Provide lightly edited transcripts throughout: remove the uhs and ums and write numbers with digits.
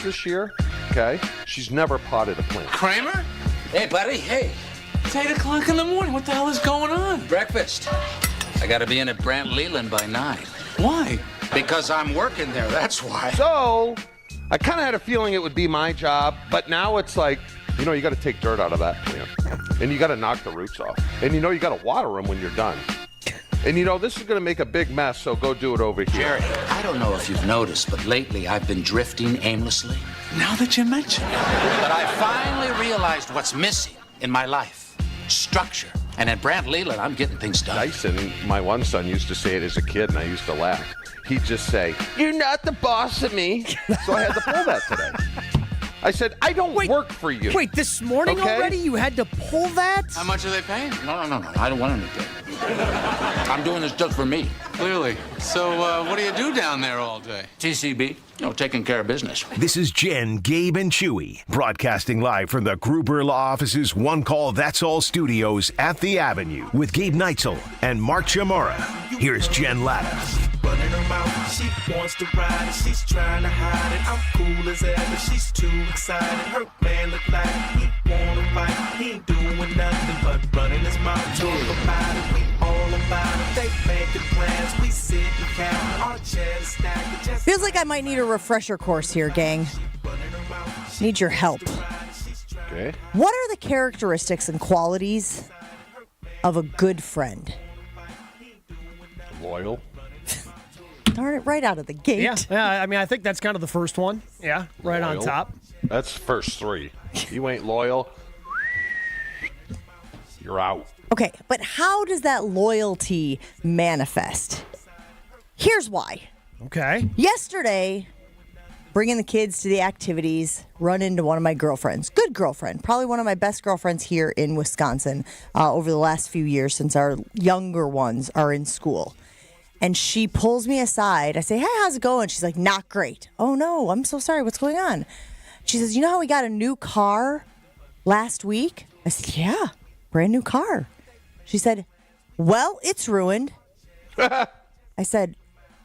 this year, okay? She's never potted a plant. Kramer? Hey, buddy, hey. It's 8 o'clock in the morning. What the hell is going on? Breakfast. I gotta be in at Brant Leland by 9. Why? Because I'm working there, that's why. So, I kind of had a feeling it would be my job, but now it's like, you got to take dirt out of that plant. And you got to knock the roots off. And you got to water them when you're done. And this is going to make a big mess, so go do it over here. Jerry, I don't know if you've noticed, but lately I've been drifting aimlessly. Now that you mention it. But I finally realized what's missing in my life. Structure. And at Brant Leland, I'm getting things done. Dyson, my one son, used to say it as a kid, and I used to laugh. He'd just say, "You're not the boss of me." So I had to pull that today. I said, I don't work for you. Wait, this morning already you had to pull that? How much are they paying? No. I don't want anything. I'm doing this just for me. Clearly. So, what do you do down there all day? TCB, taking care of business. This is Jen, Gabe, and Chewy, broadcasting live from the Gruber Law Office's One Call That's All studios at the Avenue with Gabe Neitzel and Mark Chamorro. Here's Jen Latta. Running her mouth, she wants to ride it, she's trying to hide it. I'm cool as ever, she's too excited. Her man look like he wanna fight, he ain't doing nothing but running his mouth. Talk about it, we all about it. They making plans, we sit and count our chairs stacked. Just Feels like I might need a refresher course here, gang. Need your help. Okay. What are the characteristics and qualities of a good friend? Loyal. Darn it, right out of the gate. Yeah. I mean, I think that's kind of the first one. Yeah, right on Loyal. top. That's first three. You ain't loyal, you're out. Okay, but how does that loyalty manifest? Here's why. Okay. Yesterday, bringing the kids to the activities, run into one of my girlfriends. Good girlfriend. Probably one of my best girlfriends here in Wisconsin over the last few years since our younger ones are in school. And she pulls me aside. I say, "Hey, how's it going?" She's like, "Not great." "Oh, no, I'm so sorry. What's going on?" She says, "You know how we got a new car last week?" I said, "Yeah, brand new car." She said, "Well, it's ruined." I said,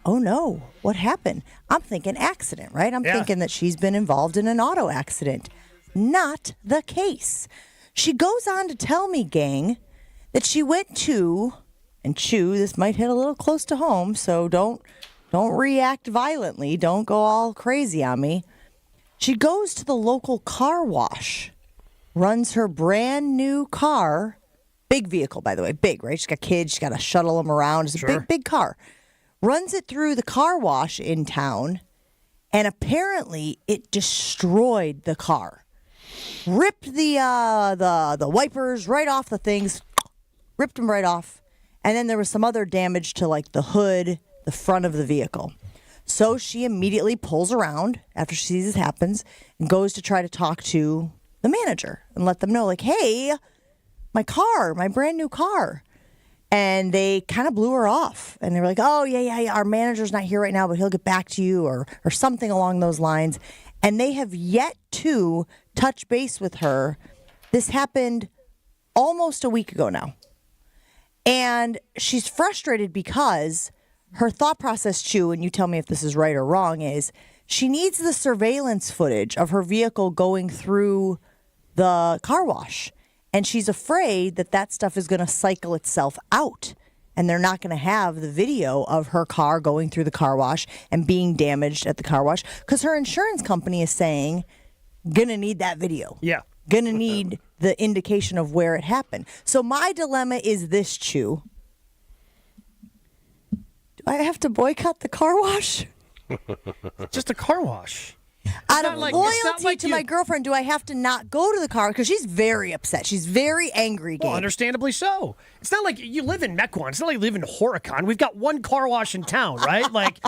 "Oh, no. What happened?" I'm thinking accident, right? I'm thinking that she's been involved in an auto accident. Not the case. She goes on to tell me, gang, that she went to... And Chew, this might hit a little close to home, so don't react violently. Don't go all crazy on me. She goes to the local car wash, runs her brand new car, big vehicle, by the way, big, right? She's got kids, she's got to shuttle them around. It's a big car. Runs it through the car wash in town, and apparently it destroyed the car. Ripped the wipers right off the things, ripped them right off. And then there was some other damage to like the hood, the front of the vehicle. So she immediately pulls around after she sees this happens and goes to try to talk to the manager and let them know, like, "Hey, my car, my brand new car." And they kind of blew her off. And they were like, "Oh, yeah, our manager's not here right now, but he'll get back to you," or something along those lines. And they have yet to touch base with her. This happened almost a week ago now. And she's frustrated because her thought process, Chew, and you tell me if this is right or wrong, is she needs the surveillance footage of her vehicle going through the car wash. And she's afraid that that stuff is going to cycle itself out. And they're not going to have the video of her car going through the car wash and being damaged at the car wash. Because her insurance company is saying, going to need that video. Yeah. Going to need the indication of where it happened. So my dilemma is this, Chew. Do I have to boycott the car wash? Just a car wash. Out of loyalty to my girlfriend, do I have to not go to the car? Because she's very upset. She's very angry, Gabe. Well, understandably so. It's not like you live in Mequon. It's not like you live in Horicon. We've got one car wash in town, right? Like,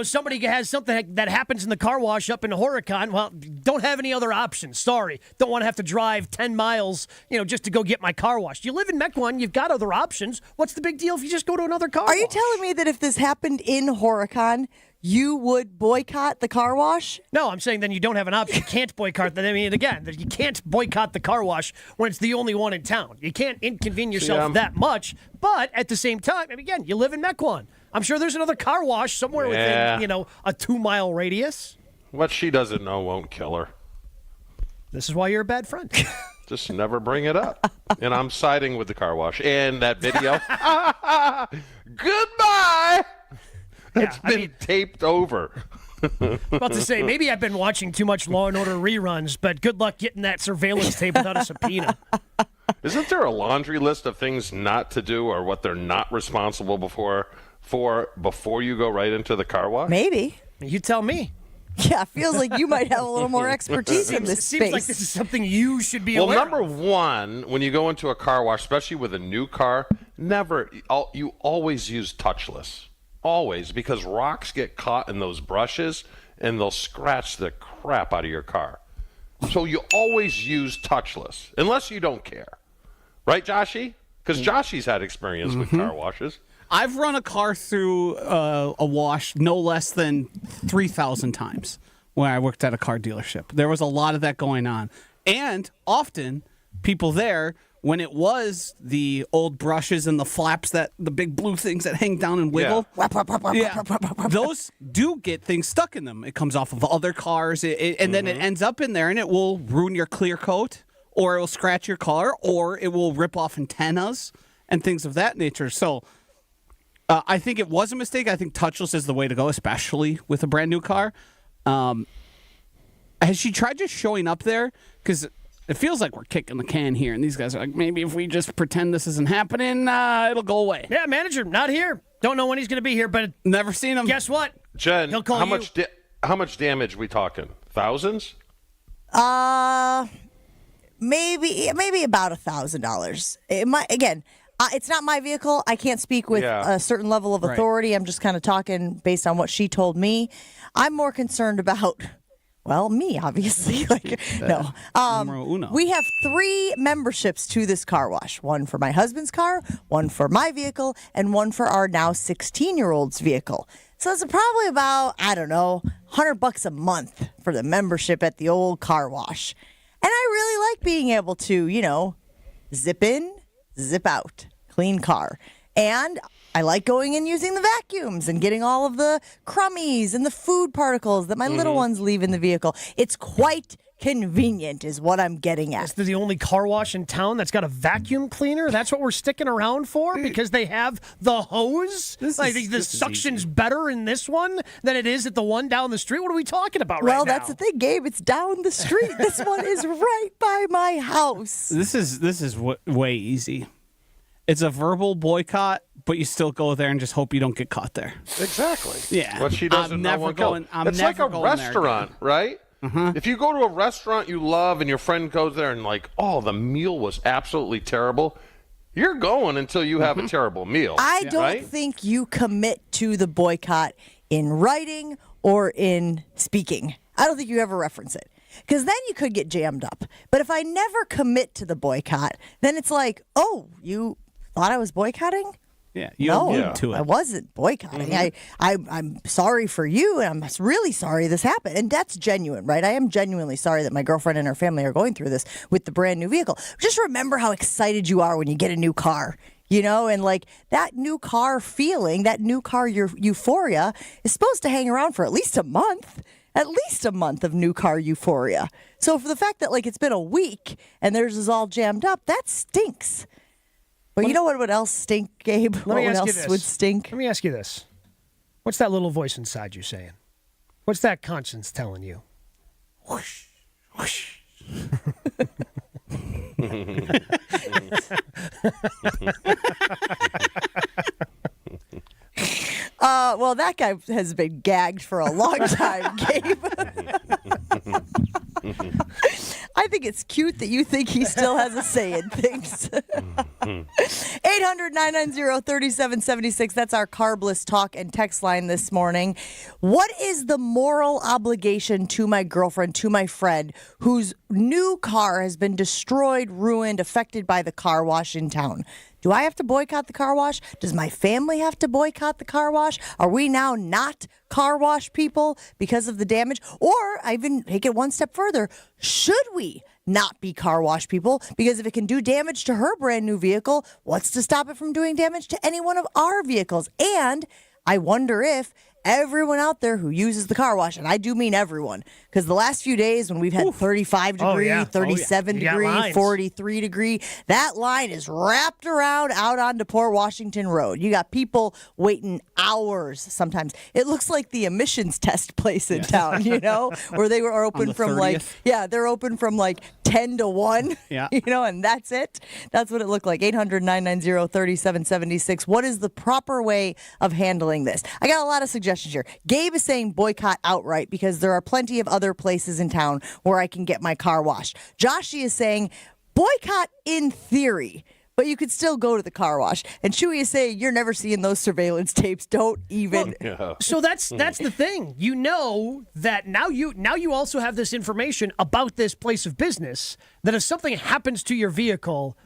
somebody has something that happens in the car wash up in Horicon. Well, don't have any other options. Sorry. Don't want to have to drive 10 miles, just to go get my car washed. You live in Mequon. You've got other options. What's the big deal if you just go to another car wash? Are you telling me that if this happened in Horicon, you would boycott the car wash? No, I'm saying then you don't have an option. You can't boycott that. I mean, again, you can't boycott the car wash when it's the only one in town. You can't inconvenience yourself that much. But at the same time, and again, you live in Mequon. I'm sure there's another car wash somewhere within, a 2-mile radius. What she doesn't know won't kill her. This is why you're a bad friend. Just never bring it up. And I'm siding with the car wash. And that video, goodbye. It's been taped over. About to say, maybe I've been watching too much Law & Order reruns, but good luck getting that surveillance tape without a subpoena. Isn't there a laundry list of things not to do or what they're not responsible before you go right into the car wash? Maybe. You tell me. Yeah, feels like you might have a little more expertise in this Seems space. like this is something you should be aware Well, number of. one, when you go into a car wash, especially with a new car, you always use touchless. Always, because rocks get caught in those brushes and they'll scratch the crap out of your car. So you always use touchless, unless you don't care. Right, Joshy? Because Joshy's had experience with car washes. I've run a car through a wash no less than 3,000 times when I worked at a car dealership. There was a lot of that going on. And often, people there, when it was the old brushes and the flaps, the big blue things that hang down and wiggle, those do get things stuck in them. It comes off of other cars, and then it ends up in there, and it will ruin your clear coat, or it will scratch your car, or it will rip off antennas and things of that nature. So I think it was a mistake. I think touchless is the way to go, especially with a brand new car. Has she tried just showing up there? Because it feels like we're kicking the can here, and these guys are like, maybe if we just pretend this isn't happening, it'll go away. Yeah, manager, not here. Don't know when he's going to be here, but Never seen him. guess what? Jen, He'll call how much damage we talking? Thousands? Maybe about $1,000. It might, again, it's not my vehicle. I can't speak with a certain level of authority. I'm just kind of talking based on what she told me. I'm more concerned about, well, me, obviously. No. Numero uno. We have 3 memberships to this car wash. One for my husband's car, one for my vehicle, and one for our now 16-year-old's vehicle. So it's probably about, I don't know, $100 a month for the membership at the old car wash. And I really like being able to, zip in, zip out, clean car. And I like going and using the vacuums and getting all of the crummies and the food particles that my little ones leave in the vehicle. It's quite convenient is what I'm getting at. Is this the only car wash in town that's got a vacuum cleaner? That's what we're sticking around for? Because they have the hose? The suction's better in this one than it is at the one down the street? What are we talking about right now? Well, that's the thing, Gabe. It's down the street. This one is right by my house. This is way easy. It's a verbal boycott, but you still go there and just hope you don't get caught there. Exactly. Yeah. What she doesn't know won't go. It's like a restaurant, right? If you go to a restaurant you love and your friend goes there and the meal was absolutely terrible, you're going until you have a terrible meal. I don't think you commit to the boycott in writing or in speaking. I don't think you ever reference it. Because then you could get jammed up. But if I never commit to the boycott, then it's like, oh, you thought I was boycotting? Yeah, you allude to it. I wasn't boycotting. I'm sorry for you, and I'm really sorry this happened. And that's genuine, right? I am genuinely sorry that my girlfriend and her family are going through this with the brand new vehicle. Just remember how excited you are when you get a new car. And that new car feeling, that new car euphoria is supposed to hang around for at least a month. At least a month of new car euphoria. So for the fact that it's been a week and theirs is all jammed up, that stinks. But you know what would else stink, Gabe? What else would stink? Let me ask you this. What's that little voice inside you saying? What's that conscience telling you? Whoosh, whoosh. Well, that guy has been gagged for a long time, Gabe. I think it's cute that you think he still has a say in things. 800-990-3776. That's our Carbless talk and text line this morning. What is the moral obligation to my girlfriend, to my friend, whose new car has been destroyed, ruined, affected by the car wash in town? Do I have to boycott the car wash? Does my family have to boycott the car wash? Are we now not car wash people because of the damage? Or I even take it one step further. Should we not be car wash people? Because if it can do damage to her brand new vehicle, what's to stop it from doing damage to any one of our vehicles? And I wonder if everyone out there who uses the car wash, and I do mean everyone, because the last few days when we've had 35 degree, 37 degree, 43 degree, that line is wrapped around out onto Port Washington Road. You got people waiting hours sometimes. It looks like the emissions test place in town, where they were open from 30th. they're open from 10 to 1, and that's it. That's what it looked like. 800-990-3776. What is the proper way of handling this? I got a lot of suggestions here. Gabe is saying boycott outright because there are plenty of other places in town where I can get my car washed. Joshy is saying boycott in theory, but you could still go to the car wash. And Chewy is saying you're never seeing those surveillance tapes. Don't even. So that's the thing. You know that now you also have this information about this place of business that if something happens to your vehicle,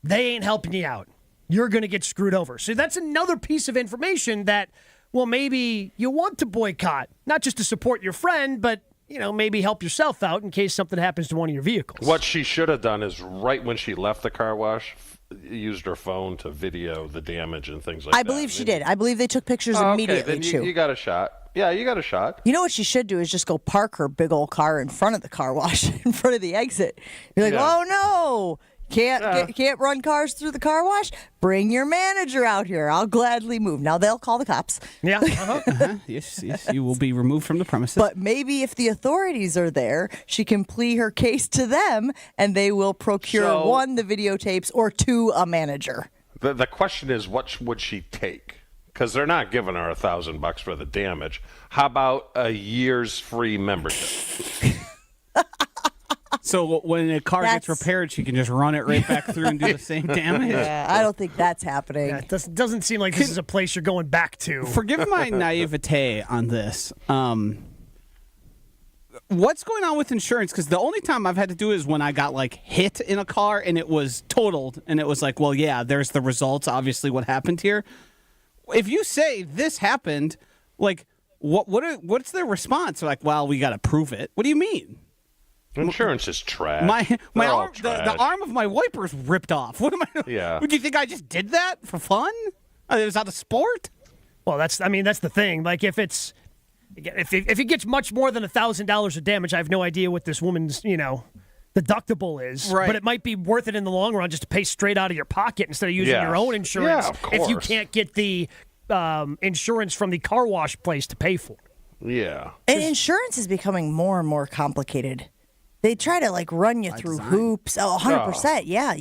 they ain't helping you out. You're going to get screwed over. So that's another piece of information that, well, maybe you want to boycott, not just to support your friend, but maybe help yourself out in case something happens to one of your vehicles. What she should have done is right when she left the car wash, used her phone to video the damage and things like that. I believe she did. I believe they took pictures immediately, then you got a shot. Yeah, you got a shot. You know what she should do is just go park her big old car in front of the car wash, in front of the exit. You're like, oh, no. Can't run cars through the car wash? Bring your manager out here. I'll gladly move. Now they'll call the cops. Yeah. Yes, you will be removed from the premises. But maybe if the authorities are there, she can plea her case to them, and they will procure one, the videotapes, or two, a manager. The question is, what would she take? Because they're not giving her $1,000 for the damage. How about a year's free membership? So when a car gets repaired, she can just run it right back through and do the same damage? Yeah, I don't think that's happening. Yeah, it doesn't seem like this is a place you're going back to. Forgive my naivete on this. What's going on with insurance? Because the only time I've had to do it is when I got hit in a car and it was totaled. And it was like, well, yeah, there's the results, obviously, what happened here. If you say this happened, what's their response? They're like, well, we got to prove it. What do you mean? Insurance is trash. My arm, the arm of my wiper's ripped off. What am I? Yeah. Do you think I just did that for fun? It was out of sport. Well, that's the thing. If it gets much more than $1,000 of damage, I have no idea what this woman's deductible is. Right. But it might be worth it in the long run just to pay straight out of your pocket instead of using your own insurance. Yeah, of course. If you can't get the insurance from the car wash place to pay for. Yeah. And insurance is becoming more and more complicated. They try to run you through hoops. Oh, 100%. Yeah.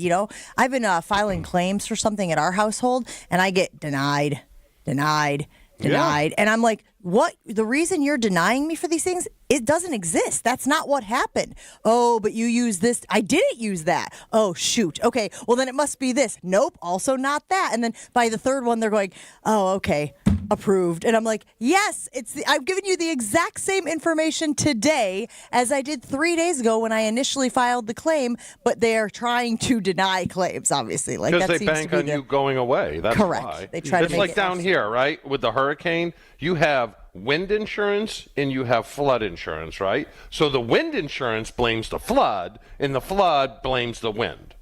I've been filing claims for something at our household, and I get denied. And I'm like, what? The reason you're denying me for these things, it doesn't exist. That's not what happened. Oh, but you used this. I didn't use that. Oh, shoot. Okay. Well, then it must be this. Nope. Also not that. And then by the third one, they're going, oh, okay. Approved. And I'm like, yes, I've given you the exact same information today as I did 3 days ago when I initially filed the claim, but they are trying to deny claims, obviously. Because they bank on you going away. That's correct. Why. They try to make it down here, right? With the hurricane, you have wind insurance and you have flood insurance, right? So the wind insurance blames the flood and the flood blames the wind.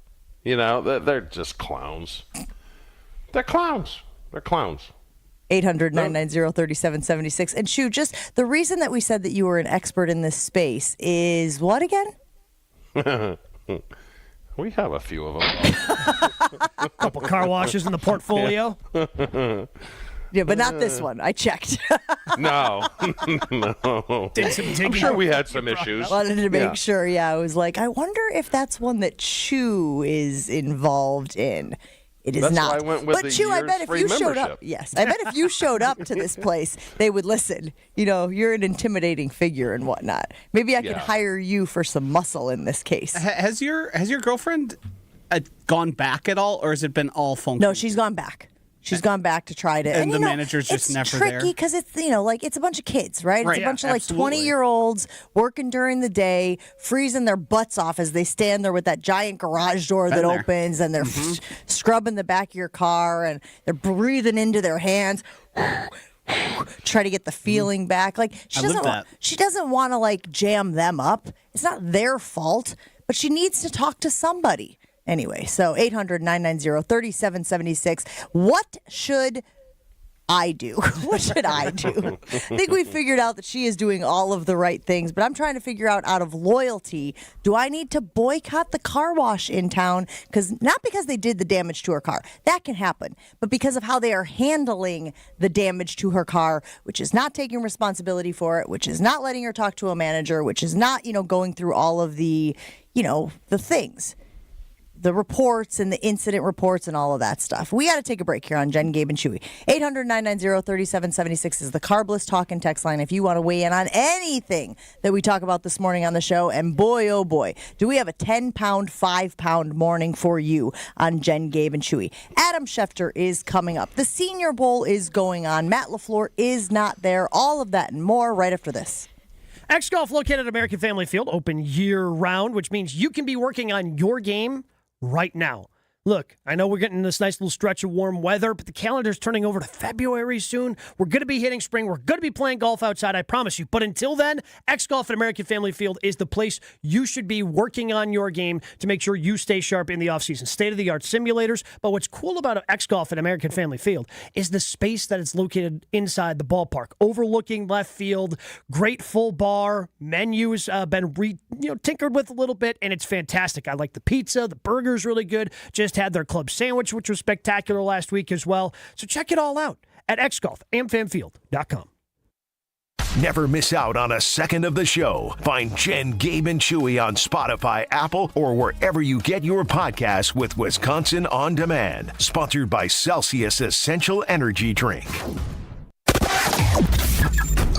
They're just clowns. They're clowns. 800-990-3776. And Shu, just the reason that we said that you were an expert in this space is what again? We have a few of them. A couple car washes in the portfolio. Yeah, but not this one. I checked. No. I'm sure we had some issues. Wanted to make sure. Yeah, I was like, I wonder if that's one that Chu is involved in. It is That's not. Why I went with but the Chu, I bet if you showed up, I bet if you showed up to this place, they would listen. You're an intimidating figure and whatnot. Maybe I could hire you for some muscle in this case. Has your girlfriend gone back at all, or has it been all phone? No, she's gone back. She's gone back to try to. And the manager's just never there. It's tricky because it's it's a bunch of kids, right? It's a bunch of 20-year-olds working during the day, freezing their butts off as they stand there with that giant garage door that opens, and they're scrubbing the back of your car, and they're breathing into their hands. Try to get the feeling back. She doesn't want to jam them up. It's not their fault, but she needs to talk to somebody. Anyway, so 800-990-3776. What should I do? What should I do? I think we figured out that she is doing all of the right things, but I'm trying to figure out of loyalty, do I need to boycott the car wash in town? Not because they did the damage to her car. That can happen. But because of how they are handling the damage to her car, which is not taking responsibility for it, which is not letting her talk to a manager, which is not, going through all of the, the things. The reports and the incident reports and all of that stuff. We got to take a break here on Jen, Gabe, and Chewy. 800-990-3776 is the Carbless talk and text line if you want to weigh in on anything that we talk about this morning on the show. And boy, oh boy, do we have a 10-pound, 5-pound morning for you on Jen, Gabe, and Chewy. Adam Schefter is coming up. The Senior Bowl is going on. Matt LaFleur is not there. All of that and more right after this. X-Golf located at American Family Field, open year-round, which means you can be working on your game right now. Look, I know we're getting this nice little stretch of warm weather, but the calendar's turning over to February soon. We're going to be hitting spring. We're going to be playing golf outside, I promise you. But until then, X-Golf at American Family Field is the place you should be working on your game to make sure you stay sharp in the offseason. State-of-the-art simulators. But what's cool about X-Golf at American Family Field is the space that it's located inside the ballpark, overlooking left field, great full bar. Menu's been tinkered with a little bit, and it's fantastic. I like the pizza. The burger's really good. Just had their club sandwich, which was spectacular last week as well. So check it all out at xgolfamfanfield.com. Never miss out on a second of the show. Find Jen, Gabe, and Chewy on Spotify, Apple, or wherever you get your podcasts with Wisconsin On Demand. Sponsored by Celsius Essential Energy Drink.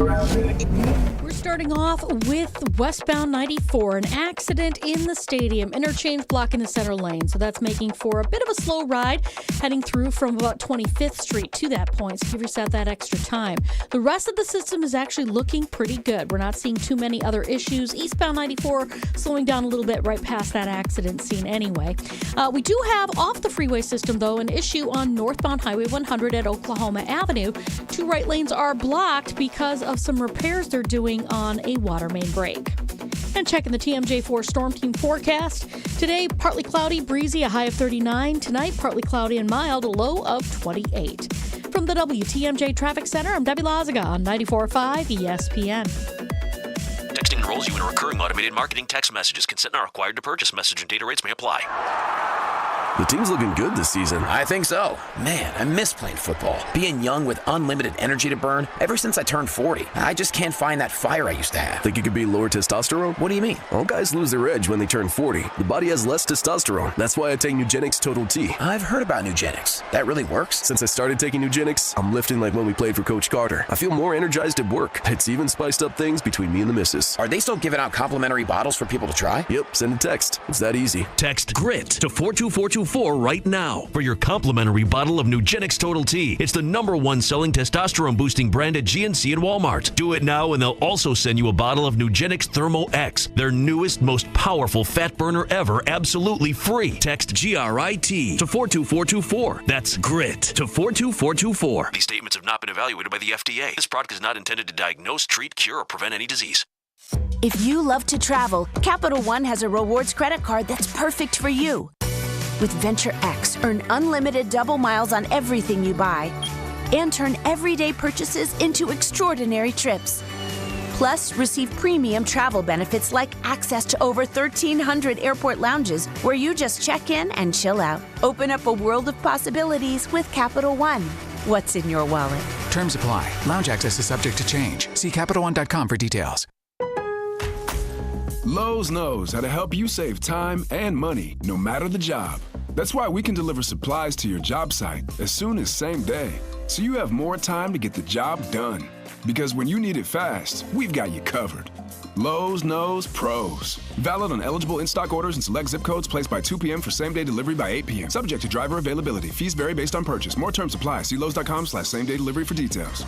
We're starting off with westbound 94, an accident in the stadium, interchange blocking the center lane. So that's making for a bit of a slow ride heading through from about 25th Street to that point. So give yourself that extra time. The rest of the system is actually looking pretty good. We're not seeing too many other issues. Eastbound 94 slowing down a little bit right past that accident scene anyway. We do have off the freeway system, though, an issue on northbound Highway 100 at Oklahoma Avenue. 2 right lanes are blocked because of some repairs they're doing on a water main break. And checking the TMJ4 Storm Team forecast. Today, partly cloudy, breezy, a high of 39. Tonight, partly cloudy and mild, a low of 28. From the WTMJ Traffic Center, I'm Debbie Lazaga on 94.5 ESPN. Texting enrolls you in a recurring automated marketing text messages. Consent not required to purchase. Message and data rates may apply. The team's looking good this season. I think so. Man, I miss playing football. Being young with unlimited energy to burn. Ever since I turned 40, I just can't find that fire I used to have. Think it could be lower testosterone? What do you mean? All guys lose their edge when they turn 40. The body has less testosterone. That's why I take Nugenix Total T. I've heard about Nugenix. That really works? Since I started taking Nugenix, I'm lifting like when we played for Coach Carter. I feel more energized at work. It's even spiced up things between me and the missus. Are they still giving out complimentary bottles for people to try? Yep, send a text. It's that easy. Text GRIT to 42424 right now for your complimentary bottle of Nugenix Total T. It's the #1 selling testosterone boosting brand at GNC and Walmart. Do it now and they'll also send you a bottle of Nugenix Thermo X, their newest, most powerful fat burner ever, absolutely free. Text GRIT to 42424. That's GRIT to 42424. These statements have not been evaluated by the FDA. This product is not intended to diagnose, treat, cure, or prevent any disease. If you love to travel, Capital One has a rewards credit card that's perfect for you. With Venture X, earn unlimited double miles on everything you buy and turn everyday purchases into extraordinary trips. Plus, receive premium travel benefits like access to over 1,300 airport lounges where you just check in and chill out. Open up a world of possibilities with Capital One. What's in your wallet? Terms apply. Lounge access is subject to change. See CapitalOne.com for details. Lowe's knows how to help you save time and money, no matter the job. That's why we can deliver supplies to your job site as soon as same day, so you have more time to get the job done. Because when you need it fast, we've got you covered. Lowe's knows pros. Valid on eligible in-stock orders and select zip codes placed by 2 p.m. for same-day delivery by 8 p.m. Subject to driver availability. Fees vary based on purchase. More terms apply. See Lowe's.com/same-day delivery for details.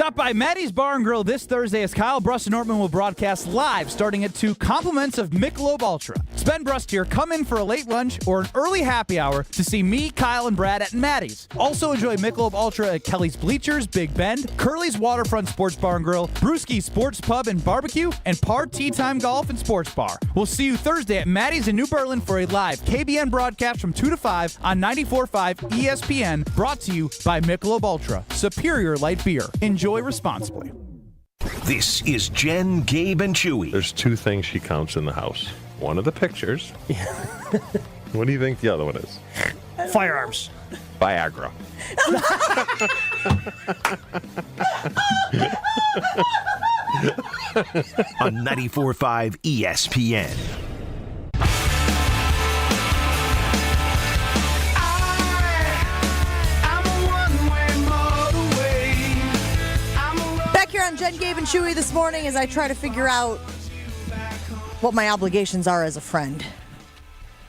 Stop by Maddie's Bar and Grill this Thursday as Kyle, Brust, and Nortman will broadcast live starting at 2, compliments of Michelob Ultra. Spend Brust here, come in for a late lunch or an early happy hour to see me, Kyle, and Brad at Maddie's. Also enjoy Michelob Ultra at Kelly's Bleachers, Big Bend, Curly's Waterfront Sports Bar and Grill, Brewski's Sports Pub and Barbecue, and Par Tea Time Golf and Sports Bar. We'll see you Thursday at Maddie's in New Berlin for a live KBN broadcast from 2 to 5 on 94.5 ESPN, brought to you by Michelob Ultra, superior light beer. Enjoy responsibly. This is Jen, Gabe, and Chewy. There's 2 things she counts in the house. One of the pictures. What do you think the other one is? Firearms. Viagra. On 94.5 ESPN. Back here on Jen, Gabe, and Chewy this morning as I try to figure out what my obligations are as a friend.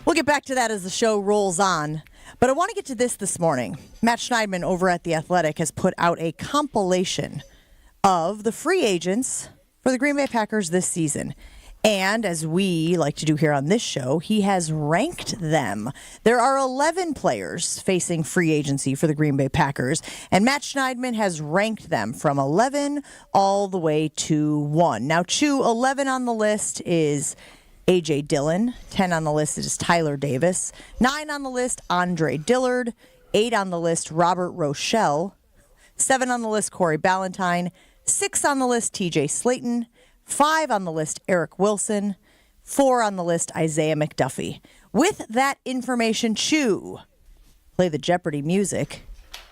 We'll get back to that as the show rolls on. But I want to get to this morning. Matt Schneidman over at The Athletic has put out a compilation of the free agents for the Green Bay Packers this season. And as we like to do here on this show, he has ranked them. There are 11 players facing free agency for the Green Bay Packers, and Matt Schneidman has ranked them from 11 all the way to 1. Now, 11 on the list is A.J. Dillon. 10 on the list is Tyler Davis. 9 on the list, Andre Dillard. 8 on the list, Robert Rochelle. 7 on the list, Corey Ballantyne. 6 on the list, T.J. Slayton. 5 on the list, Eric Wilson. 4 on the list, Isaiah McDuffie. With that information, Chew, play the Jeopardy music.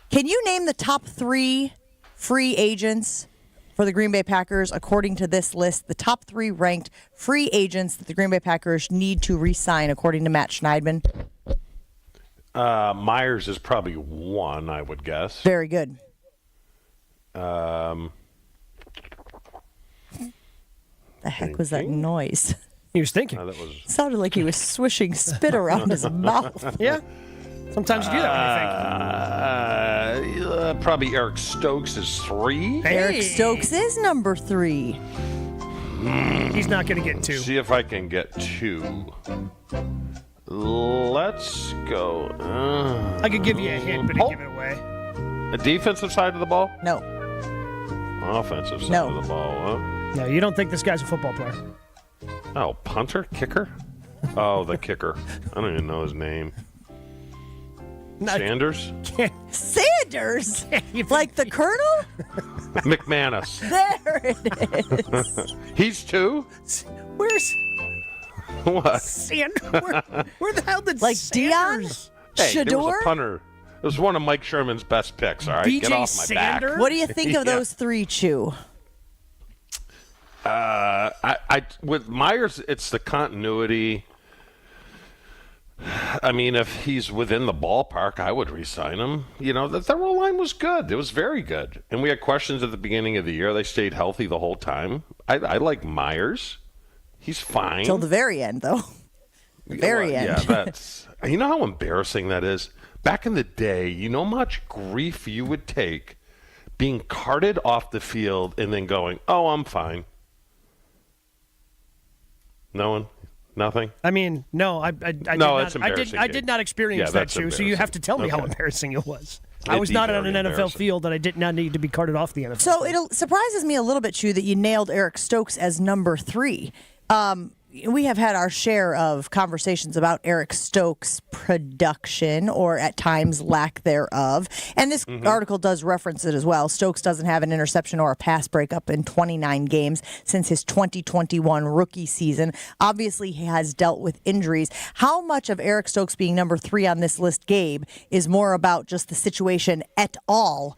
Can you name the top 3 free agents for the Green Bay Packers according to this list? The top 3 ranked free agents that the Green Bay Packers need to re-sign according to Matt Schneidman. Myers is probably 1, I would guess. Very good. The heck was that noise? He was thinking. That was... It sounded like he was swishing spit around his mouth. Yeah. Sometimes you do that when you think. Probably Eric Stokes is 3. Hey. Eric Stokes is number 3. He's not going to get 2. See if I can get 2. Let's go. I could give you a hint, but I'd give it away. A defensive side of the ball? No. Offensive side of the ball, huh? No, you don't think this guy's a football player. Oh, punter? Kicker? Oh, the kicker. I don't even know his name. Sanders? Sanders? Like the Colonel? McManus. There it is. He's 2? Where's... What? Sanders? Where the hell did like Sanders? Hey, Shador? there was a punter. It was one of Mike Sherman's best picks, all right? DJ Get off my back. What do you think of those 3, Chew? With Myers, it's the continuity. I mean, if he's within the ballpark, I would re-sign him. You know, the roll line was good. It was very good. And we had questions at the beginning of the year. They stayed healthy the whole time. I like Myers. He's fine. Till the very end, though. Very end. Yeah, that's... You know how embarrassing that is? Back in the day, you know how much grief you would take being carted off the field and then going, oh, I'm fine. No one? Nothing? I mean, no. I it's embarrassing. I did not experience that, Chew, so you have to tell me how embarrassing it was. I was not on an NFL field, and I did not need to be carted off the NFL. So it surprises me a little bit, Chew, that you nailed Eric Stokes as number 3. We have had our share of conversations about Eric Stokes' production, or at times lack thereof. And this article does reference it as well. Stokes doesn't have an interception or a pass breakup in 29 games since his 2021 rookie season. Obviously, he has dealt with injuries. How much of Eric Stokes being number 3 on this list, Gabe, is more about just the situation et al.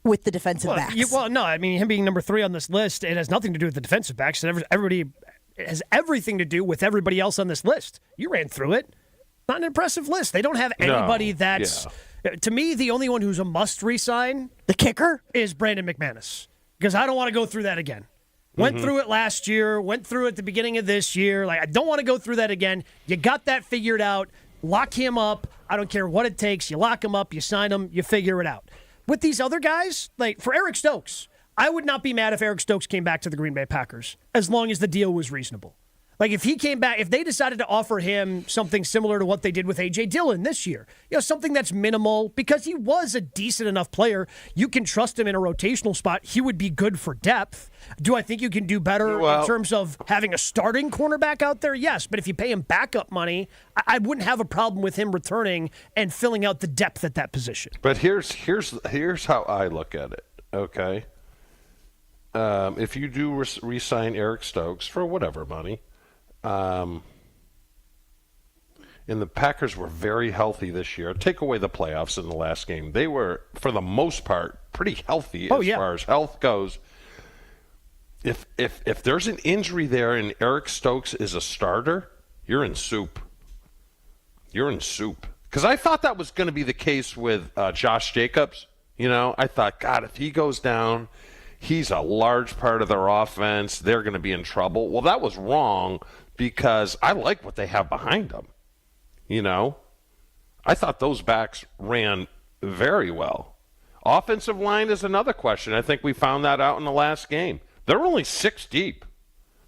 With the defensive backs? No, I mean, him being number 3 on this list, it has nothing to do with the defensive backs. Everybody... It has everything to do with everybody else on this list. You ran through it. Not an impressive list. They don't have anybody that's... Yeah. To me, the only one who's a must re-sign... The kicker? Is Brandon McManus. Because I don't want to go through that again. Went through it last year. Went through it at the beginning of this year. Like, I don't want to go through that again. You got that figured out. Lock him up. I don't care what it takes. You lock him up. You sign him. You figure it out. With these other guys, like for Eric Stokes... I would not be mad if Eric Stokes came back to the Green Bay Packers as long as the deal was reasonable. Like if he came back, if they decided to offer him something similar to what they did with A.J. Dillon this year, something that's minimal because he was a decent enough player. You can trust him in a rotational spot. He would be good for depth. Do I think you can do better in terms of having a starting cornerback out there? Yes, but if you pay him backup money, I wouldn't have a problem with him returning and filling out the depth at that position. But here's how I look at it, okay? If you do re-sign Eric Stokes for whatever money, and the Packers were very healthy this year. Take away the playoffs in the last game. They were, for the most part, pretty healthy as far as health goes. If there's an injury there and Eric Stokes is a starter, you're in soup. You're in soup. Because I thought that was going to be the case with Josh Jacobs. I thought, God, if he goes down, he's a large part of their offense. They're going to be in trouble. Well, that was wrong because I like what they have behind them. I thought those backs ran very well. Offensive line is another question. I think we found that out in the last game. They're only 6 deep.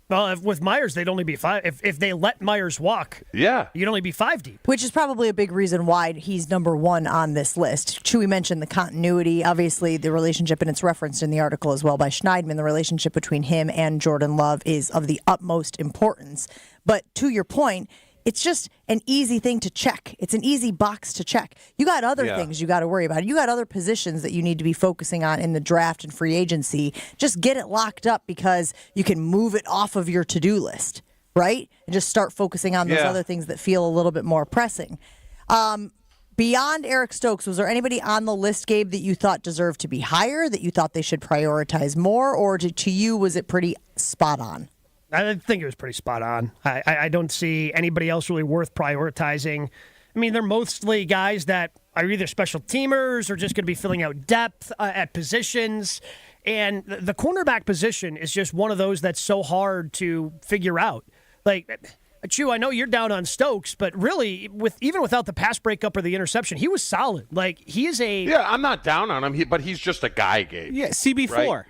Well, with Myers, they'd only be 5. If they let Myers walk, you'd only be 5 deep. Which is probably a big reason why he's number 1 on this list. Chewy mentioned the continuity, obviously the relationship, and it's referenced in the article as well by Schneidman. The relationship between him and Jordan Love is of the utmost importance. But to your point, it's just an easy thing to check. It's an easy box to check. You got other things you got to worry about. You got other positions that you need to be focusing on in the draft and free agency. Just get it locked up because you can move it off of your to-do list, right? And just start focusing on those other things that feel a little bit more pressing. Beyond Eric Stokes, was there anybody on the list, Gabe, that you thought deserved to be higher, that you thought they should prioritize more, or to you, was it pretty spot on? I think it was pretty spot on. I don't see anybody else really worth prioritizing. I mean, they're mostly guys that are either special teamers or just going to be filling out depth at positions. And the cornerback position is just one of those that's so hard to figure out. Like, Chew, I know you're down on Stokes, but really, even without the pass breakup or the interception, he was solid. Like, he is a... Yeah, I'm not down on him, but he's just a guy, Gabe. Yeah, CB4. Right?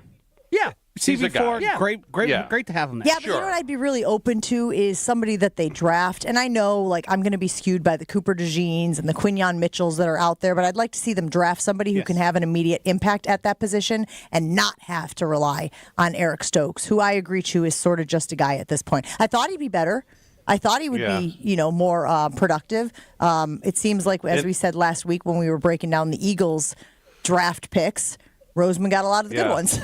Yeah. CB4, great to have him there. Yeah, but you know what I'd be really open to is somebody that they draft. And I know, like, I'm going to be skewed by the Cooper DeJeans and the Quinyon Mitchells that are out there, but I'd like to see them draft somebody who can have an immediate impact at that position and not have to rely on Eric Stokes, who I agree to is sort of just a guy at this point. I thought he'd be better. I thought he would be, more productive. It seems like, as we said last week when we were breaking down the Eagles draft picks, Roseman got a lot of the good ones.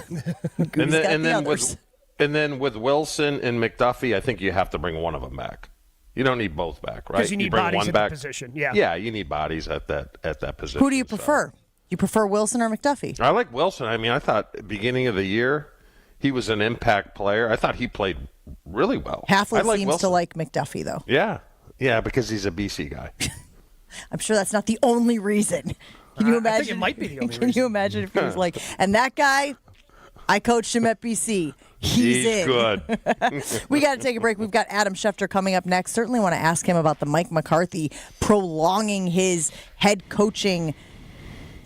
and then with Wilson and McDuffie, I think you have to bring one of them back. You don't need both back, right? Because you need bring bodies one at back. the position. Yeah. Yeah, you need bodies at that position. Who do you prefer? You prefer Wilson or McDuffie? I like Wilson. I mean, I thought at the beginning of the year he was an impact player. I thought he played really well. Halfley seems Wilson to like McDuffie, though. Yeah, because he's a BC guy. I'm sure that's not the only reason. Can you imagine? I think it might be the only Can reason. you imagine if he was like, and that guy, I coached him at BC. He's in. Good. We got to take a break. We've got Adam Schefter coming up next. Certainly want to ask him about the Mike McCarthy prolonging his head coaching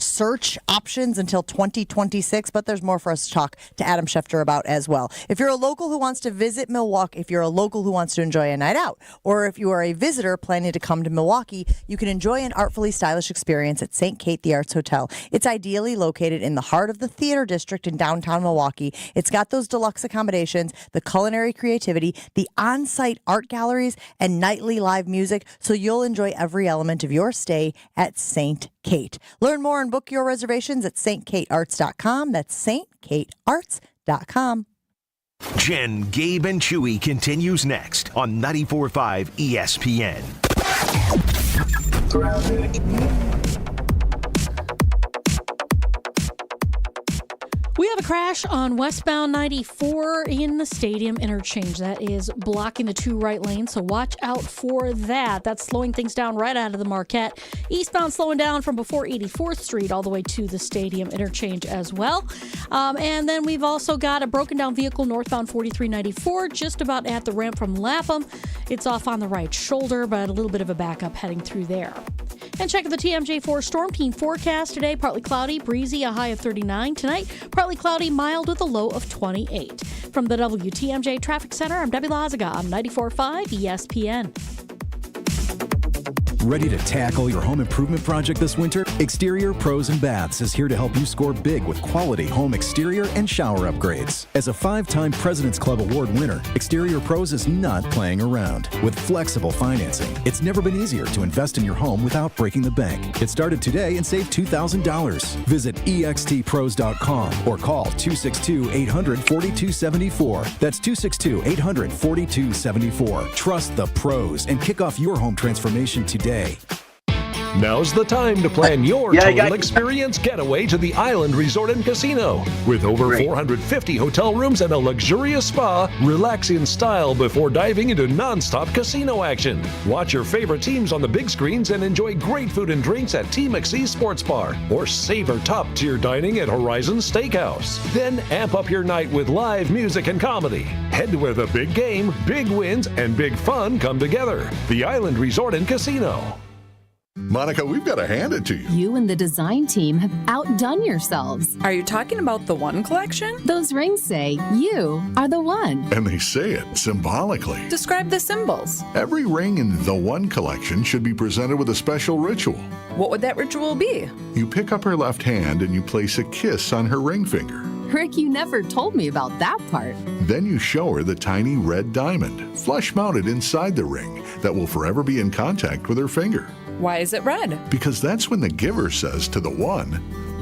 search options until 2026, but there's more for us to talk to Adam Schefter about as well. If you're a local who wants to visit Milwaukee, if you're a local who wants to enjoy a night out, or if you are a visitor planning to come to Milwaukee, you can enjoy an artfully stylish experience at St. Kate the Arts Hotel. It's ideally located in the heart of the theater district in downtown Milwaukee. It's got those deluxe accommodations, the culinary creativity, the on-site art galleries, and nightly live music, so you'll enjoy every element of your stay at St. Kate. Learn more and book your reservations at stkatearts.com. That's stkatearts.com. Jen, Gabe, and Chewy continues next on 94.5 ESPN. We have a crash on westbound 94 in the stadium interchange. That is blocking the 2 right lanes, so watch out for that. That's slowing things down right out of the Marquette. Eastbound slowing down from before 84th Street all the way to the stadium interchange as well. And then we've also got a broken down vehicle northbound 4394 just about at the ramp from Lapham. It's off on the right shoulder, but a little bit of a backup heading through there. And check the TMJ4 Storm Team forecast today. Partly cloudy, breezy, a high of 39. Tonight, partly cloudy, mild with a low of 28. From the WTMJ Traffic Center, I'm Debbie Lazaga on 94.5 ESPN. Ready to tackle your home improvement project this winter? Exterior Pros and Baths is here to help you score big with quality home exterior and shower upgrades. As a 5-time President's Club Award winner, Exterior Pros is not playing around. With flexible financing, it's never been easier to invest in your home without breaking the bank. Get started today and save $2,000. Visit extpros.com or call 262-800-4274. That's 262-800-4274. Trust the pros and kick off your home transformation today. Now's the time to plan your total experience getaway to the Island Resort and Casino. With over 450 hotel rooms and a luxurious spa, relax in style before diving into nonstop casino action. Watch your favorite teams on the big screens and enjoy great food and drinks at T. McSee's Sports Bar, or savor top-tier dining at Horizon Steakhouse. Then amp up your night with live music and comedy. Head to where the big game, big wins, and big fun come together. The Island Resort and Casino. Monica, we've got to hand it to you. You and the design team have outdone yourselves. Are you talking about the One collection? Those rings say you are the one. And they say it symbolically. Describe the symbols. Every ring in the One collection should be presented with a special ritual. What would that ritual be? You pick up her left hand and you place a kiss on her ring finger. Rick, you never told me about that part. Then you show her the tiny red diamond, flush mounted inside the ring, that will forever be in contact with her finger. Why is it red? Because that's when the giver says to the one,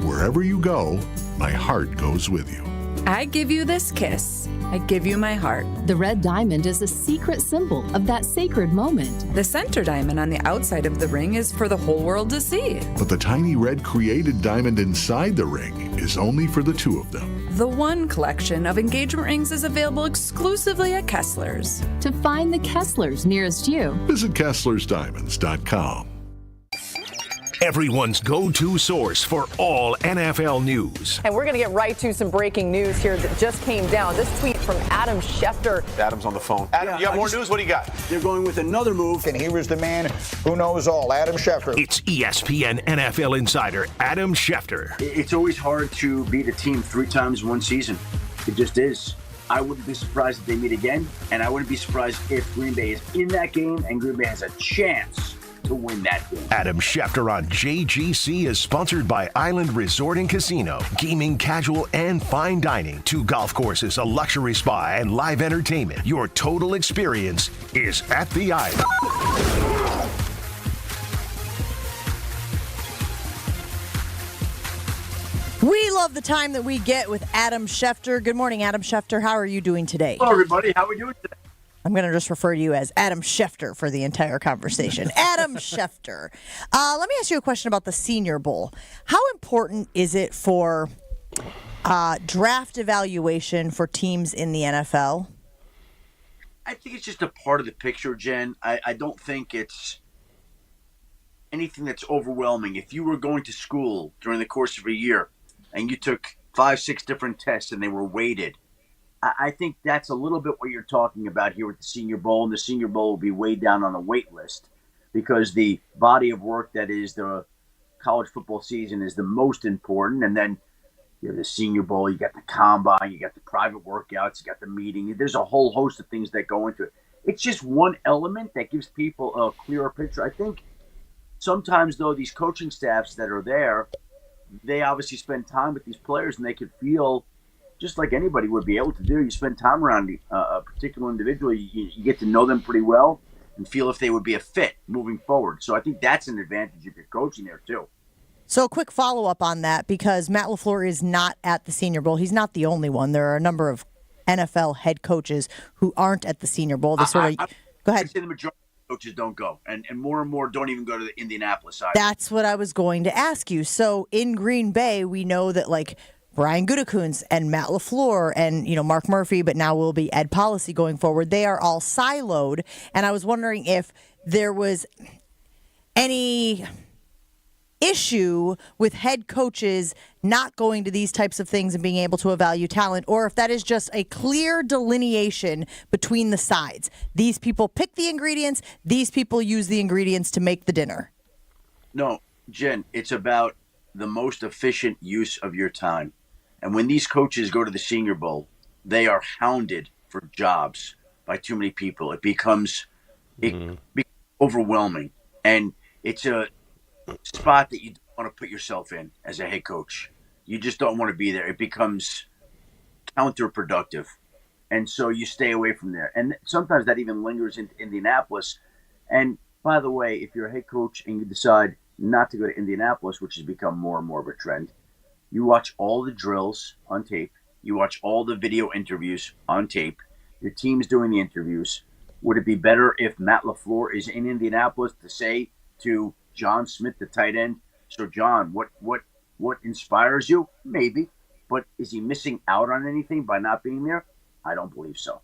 wherever you go, my heart goes with you. I give you this kiss. I give you my heart. The red diamond is a secret symbol of that sacred moment. The center diamond on the outside of the ring is for the whole world to see. But the tiny red created diamond inside the ring is only for the two of them. The One collection of engagement rings is available exclusively at Kessler's. To find the Kessler's nearest you, visit KesslersDiamonds.com. Everyone's go-to source for all NFL news. And we're going to get right to some breaking news here that just came down. This tweet from Adam Schefter. Adam's on the phone. Adam, you have more news? What do you got? They're going with another move, and here is the man who knows all, Adam Schefter. It's ESPN NFL insider Adam Schefter. It's always hard to beat a team 3 times in one season. It just is. I wouldn't be surprised if they meet again, and I wouldn't be surprised if Green Bay is in that game and Green Bay has a chance to win that game. Adam Schefter on JGC is sponsored by Island Resort and Casino. Gaming, casual, and fine dining. 2 golf courses, a luxury spa, and live entertainment. Your total experience is at the Island. We love the time that we get with Adam Schefter. Good morning, Adam Schefter. How are you doing today? Hello, everybody. How are we doing today? I'm going to just refer to you as Adam Schefter for the entire conversation. Adam Schefter. Let me ask you a question about the Senior Bowl. How important is it for draft evaluation for teams in the NFL? I think it's just a part of the picture, Jen. I don't think it's anything that's overwhelming. If you were going to school during the course of a year and you took 5-6 different tests and they were weighted, I think that's a little bit what you're talking about here with the Senior Bowl, and the Senior Bowl will be weighed down on a wait list because the body of work that is the college football season is the most important. And then you have the Senior Bowl, you got the combine, you got the private workouts, you got the meeting. There's a whole host of things that go into it. It's just one element that gives people a clearer picture. I think sometimes, though, these coaching staffs that are there, they obviously spend time with these players and they could feel just like anybody would be able to do. You spend time around a particular individual, you get to know them pretty well and feel if they would be a fit moving forward. So I think that's an advantage if you're coaching there too. So a quick follow-up on that, because Matt LaFleur is not at the Senior Bowl. He's not the only one. There are a number of NFL head coaches who aren't at the Senior Bowl. They go ahead. I'd say the majority of coaches don't go, and more don't even go to the Indianapolis side. That's what I was going to ask you. So in Green Bay, we know that Brian Gutekunst and Matt LaFleur and, Mark Murphy, but now will be Ed Policy going forward. They are all siloed. And I was wondering if there was any issue with head coaches not going to these types of things and being able to evaluate talent, or if that is just a clear delineation between the sides. These people pick the ingredients. These people use the ingredients to make the dinner. No, Jen, it's about the most efficient use of your time. And when these coaches go to the Senior Bowl, they are hounded for jobs by too many people. It becomes overwhelming. And it's a spot that you don't want to put yourself in as a head coach. You just don't want to be there. It becomes counterproductive. And so you stay away from there. And sometimes that even lingers into Indianapolis. And by the way, if you're a head coach and you decide not to go to Indianapolis, which has become more and more of a trend, you watch all the drills on tape. You watch all the video interviews on tape. Your team's doing the interviews. Would it be better if Matt LaFleur is in Indianapolis to say to John Smith, the tight end, so John, what inspires you? Maybe. But is he missing out on anything by not being there? I don't believe so.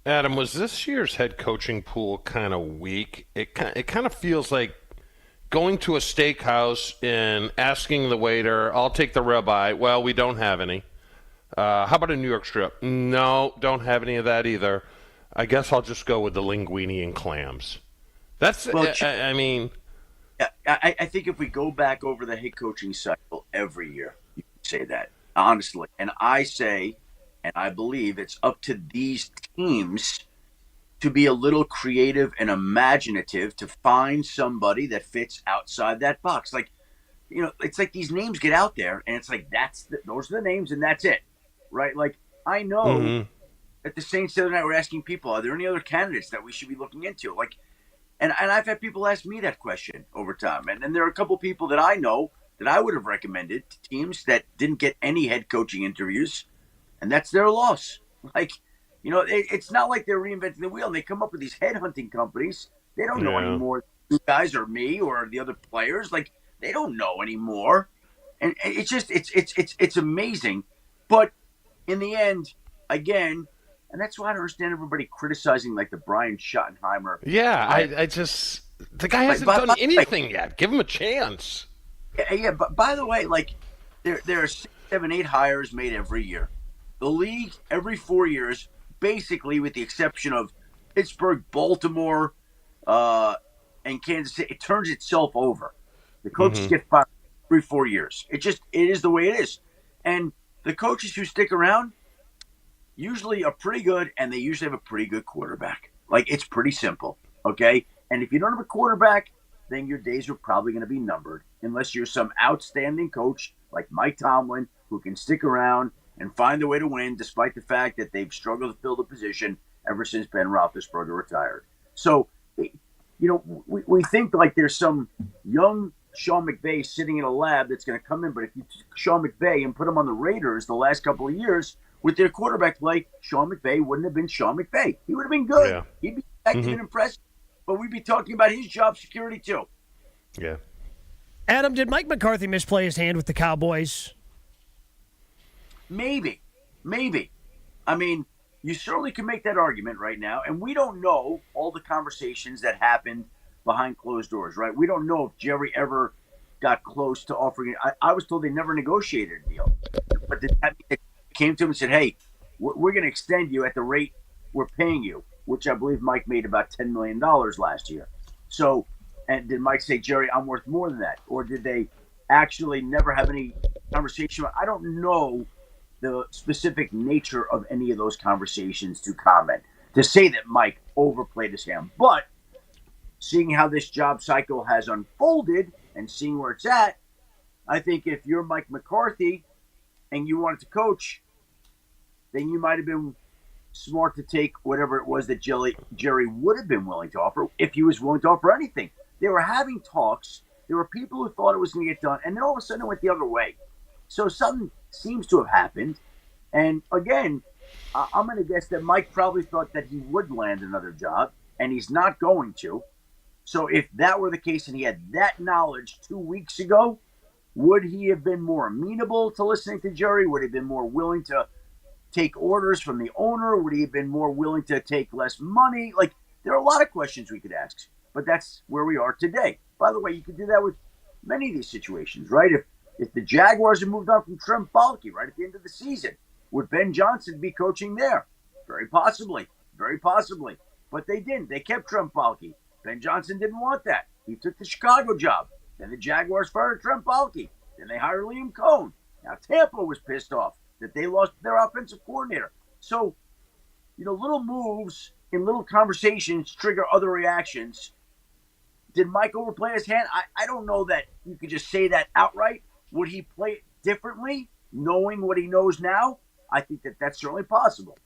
Adam, was this year's head coaching pool kind of weak? It kind of feels like going to a steakhouse and asking the waiter, I'll take the ribeye. Well, we don't have any. How about a New York strip? No, don't have any of that either. I guess I'll just go with the linguine and clams. That's, Well, I mean... I think if we go back over the head coaching cycle every year, you can say that, honestly. And I say, and I believe it's up to these teams to be a little creative and imaginative to find somebody that fits outside that box. Like, it's like these names get out there, and it's like, those are the names, and that's it, right? Like, I know that the Saints the other night were asking people, are there any other candidates that we should be looking into? Like, and I've had people ask me that question over time. And then there are a couple people that I know that I would have recommended to teams that didn't get any head coaching interviews, and that's their loss. Like, it's not like they're reinventing the wheel. And they come up with these headhunting companies. They don't know any more than you guys or me or the other players. Like, they don't know anymore. And it's just, it's amazing. But in the end, again, and that's why I don't understand everybody criticizing like the Brian Schottenheimer. Yeah, I just the guy hasn't done anything yet. Give him a chance. Yeah, but by the way, like there are 6, 7, 8 hires made every year. The league every 4 years, basically, with the exception of Pittsburgh, Baltimore, and Kansas City, it turns itself over. The coaches get fired every 4 years. It is the way it is, and the coaches who stick around usually are pretty good, and they usually have a pretty good quarterback. Like, it's pretty simple, okay? And if you don't have a quarterback, then your days are probably going to be numbered, unless you're some outstanding coach like Mike Tomlin who can stick around and find a way to win despite the fact that they've struggled to fill the position ever since Ben Roethlisberger retired. So, we think like there's some young Sean McVay sitting in a lab that's going to come in, but if you took Sean McVay and put him on the Raiders the last couple of years, with their quarterback play, Sean McVay wouldn't have been Sean McVay. He would have been good. Yeah. He'd be effective and impressive, but we'd be talking about his job security too. Yeah. Adam, did Mike McCarthy misplay his hand with the Cowboys? Maybe. I mean, you certainly can make that argument right now, and we don't know all the conversations that happened behind closed doors, right? We don't know if Jerry ever got close to offering it. I was told they never negotiated a deal, but did that mean came to him and said, hey, we're going to extend you at the rate we're paying you, which I believe Mike made about $10 million last year. So, and did Mike say, Jerry, I'm worth more than that? Or did they actually never have any conversation? I don't know the specific nature of any of those conversations to comment, to say that Mike overplayed his hand. But seeing how this job cycle has unfolded and seeing where it's at, I think if you're Mike McCarthy and you wanted to coach, then you might have been smart to take whatever it was that Jerry would have been willing to offer, if he was willing to offer anything. They were having talks. There were people who thought it was going to get done, and then all of a sudden it went the other way. So something seems to have happened. And again, I'm going to guess that Mike probably thought that he would land another job, and he's not going to. So if that were the case and he had that knowledge 2 weeks ago, would he have been more amenable to listening to Jerry? Would he have been more willing to take orders from the owner? Would he have been more willing to take less money? Like, there are a lot of questions we could ask, but that's where we are today. By the way, you could do that with many of these situations, right? If the Jaguars had moved on from Trent Baalke right at the end of the season, would Ben Johnson be coaching there? Very possibly. But they didn't. They kept Trent Baalke. Ben Johnson didn't want that. He took the Chicago job. Then the Jaguars fired Trent Baalke. Then they hired Liam Cohn. Now Tampa was pissed off that they lost their offensive coordinator. So, little moves in little conversations trigger other reactions. Did Mike overplay his hand? I don't know that you could just say that outright. Would he play it differently, knowing what he knows now? I think that's certainly possible.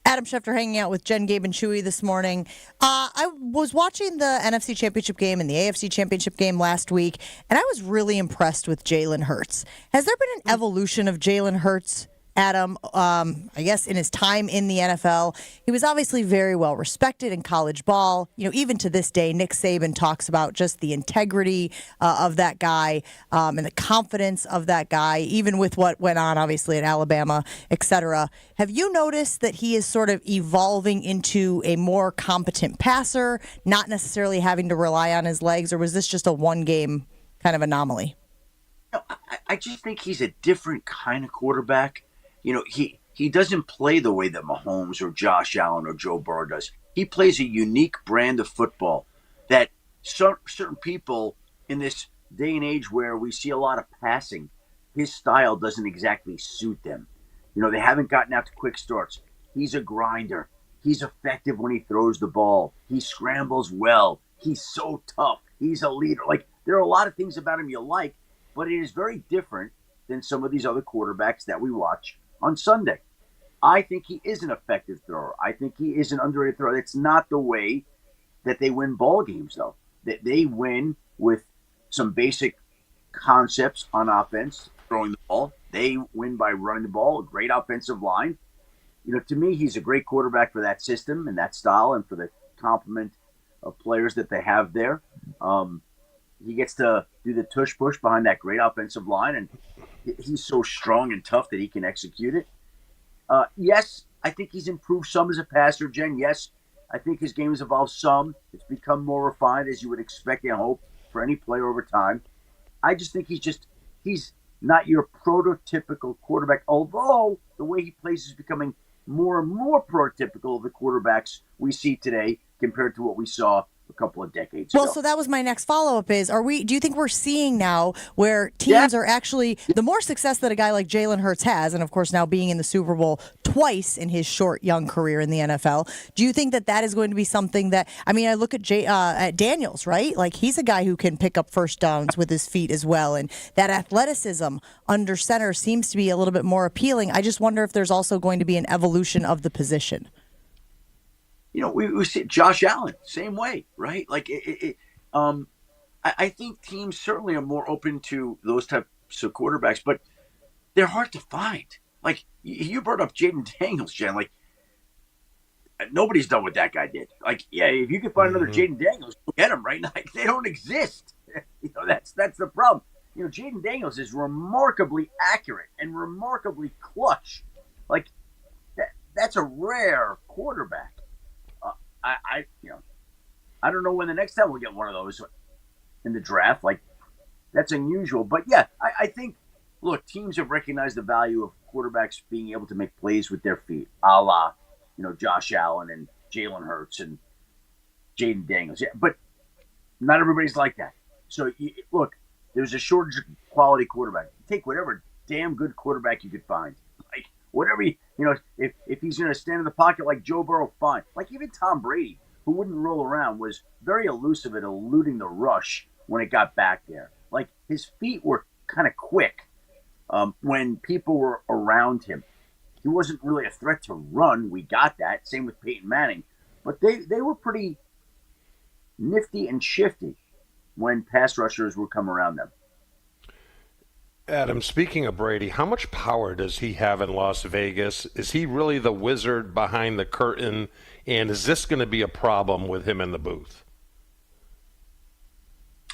Adam Schefter hanging out with Jen, Gabe, and Chewy this morning. I was watching the NFC Championship game and the AFC Championship game last week, and I was really impressed with Jalen Hurts. Has there been an evolution of Jalen Hurts, Adam, I guess in his time in the NFL? He was obviously very well respected in college ball. Even to this day, Nick Saban talks about just the integrity of that guy and the confidence of that guy, even with what went on, obviously, at Alabama, etc. Have you noticed that he is sort of evolving into a more competent passer, not necessarily having to rely on his legs, or was this just a one-game kind of anomaly? I just think he's a different kind of quarterback. He doesn't play the way that Mahomes or Josh Allen or Joe Burrow does. He plays a unique brand of football that certain people in this day and age where we see a lot of passing, his style doesn't exactly suit them. They haven't gotten out to quick starts. He's a grinder. He's effective when he throws the ball. He scrambles well. He's so tough. He's a leader. There are a lot of things about him you like, but it is very different than some of these other quarterbacks that we watch on Sunday. I think he is an effective thrower. I think he is an underrated thrower. It's not the way that they win ball games, though. They win with some basic concepts on offense, throwing the ball. They win by running the ball, a great offensive line. To me, he's a great quarterback for that system and that style and for the complement of players that they have there. He gets to do the tush push behind that great offensive line, and he's so strong and tough that he can execute it. Yes, I think he's improved some as a passer, Jen. Yes, I think his game has evolved some. It's become more refined, as you would expect and hope for any player over time. I just think he's not your prototypical quarterback, although the way he plays is becoming more and more prototypical of the quarterbacks we see today compared to what we saw a couple of decades ago. Well, so that was my next follow-up is, do you think we're seeing now where teams are actually, the more success that a guy like Jalen Hurts has, and of course now being in the Super Bowl twice in his short, young career in the NFL, do you think that is going to be something that, I look at at Daniels, right? He's a guy who can pick up first downs with his feet as well, and that athleticism under center seems to be a little bit more appealing. I just wonder if there's also going to be an evolution of the position. We see Josh Allen, same way, right? I think teams certainly are more open to those types of quarterbacks, but they're hard to find. You brought up Jaden Daniels, Jen. Nobody's done what that guy did. If you could find another Jaden Daniels, go get him, right? They don't exist. That's the problem. Jaden Daniels is remarkably accurate and remarkably clutch. That's a rare quarterback. I don't know when the next time we'll get one of those in the draft. That's unusual. But yeah, I think, look, teams have recognized the value of quarterbacks being able to make plays with their feet, a la, Josh Allen and Jalen Hurts and Jaden Daniels. Yeah, but not everybody's like that. So look, there's a shortage of quality quarterback. Take whatever damn good quarterback you could find. Whatever, if he's going to stand in the pocket like Joe Burrow, fine. Even Tom Brady, who wouldn't roll around, was very elusive at eluding the rush when it got back there. His feet were kind of quick when people were around him. He wasn't really a threat to run. We got that. Same with Peyton Manning. But they were pretty nifty and shifty when pass rushers would come around them. Adam, speaking of Brady, how much power does he have in Las Vegas? Is he really the wizard behind the curtain? And is this going to be a problem with him in the booth?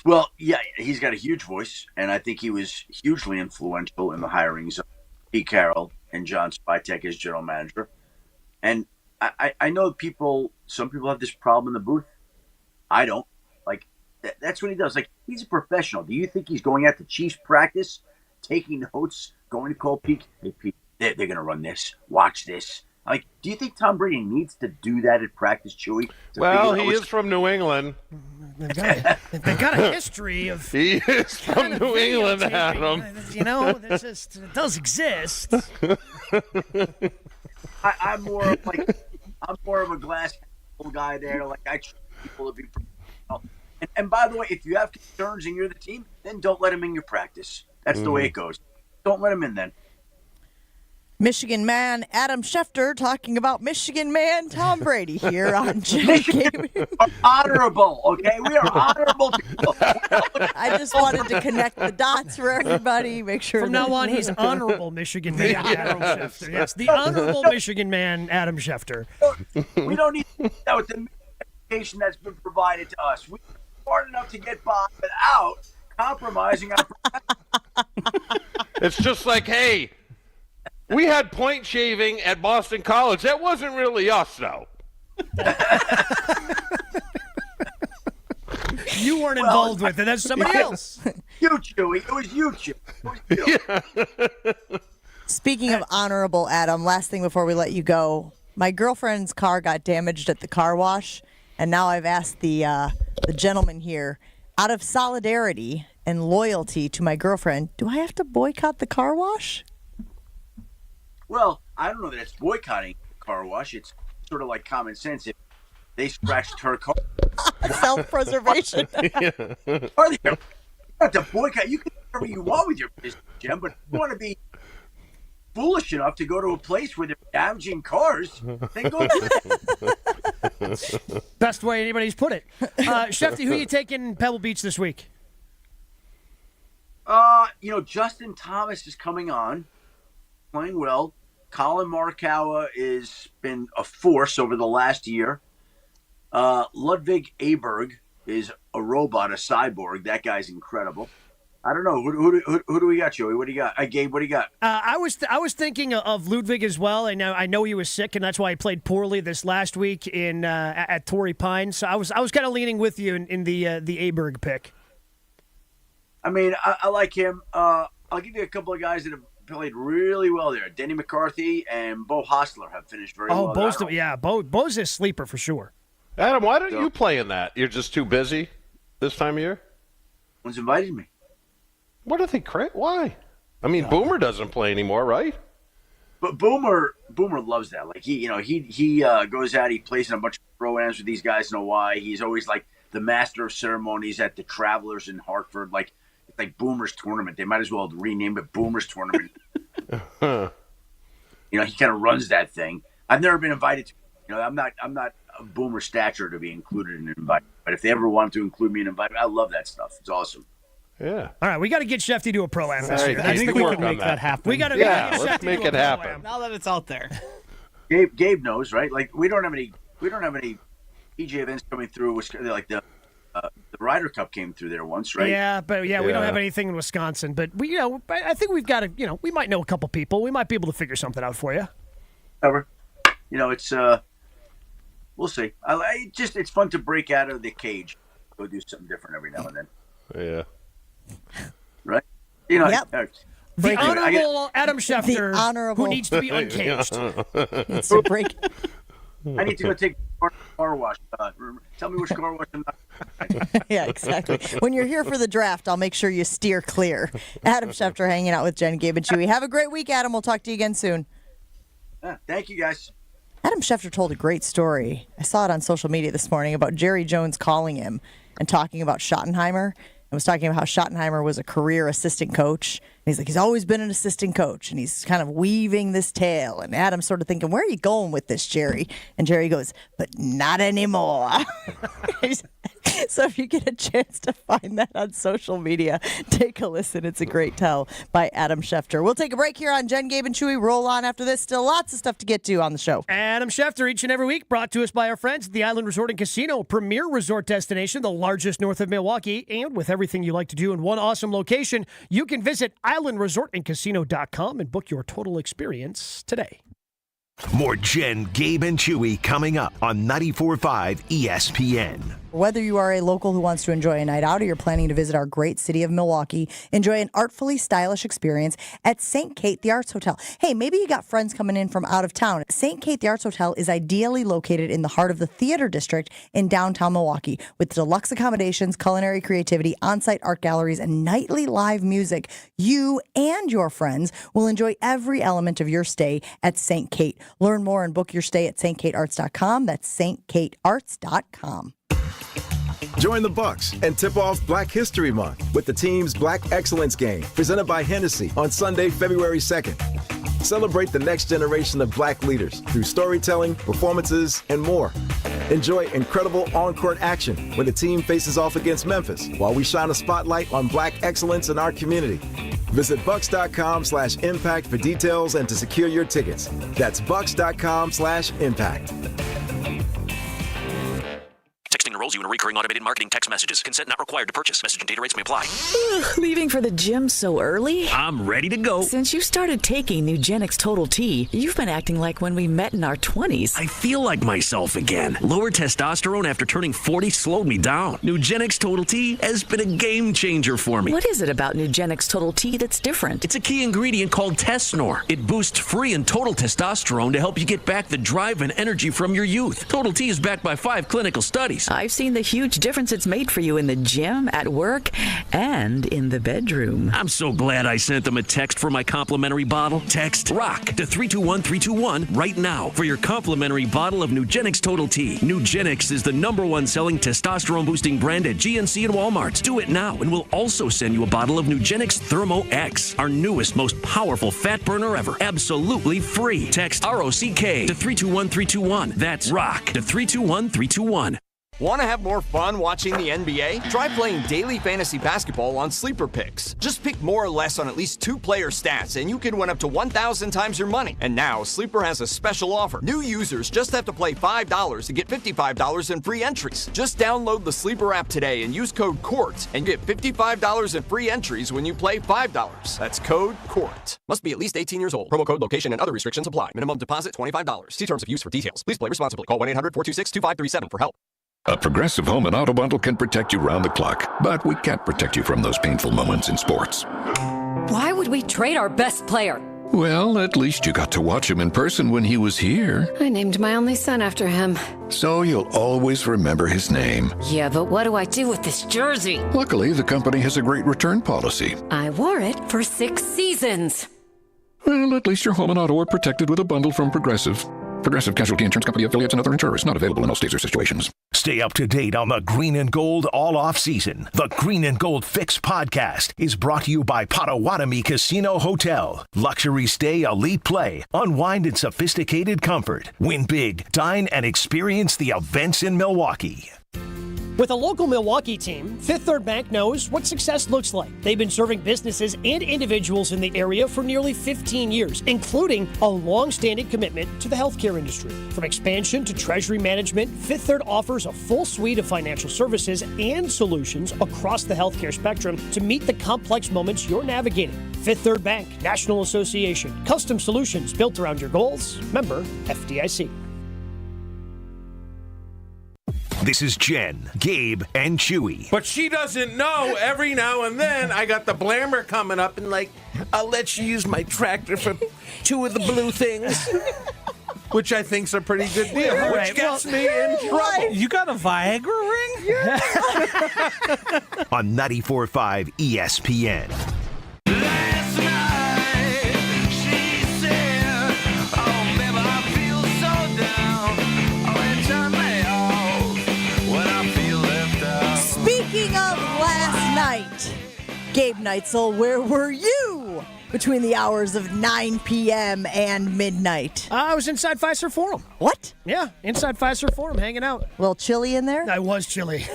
Well, yeah, he's got a huge voice, and I think he was hugely influential in the hirings of Pete Carroll and John Spytek as general manager. And I know some people have this problem in the booth. I don't. That's what he does. He's a professional. Do you think he's going out to Chiefs practice, taking notes, going to call Pete? Hey, Pete, they're going to run this. Watch this. Do you think Tom Brady needs to do that at practice, Chewy? Well, he is from New England. They've got a history of. He is from New England, Adam. You know, it does exist. I'm more of a glass guy there. Like I try people to be professional. And by the way, if you have concerns and you're the team, then don't let them in your practice. That's the way it goes. Don't let them in then. Michigan man Adam Schefter talking about Michigan man Tom Brady here on Jen Gabe. Honorable, okay? We are honorable people. I just wanted to connect the dots for everybody. Make sure. From now on, he's honorable Michigan man Adam Schefter. Yes, the honorable Michigan man Adam Schefter. We don't need to know with the education that's been provided to us. We're smart enough to get by without compromising our. It's just like, hey, we had point shaving at Boston College. That wasn't really us, though. You weren't involved with it. That's somebody else. You, Chewy. It was you, Chewy. Speaking of honorable, Adam, last thing before we let you go. My girlfriend's car got damaged at the car wash, and now I've asked the gentleman here, out of solidarity and loyalty to my girlfriend, do I have to boycott the car wash? Well, I don't know that it's boycotting the car wash. It's sort of like common sense. If they scratched her car, self-preservation. Are they? You have to boycott. You can do whatever you want with your business, Jim, but if you want to be foolish enough to go to a place where they're damaging cars, then go do it. Best way anybody's put it. Shefty, who are you taking Pebble Beach this week? Justin Thomas is coming on, playing well. Colin Morikawa has been a force over the last year. Ludwig Aberg is a robot, a cyborg. That guy's incredible. I don't know. Who do we got, Joey? What do you got? Gabe, what do you got? I was thinking of Ludwig as well. I know he was sick, and that's why he played poorly this last week at Torrey Pines. So I was kind of leaning with you in the Aberg pick. I mean, I like him. I'll give you a couple of guys that have played really well there. Denny McCarthy and Bo Hostler have finished very well. Bo's a sleeper for sure. Adam, why don't you play in that? You're just too busy this time of year? No one's invited me. What are they? Why? I mean, Boomer doesn't play anymore, right? But Boomer loves that. Like he goes out, he plays in a bunch of pro-ams with these guys in Hawaii. He's always like the master of ceremonies at the Travelers in Hartford. Like it's like Boomer's tournament. They might as well rename it Boomer's tournament. He kind of runs that thing. I've never been invited to. I'm not a Boomer stature to be included in an invite. But if they ever want to include me in an invite, I love that stuff. It's awesome. Yeah. All right, we got to get Shefty to a pro-am this year. I think we can make that happen. We got to let's make it happen. Now that it's out there. Gabe knows, right? Like we don't have any PGA events coming through. Like the Ryder Cup came through there once, right? Yeah, but we don't have anything in Wisconsin. But I think we've got to, we might know a couple people. We might be able to figure something out for you. Whatever. It's we'll see. It's fun to break out of the cage, go do something different every now and then. Yeah. Right? Yep. The honorable Adam Schefter, who needs to be uncaged. Needs to break. I need to go take car wash. Tell me which car wash I'm not. Yeah, exactly. When you're here for the draft, I'll make sure you steer clear. Adam Schefter hanging out with Jen, Gabe, and Chewy. Have a great week, Adam. We'll talk to you again soon. Thank you, guys. Adam Schefter told a great story. I saw it on social media this morning about Jerry Jones calling him and talking about Schottenheimer. I was talking about how Schottenheimer was a career assistant coach. And he's like, he's always been an assistant coach. And he's kind of weaving this tale. And Adam's sort of thinking, where are you going with this, Jerry? And Jerry goes, but not anymore. So if you get a chance to find that on social media, take a listen. It's a great tell by Adam Schefter. We'll take a break here on Jen, Gabe, and Chewy. Roll on after this. Still lots of stuff to get to on the show. Adam Schefter, each and every week, brought to us by our friends at the Island Resort and Casino, premier resort destination, the largest north of Milwaukee. And with everything you like to do in one awesome location, you can visit islandresortandcasino.com and book your total experience today. More Jen, Gabe, and Chewy coming up on 94.5 ESPN. Whether you are a local who wants to enjoy a night out or you're planning to visit our great city of Milwaukee, enjoy an artfully stylish experience at St. Kate the Arts Hotel. Hey, maybe you got friends coming in from out of town. St. Kate the Arts Hotel is ideally located in the heart of the theater district in downtown Milwaukee with deluxe accommodations, culinary creativity, on-site art galleries, and nightly live music. You and your friends will enjoy every element of your stay at St. Kate. Learn more and book your stay at stkatearts.com. That's stkatearts.com. Join the Bucks and tip off Black History Month with the team's Black Excellence Game, presented by Hennessy on Sunday, February 2nd. Celebrate the next generation of Black leaders through storytelling, performances, and more. Enjoy incredible on-court action when the team faces off against Memphis, while we shine a spotlight on Black excellence in our community. Visit bucks.com/impact for details and to secure your tickets. That's bucks.com/impact. Texting enrolls you in recurring automated marketing text messages. Consent not required to purchase. Message and data rates may apply. Leaving for the gym so early? I'm ready to go. Since you started taking Nugenix Total T, you've been acting like when we met in our 20s. I feel like myself again. Lower testosterone after turning 40 slowed me down. Nugenix Total T has been a game changer for me. What is it about Nugenix Total T that's different? It's a key ingredient called Tesnor. It boosts free and total testosterone to help you get back the drive and energy from your youth. Total T is backed by 5 clinical studies. I've seen the huge difference it's made for you in the gym, at work, and in the bedroom. I'm so glad I sent them a text for my complimentary bottle. Text ROCK to 321321 right now for your complimentary bottle of Nugenix Total T. Nugenix is the #1 selling testosterone boosting brand at GNC and Walmart. Do it now and we'll also send you a bottle of Nugenix Thermo X, our newest, most powerful fat burner ever. Absolutely free. Text ROCK to 321321. That's ROCK to 321321. Want to have more fun watching the NBA? Try playing daily fantasy basketball on Sleeper Picks. Just pick more or less on at least 2 player stats, and you can win up to 1,000 times your money. And now, Sleeper has a special offer. New users just have to play $5 to get $55 in free entries. Just download the Sleeper app today and use code COURT and get $55 in free entries when you play $5. That's code COURT. Must be at least 18 years old. Promo code, location, and other restrictions apply. Minimum deposit $25. See terms of use for details. Please play responsibly. Call 1-800-426-2537 for help. A Progressive Home and Auto Bundle can protect you round the clock, but we can't protect you from those painful moments in sports. Why would we trade our best player? Well, at least you got to watch him in person when he was here. I named my only son after him. So you'll always remember his name. Yeah, but what do I do with this jersey? Luckily, the company has a great return policy. I wore it for 6 seasons. Well, at least your home and auto are protected with a bundle from Progressive. Progressive Casualty Insurance Company affiliates and other insurers. Not available in all states or situations. Stay up to date on the Green and Gold all off season. The Green and Gold Fix podcast is brought to you by Potawatomi Casino Hotel. Luxury stay, elite play, unwind in sophisticated comfort. Win big, dine, and experience the events in Milwaukee. With a local Milwaukee team, Fifth Third Bank knows what success looks like. They've been serving businesses and individuals in the area for nearly 15 years, including a long-standing commitment to the healthcare industry. From expansion to treasury management, Fifth Third offers a full suite of financial services and solutions across the healthcare spectrum to meet the complex moments you're navigating. Fifth Third Bank, National Association. Custom solutions built around your goals. Member FDIC. This is Jen, Gabe, and Chewy. But she doesn't know. Every now and then, I got the blammer coming up and I'll let you use my tractor for 2 of the blue things. Which I think's a pretty good deal. Right, which gets me in trouble. You got a Viagra ring? Yeah. On 94.5 ESPN. Speaking of last night, Gabe Neitzel, where were you between the hours of 9 p.m. and midnight? I was inside Fiserv Forum. What? Yeah, inside Fiserv Forum, hanging out. A little chilly in there? I was chilly.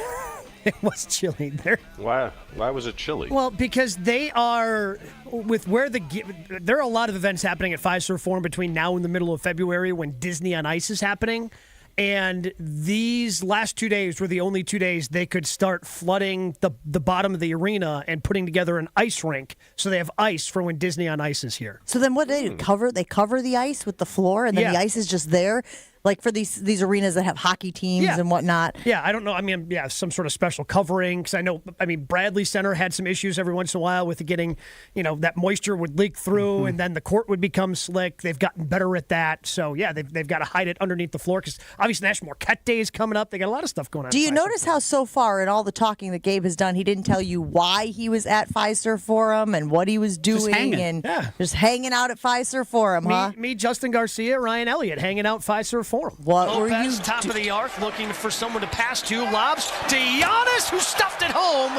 It was chilly there. Why was it chilly? Well, because they are, with where there are a lot of events happening at Fiserv Forum between now and the middle of February when Disney on Ice is happening. And these last 2 days were the only 2 days they could start flooding the bottom of the arena and putting together an ice rink so they have ice for when Disney on Ice is here. So then what they cover? They cover the ice with the floor and then the ice is just there. Like for these arenas that have hockey teams and whatnot. Yeah, I don't know. I mean, some sort of special covering because I know. I mean, Bradley Center had some issues every once in a while with getting, that moisture would leak through, and then the court would become slick. They've gotten better at that. So yeah, they've got to hide it underneath the floor because obviously National Marquette Day is coming up. They got a lot of stuff going on. Do you notice how so far in all the talking that Gabe has done, he didn't tell you why he was at Fiserv Forum and what he was doing just hanging out at Fiserv Forum, huh? Me, Justin Garcia, Ryan Elliott hanging out Fiserv Forum. What were you? Top of the arc, looking for someone to pass to. Lobs to Giannis, who stuffed it home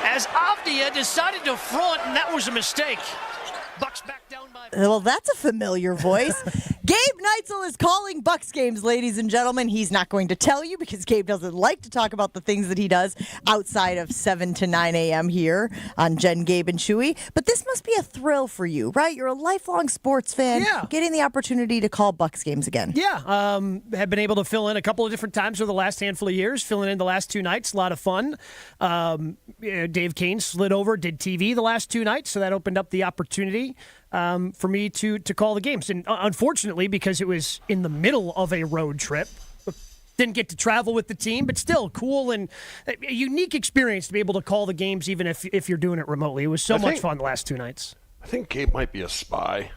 as Avdia decided to front, and that was a mistake. Bucks back down by... Well, that's a familiar voice. Gabe Neitzel is calling Bucks games, ladies and gentlemen. He's not going to tell you because Gabe doesn't like to talk about the things that he does outside of 7 to 9 a.m. here on Jen, Gabe, and Chewy. But this must be a thrill for you, right? You're a lifelong sports fan. Yeah. Getting the opportunity to call Bucks games again. Yeah. Have been able to fill in a couple of different times over the last handful of years, filling in the last 2 nights. A lot of fun. Dave Kane slid over, did TV the last 2 nights, so that opened up the opportunity for me to call the games. And unfortunately, because it was in the middle of a road trip, didn't get to travel with the team, but still cool and a unique experience to be able to call the games even if you're doing it remotely. It was so much fun the last 2 nights. I think Gabe might be a spy.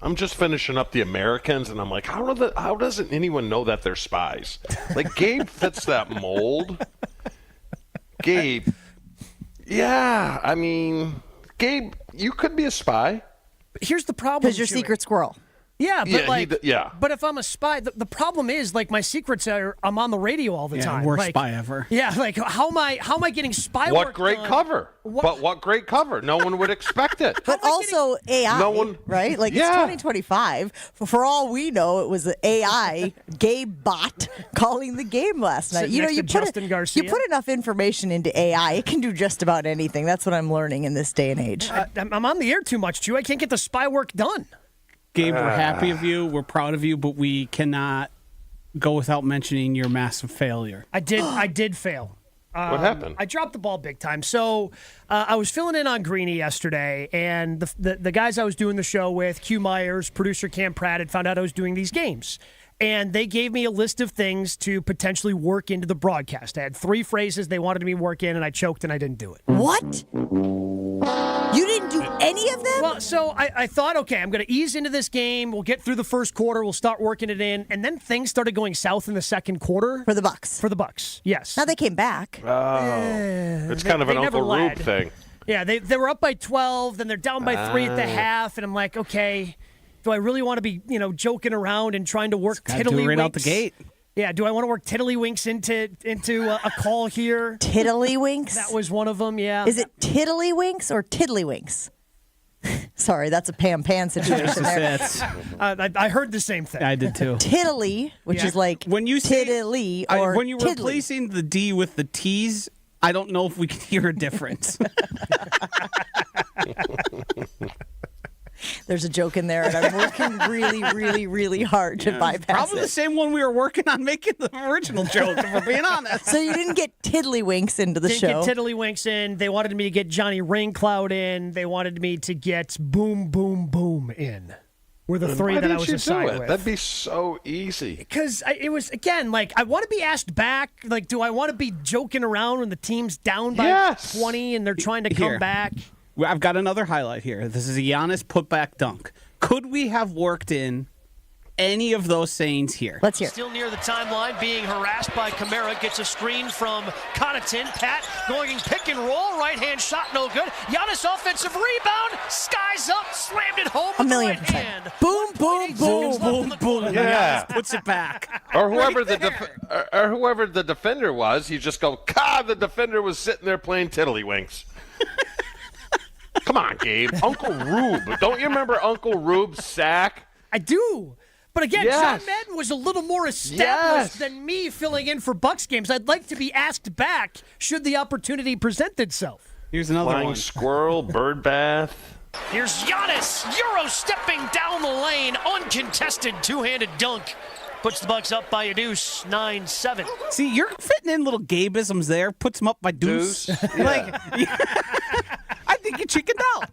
I'm just finishing up the Americans, and I'm like, how doesn't anyone know that they're spies? Like, Gabe fits that mold. Gabe, yeah, I mean, Gabe, you could be a spy. Here's the problem. Because you're secret squirrel. Yeah, but but if I'm a spy, the problem is like my secrets are I'm on the radio all the time. Worst spy ever. Yeah, like how am I getting spy What work great done? cover. But what great cover. No one would expect it. But also AI, right? Like it's 2025. For all we know, it was an AI Gabe bot calling the game last night. Sitting next to Justin Garcia. You put enough information into AI, it can do just about anything. That's what I'm learning in this day and age. I'm on the air too much, Chew. I can't get the spy work done. Gabe, we're happy of you. We're proud of you, but we cannot go without mentioning your massive failure. I did fail. What happened? I dropped the ball big time. So I was filling in on Greeny yesterday, and the guys I was doing the show with, Q Myers, producer Cam Pratt, had found out I was doing these games. And they gave me a list of things to potentially work into the broadcast. I had 3 phrases they wanted me to work in, and I choked and I didn't do it. What? You didn't do any of them? Well, so I thought, okay, I'm going to ease into this game. We'll get through the first quarter. We'll start working it in. And then things started going south in the second quarter. For the Bucks. For the Bucks, yes. Now they came back. It's kind of an Uncle Rube thing. Yeah, they were up by 12, then they're down by 3 at the half, and I'm like, okay, do I really want to be, joking around and trying to work tiddlywinks? Right out the gate. Yeah, do I want to work tiddlywinks into a call here? Tiddlywinks? That was one of them, yeah. Is it tiddlywinks or tiddlywinks? Sorry, that's a Pam situation there. I heard the same thing. I did too. Tiddly, which is like when you say tiddly or when you're tiddly. replacing the D with the T's, I don't know if we can hear a difference. There's a joke in there, and I'm working really, really, really hard to bypass Probably it. the same one we were working on making the original joke, if we're being honest. So you didn't get tiddlywinks into the show. Didn't get tiddlywinks in. They wanted me to get Johnny Raincloud in. They wanted me to get Boom Boom Boom in. Were the 3 that I was assigned with. That'd be so easy. Because it was, again, like, I want to be asked back. Like, do I want to be joking around when the team's down by 20 and they're trying to come back? I've got another highlight here. This is a Giannis putback dunk. Could we have worked in any of those sayings here? Let's hear. Still near the timeline, being harassed by Kamara, gets a screen from Connaughton. Pat going pick and roll, right-hand shot, no good. Giannis offensive rebound, skies up, slammed it home with the right hand. Boom, boom, boom, boom, boom. Yeah. Puts it back. Or whoever whoever the defender was, you just go, the defender was sitting there playing tiddlywinks. Come on, Gabe. Uncle Rube. Don't you remember Uncle Rube's sack? I do. But again, John Madden was a little more established than me filling in for Bucks games. I'd like to be asked back should the opportunity present itself. Here's another Flying one. squirrel, bird bath. Here's Giannis, Euro stepping down the lane, uncontested two-handed dunk. Puts the Bucks up by a deuce, 9-7. See, you're fitting in little Gabeisms there. Puts them up by deuce. Yeah. I think you chickened out.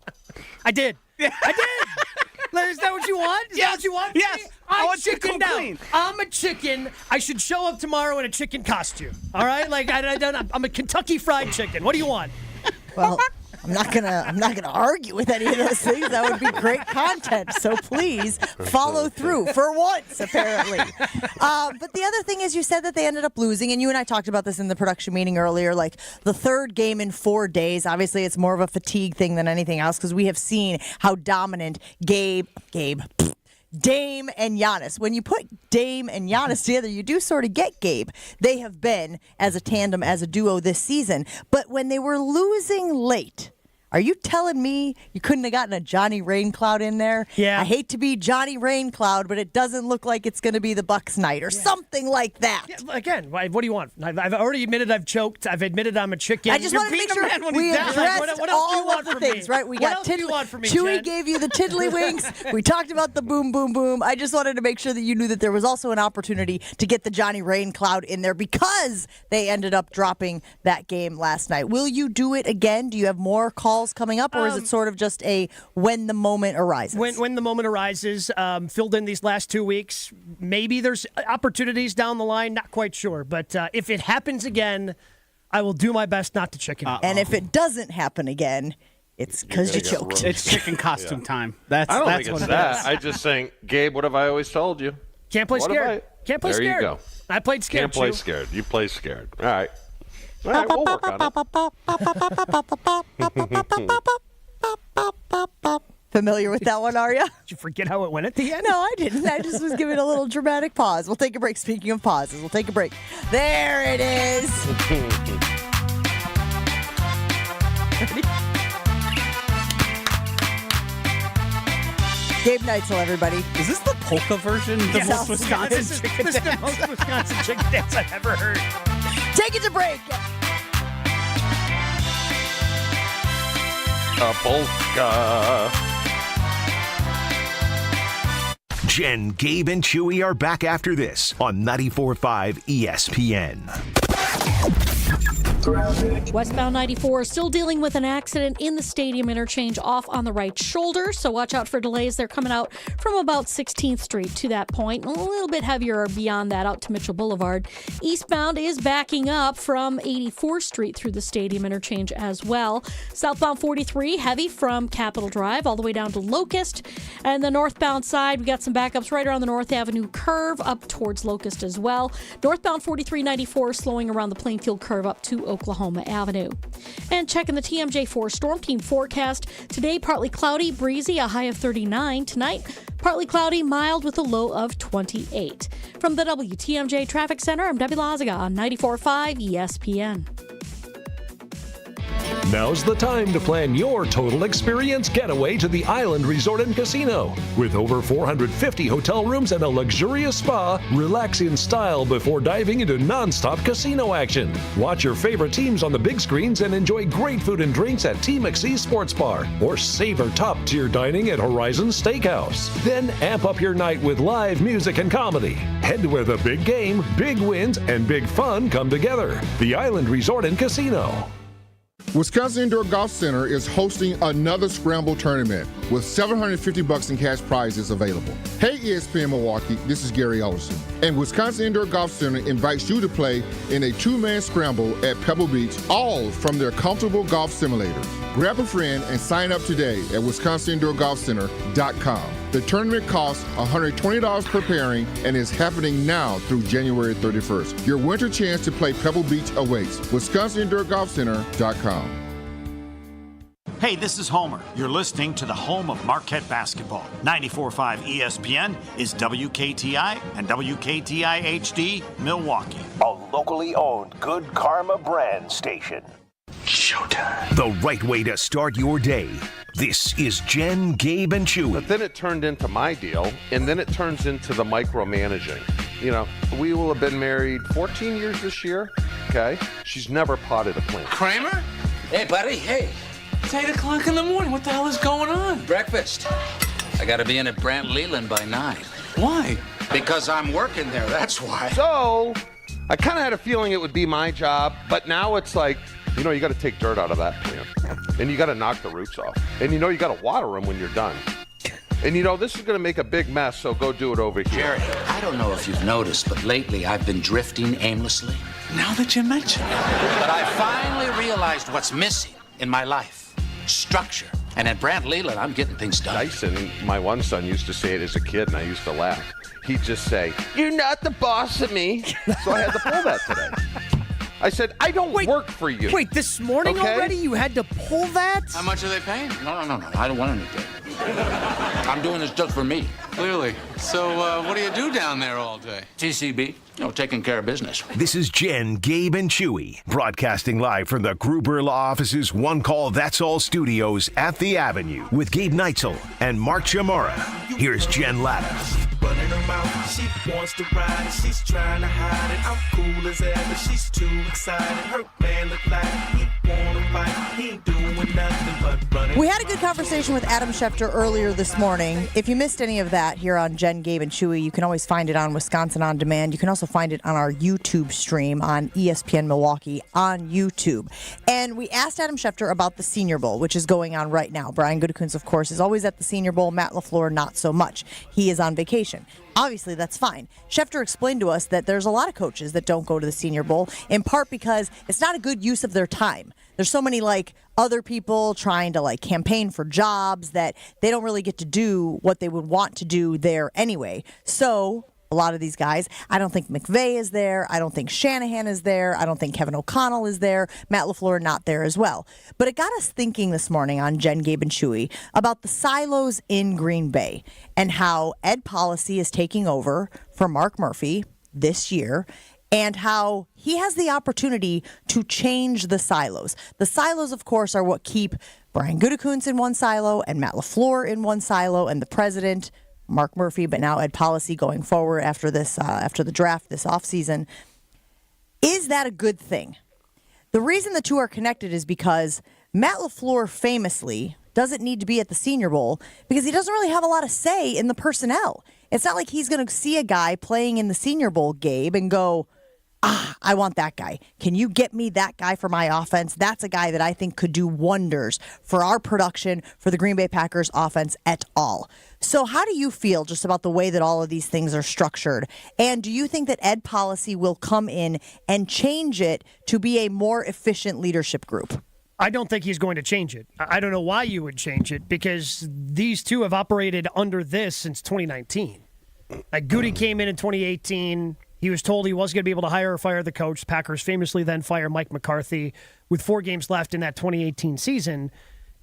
I did. I did. Is that what you want? Is that what you want? Yes. I chickened out. I'm a chicken. I should show up tomorrow in a chicken costume. All right? Like I'm a Kentucky Fried Chicken. What do you want? Well, I'm not gonna argue with any of those things. That would be great content. So please follow through for once, apparently. But the other thing is, you said that they ended up losing, and you and I talked about this in the production meeting earlier. Like the third game in 4 days. Obviously, it's more of a fatigue thing than anything else because we have seen how dominant Dame and Giannis. When you put Dame and Giannis together, you do sort of get Gabe. They have been as a tandem, as a duo this season. But when they were losing late, are you telling me you couldn't have gotten a Johnny Raincloud in there? Yeah. I hate to be Johnny Raincloud, but it doesn't look like it's going to be the Bucks night or something like that. Yeah, again, what do you want? I've already admitted I've choked. I've admitted I'm a chicken. I just want to make sure we addressed what else do you all want of the from things, me? right? We What got else do you want from me, Chewy Jen? gave you the tiddlywinks. We talked about the boom, boom, boom. I just wanted to make sure that you knew that there was also an opportunity to get the Johnny Raincloud in there because they ended up dropping that game last night. Will you do it again? Do you have more calls coming up, or is it sort of just a when the moment arises? When the moment arises, filled in these last 2 weeks. Maybe there's opportunities down the line. Not quite sure. But if it happens again, I will do my best not to chicken. And if it doesn't happen again, it's because you choked. It's chicken costume time. That's I don't that's think what it's it that. is. I just think, Gabe, what have I always told you? Can't play What scared. have Can't play there scared. There you go. I played scared, Can't play too. scared. You play scared. All right. All right, we'll work on it. Familiar with that one, are you? Did you forget how it went at the end? No, I didn't. I just was giving a little dramatic pause. We'll take a break. Speaking of pauses, we'll take a break. There it is. Gabe Neitzel, everybody. Is this the polka version? The most Wisconsin chicken This is the most Wisconsin chicken dance I've ever heard. Take it to break. A polka. Jen, Gabe, and Chewy are back after this on 94.5 ESPN. Westbound 94 still dealing with an accident in the stadium interchange off on the right shoulder, so watch out for delays. They're coming out from about 16th Street to that point. A little bit heavier beyond that out to Mitchell Boulevard. Eastbound is backing up from 84th Street through the stadium interchange as well. Southbound 43 heavy from Capitol Drive all the way down to Locust. And the northbound side, we got some backups right around the North Avenue curve up towards Locust as well. Northbound 4394 slowing around the Plainfield curve up to Oklahoma Avenue. And checking the TMJ4 Storm Team forecast. Today, partly cloudy, breezy, a high of 39. Tonight, partly cloudy, mild with a low of 28. From the WTMJ Traffic Center, I'm Debbie Lazaga on 94.5 ESPN. Now's the time to plan your total experience getaway to the Island Resort and Casino. With over 450 hotel rooms and a luxurious spa, relax in style before diving into non-stop casino action. Watch your favorite teams on the big screens and enjoy great food and drinks at T. McSee Sports Bar, or savor top-tier dining at Horizon Steakhouse. Then amp up your night with live music and comedy. Head to where the big game, big wins, and big fun come together. The Island Resort and Casino. Wisconsin Indoor Golf Center is hosting another Scramble tournament with $750 in cash prizes available. Hey ESPN Milwaukee, this is Gary Ellison, and Wisconsin Indoor Golf Center invites you to play in a two-man scramble at Pebble Beach, all from their comfortable golf simulators. Grab a friend and sign up today at WisconsinIndoorGolfCenter.com. The tournament costs $120 per pairing and is happening now through January 31st. Your winter chance to play Pebble Beach awaits. WisconsinIndoorGolfCenter.com. Hey, this is Homer. You're listening to the home of Marquette basketball. 94.5 ESPN is WKTI and WKTI HD Milwaukee. A locally owned Good Karma brand station. Showtime. The right way to start your day. This is Jen, Gabe, and Chewy. But then it turned into my deal, and then it turns into the micromanaging. You know, we will have been married 14 years this year, okay? She's never potted a plant. Kramer? Hey, buddy, hey. It's 8 o'clock in the morning. What the hell is going on? Breakfast. I gotta be in at Brant Leland by 9. Why? Because I'm working there, that's why. So, I kind of had a feeling it would be my job, but now it's like, you know, you got to take dirt out of that plant. And you got to knock the roots off. And you know, you got to water them when you're done. And, this is going to make a big mess, so go do it over here. Jerry, I don't know if you've noticed, but lately I've been drifting aimlessly. Now that you mention it. But I finally realized what's missing in my life. Structure. And at Brant Leland, I'm getting things done. Dyson, my one son, used to say it as a kid, and I used to laugh. He'd just say, "You're not the boss of me." So I had to pull that today. I said, "I don't work for you." Wait, this morning already you had to pull that? How much are they paying? No. I don't want anything. I'm doing this just for me. Clearly. So what do you do down there all day? TCB, taking care of business. This is Jen, Gabe, and Chewy, broadcasting live from the Gruber Law Office's One Call That's All studios at the Avenue with Gabe Neitzel and Mark Chamorro. Here's Jen Latta. Running her mouth, she wants to ride it, she's trying to hide it. I'm cool as ever, she's too excited. Her man look like he wanna fight, he ain't doing nothing but running. We had a good conversation with Adam Schefter earlier this morning. If you missed any of that here on Jen, Gabe, and Chewy, you can always find it on Wisconsin On Demand. You can also find it on our YouTube stream on ESPN Milwaukee on YouTube. And we asked Adam Schefter about the Senior Bowl, which is going on right now. Brian Gutekunst, of course, is always at the Senior Bowl. Matt LaFleur, not so much. He is on vacation. Obviously, that's fine. Schefter explained to us that there's a lot of coaches that don't go to the Senior Bowl, in part because it's not a good use of their time. There's so many, other people trying to, campaign for jobs that they don't really get to do what they would want to do there anyway. So a lot of these guys, I don't think McVay is there. I don't think Shanahan is there. I don't think Kevin O'Connell is there. Matt LaFleur not there as well. But it got us thinking this morning on Jen, Gabe, and Chewy about the silos in Green Bay and how Ed Policy is taking over for Mark Murphy this year and how he has the opportunity to change the silos. The silos, of course, are what keep Brian Gutekunst in one silo and Matt LaFleur in one silo and the president, Mark Murphy, but now Ed Policy going forward after this, after the draft this offseason. Is that a good thing? The reason the two are connected is because Matt LaFleur famously doesn't need to be at the Senior Bowl because he doesn't really have a lot of say in the personnel. It's not like he's going to see a guy playing in the Senior Bowl, Gabe, and go, I want that guy. Can you get me that guy for my offense? That's a guy that I think could do wonders for our production, for the Green Bay Packers offense at all. So how do you feel just about the way that all of these things are structured? And do you think that Ed Policy will come in and change it to be a more efficient leadership group? I don't think he's going to change it. I don't know why you would change it because these two have operated under this since 2019. Goody came in 2018. He was told he wasn't going to be able to hire or fire the coach. The Packers famously then fire Mike McCarthy with 4 games left in that 2018 season.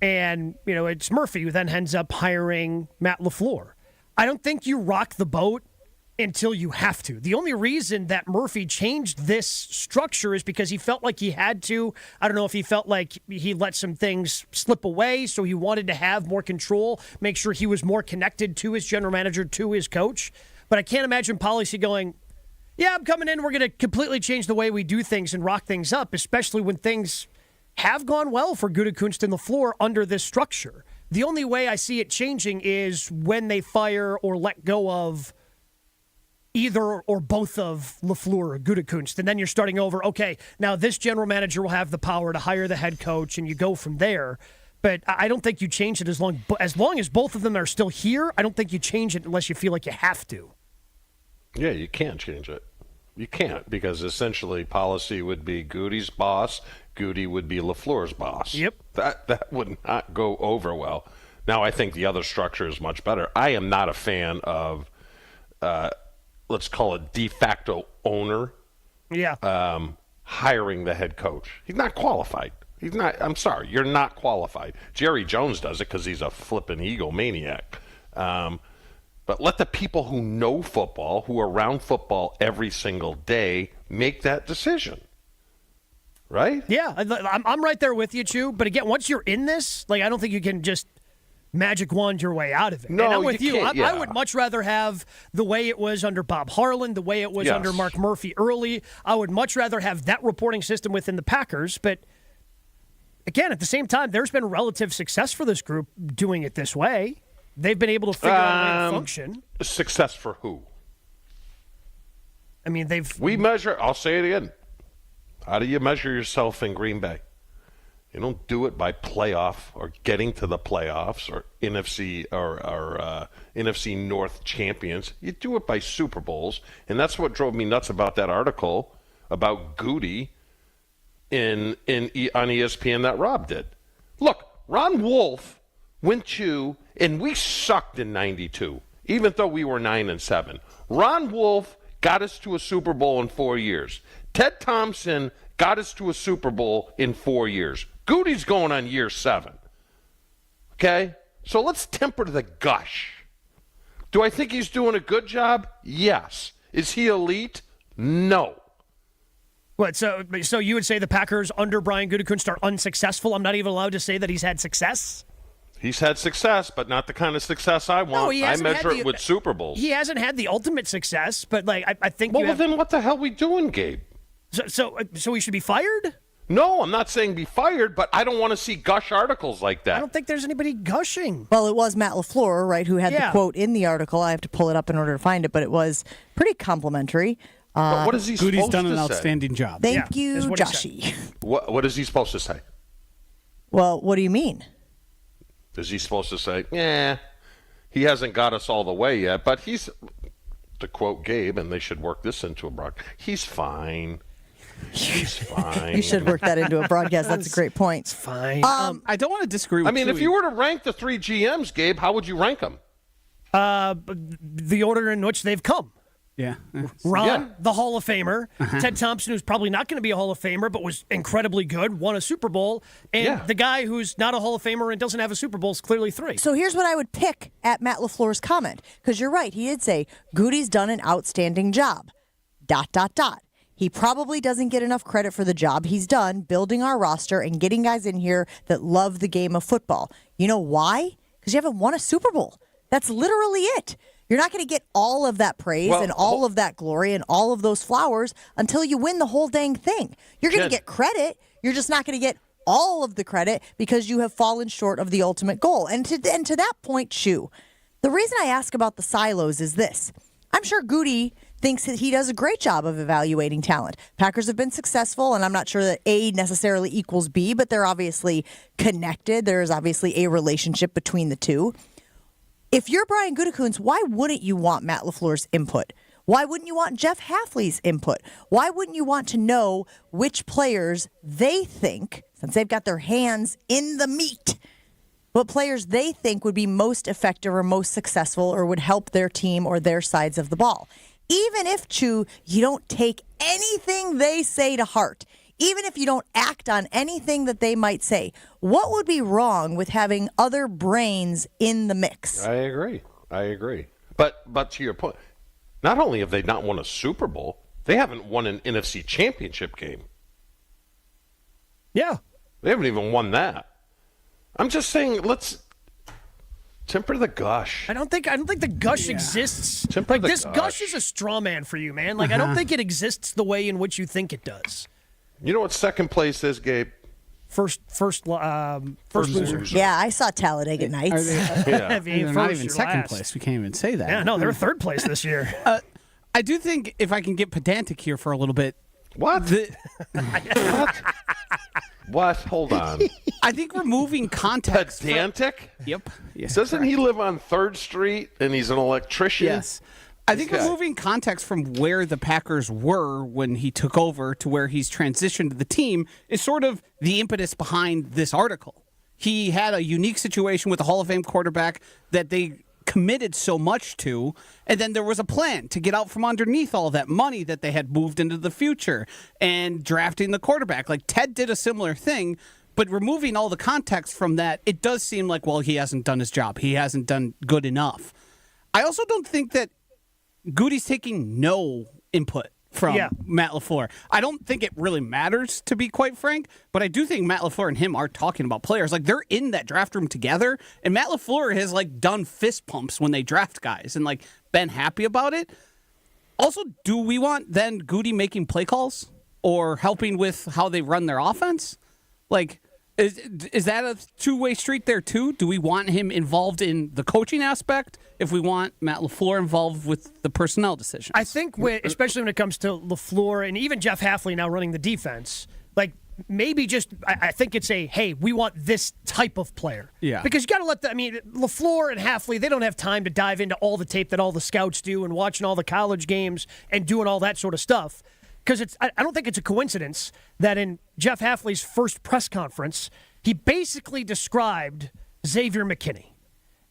And, it's Murphy who then ends up hiring Matt LaFleur. I don't think you rock the boat until you have to. The only reason that Murphy changed this structure is because he felt like he had to. I don't know if he felt like he let some things slip away, so he wanted to have more control, make sure he was more connected to his general manager, to his coach. But I can't imagine Policy going, yeah, I'm coming in. We're going to completely change the way we do things and rock things up, especially when things have gone well for Gutekunst and LaFleur under this structure. The only way I see it changing is when they fire or let go of either or both of LaFleur or Gutekunst, and then you're starting over. Okay, now this general manager will have the power to hire the head coach, and you go from there. But I don't think you change it as long as both of them are still here. I don't think you change it unless you feel like you have to. Yeah, you can't change it. You can't, because essentially Policy would be Goody's boss, Goody would be LaFleur's boss. Yep. That would not go over well. Now, I think the other structure is much better. I am not a fan of, let's call it de facto owner, hiring the head coach. He's not qualified. I'm sorry, you're not qualified. Jerry Jones does it because he's a flippin' egomaniac. But let the people who know football, who are around football every single day, make that decision. Right? Yeah, I'm right there with you, Chew. But again, once you're in this, I don't think you can just magic wand your way out of it. No, and I'm with you. I would much rather have the way it was under Bob Harlan, the way it was under Mark Murphy early. I would much rather have that reporting system within the Packers. But again, at the same time, there's been relative success for this group doing it this way. They've been able to figure out a way to function. Success for who? I mean, We measure, I'll say it again. How do you measure yourself in Green Bay? You don't do it by playoff or getting to the playoffs or NFC or NFC North champions. You do it by Super Bowls, and that's what drove me nuts about that article about Goody on ESPN that Rob did. Look, Ron Wolf went to, and we sucked in '92, even though we were 9-7. Ron Wolf got us to a Super Bowl in 4 years. Ted Thompson got us to a Super Bowl in 4 years. Goody's going on year 7. Okay? So let's temper the gush. Do I think he's doing a good job? Yes. Is he elite? No. What? So you would say the Packers under Brian Gutekunst are unsuccessful? I'm not even allowed to say that he's had success? He's had success, but not the kind of success I want. I measure it with Super Bowls. He hasn't had the ultimate success, but I think. Well, then what the hell are we doing, Gabe? So he should be fired? No, I'm not saying be fired, but I don't want to see gush articles like that. I don't think there's anybody gushing. Well, it was Matt LaFleur, right, who had the quote in the article. I have to pull it up in order to find it, but it was pretty complimentary. But what is he Goody's supposed done to an say? outstanding job. Thank you, Joshy. What is he supposed to say? Well, what do you mean? Is he supposed to say, he hasn't got us all the way yet, but he's, to quote Gabe, and they should work this into a broadcast, he's fine. He's fine. You should work that into a broadcast. That's a great point. It's fine. I don't want to disagree with if you were to rank the 3 GMs, Gabe, how would you rank them? The order in which they've come. Yeah. Ron, the Hall of Famer. Ted Thompson, who's probably not going to be a Hall of Famer, but was incredibly good, won a Super Bowl. And the guy who's not a Hall of Famer and doesn't have a Super Bowl is clearly 3. So here's what I would pick at Matt LaFleur's comment. Because you're right. He did say, Goody's done an outstanding job. ... He probably doesn't get enough credit for the job he's done building our roster and getting guys in here that love the game of football. You know why? Because you haven't won a Super Bowl. That's literally it. You're not going to get all of that praise and all of that glory and all of those flowers until you win the whole dang thing. You're going to get credit. You're just not going to get all of the credit because you have fallen short of the ultimate goal. And to that point, Shu, the reason I ask about the silos is this. I'm sure Goody thinks that he does a great job of evaluating talent. Packers have been successful, and I'm not sure that A necessarily equals B, but they're obviously connected. There is obviously a relationship between the two. If you're Brian Gutekunst, why wouldn't you want Matt LaFleur's input? Why wouldn't you want Jeff Hafley's input? Why wouldn't you want to know which players they think, since they've got their hands in the meat, what players they think would be most effective or most successful or would help their team or their sides of the ball? Even if, Chu, you don't take anything they say to heart, even if you don't act on anything that they might say, what would be wrong with having other brains in the mix? I agree. But to your point, not only have they not won a Super Bowl, they haven't won an NFC Championship game. Yeah. They haven't even won that. I'm just saying, let's temper the gush. I don't think the gush exists. Temper the this gush. Gush is a straw man for you, man. I don't think it exists the way in which you think it does. You know what second place is, Gabe? First losers. Yeah, I saw Talladega Nights. They're not even second place. We can't even say that. Yeah, no, they're third place this year. I do think if I can get pedantic here for a little bit. What? What? Hold on. I think removing context. Pedantic? Yep. Yes, Doesn't he live on 3rd Street and he's an electrician? Yes. I think removing context from where the Packers were when he took over to where he's transitioned to the team is sort of the impetus behind this article. He had a unique situation with a Hall of Fame quarterback that they committed so much to, and then there was a plan to get out from underneath all that money that they had moved into the future and drafting the quarterback. Like Ted did a similar thing, but removing all the context from that, it does seem like, well, he hasn't done his job. He hasn't done good enough. I also don't think that Goody's taking no input from Matt LaFleur. I don't think it really matters, to be quite frank, but I do think Matt LaFleur and him are talking about players. Like, they're in that draft room together, and Matt LaFleur has, done fist pumps when they draft guys and, been happy about it. Also, do we want, then, Goody making play calls or helping with how they run their offense? Is that a two-way street there, too? Do we want him involved in the coaching aspect if we want Matt LaFleur involved with the personnel decisions? I think, especially when it comes to LaFleur and even Jeff Hafley now running the defense, maybe just I think it's hey, we want this type of player. Yeah. Because you got to let LaFleur and Hafley, they don't have time to dive into all the tape that all the scouts do and watching all the college games and doing all that sort of stuff. Because I don't think it's a coincidence that in Jeff Hafley's first press conference, he basically described Xavier McKinney.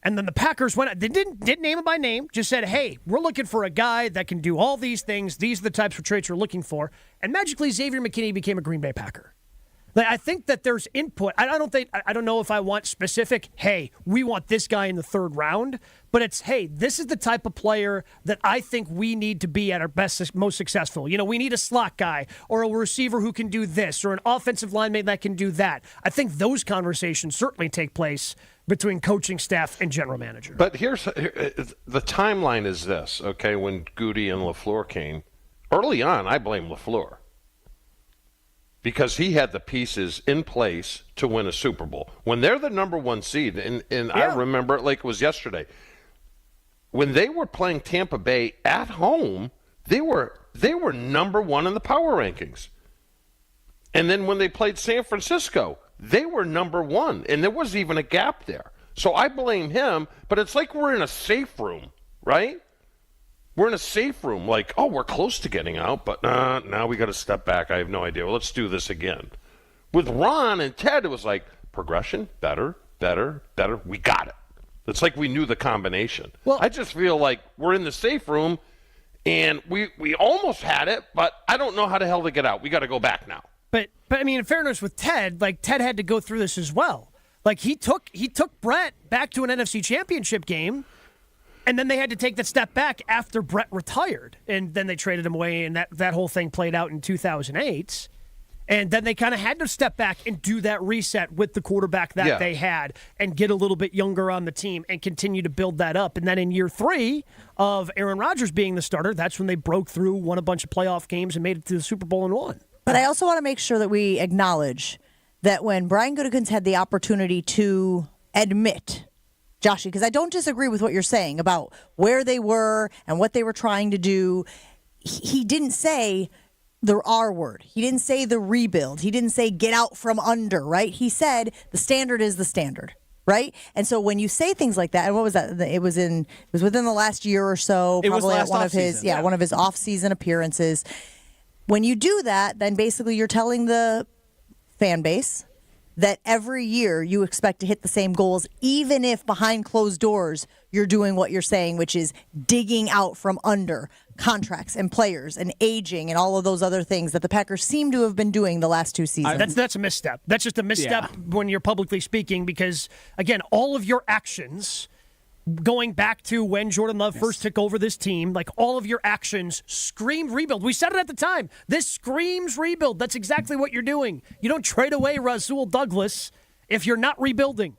And then the Packers went out. They didn't name him by name, just said, hey, we're looking for a guy that can do all these things. These are the types of traits we're looking for. And magically, Xavier McKinney became a Green Bay Packer. I think that there's input. I don't know if I want specific, hey, we want this guy in the third round, but it's, hey, this is the type of player that I think we need to be at our best, most successful. We need a slot guy or a receiver who can do this or an offensive lineman that can do that. I think those conversations certainly take place between coaching staff and general manager. But the timeline is this, okay, when Goody and LaFleur came. Early on, I blame LaFleur. Because he had the pieces in place to win a Super Bowl. When they're the number one seed, and I remember it like it was yesterday, when they were playing Tampa Bay at home, they were number one in the power rankings. And then when they played San Francisco, they were number one, and there was even a gap there. So I blame him, but it's like we're in a safe room, right? We're in a safe room, like, oh, we're close to getting out, but now we got to step back. I have no idea. Well, let's do this again. With Ron and Ted, it was like progression, better. We got it. It's like we knew the combination. Well, I just feel like we're in the safe room, and we almost had it, but I don't know how the hell to get out. We got to go back now. But I mean, in fairness with Ted, Ted had to go through this as well. He took Brett back to an NFC Championship game. And then they had to take that step back after Brett retired. And then they traded him away, and that whole thing played out in 2008. And then they kind of had to step back and do that reset with the quarterback that they had and get a little bit younger on the team and continue to build that up. And then in year 3 of Aaron Rodgers being the starter, that's when they broke through, won a bunch of playoff games, and made it to the Super Bowl and won. But I also want to make sure that we acknowledge that when Brian Gutekunst had the opportunity to admit, Joshy, because I don't disagree with what you're saying about where they were and what they were trying to do. He didn't say the R word. He didn't say the rebuild. He didn't say get out from under, right? He said the standard is the standard, right? And so when you say things like that, and what was that? It was within the last year or so, probably at one of his off-season appearances. When you do that, then basically you're telling the fan base that every year you expect to hit the same goals, even if behind closed doors you're doing what you're saying, which is digging out from under contracts and players and aging and all of those other things that the Packers seem to have been doing the last 2 seasons. That's a misstep. That's just a misstep when you're publicly speaking because, again, all of your actions going back to when Jordan Love first took over this team, all of your actions screamed rebuild. We said it at the time. This screams rebuild. That's exactly what you're doing. You don't trade away Rasul Douglas if you're not rebuilding.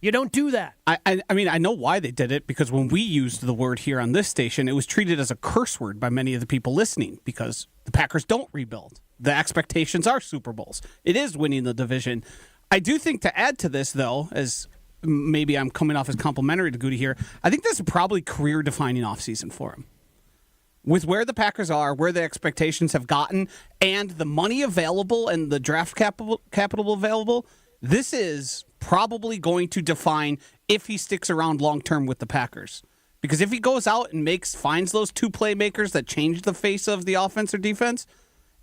You don't do that. I mean, I know why they did it, because when we used the word here on this station, it was treated as a curse word by many of the people listening because the Packers don't rebuild. The expectations are Super Bowls. It is winning the division. I do think to add to this, though, as maybe I'm coming off as complimentary to Goody here, I think this is probably career-defining offseason for him. With where the Packers are, where the expectations have gotten, and the money available and the draft capital available, this is probably going to define if he sticks around long-term with the Packers. Because if he goes out and finds those 2 playmakers that change the face of the offense or defense,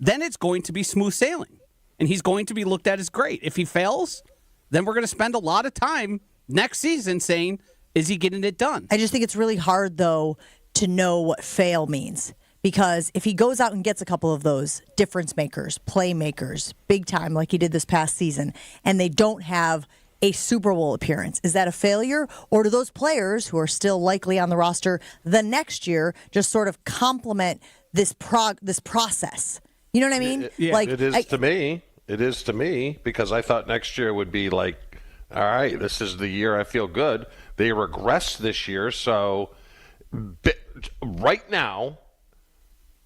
then it's going to be smooth sailing. And he's going to be looked at as great. If he fails, then we're going to spend a lot of time next season saying, is he getting it done? I just think it's really hard, though, to know what fail means. Because if he goes out and gets a couple of those difference makers, playmakers, big time like he did this past season, and they don't have a Super Bowl appearance, is that a failure? Or do those players who are still likely on the roster the next year just sort of complement this process? You know what I mean? It is to me. It is to me, because I thought next year would be like, all right, this is the year I feel good. They regressed this year, so right now,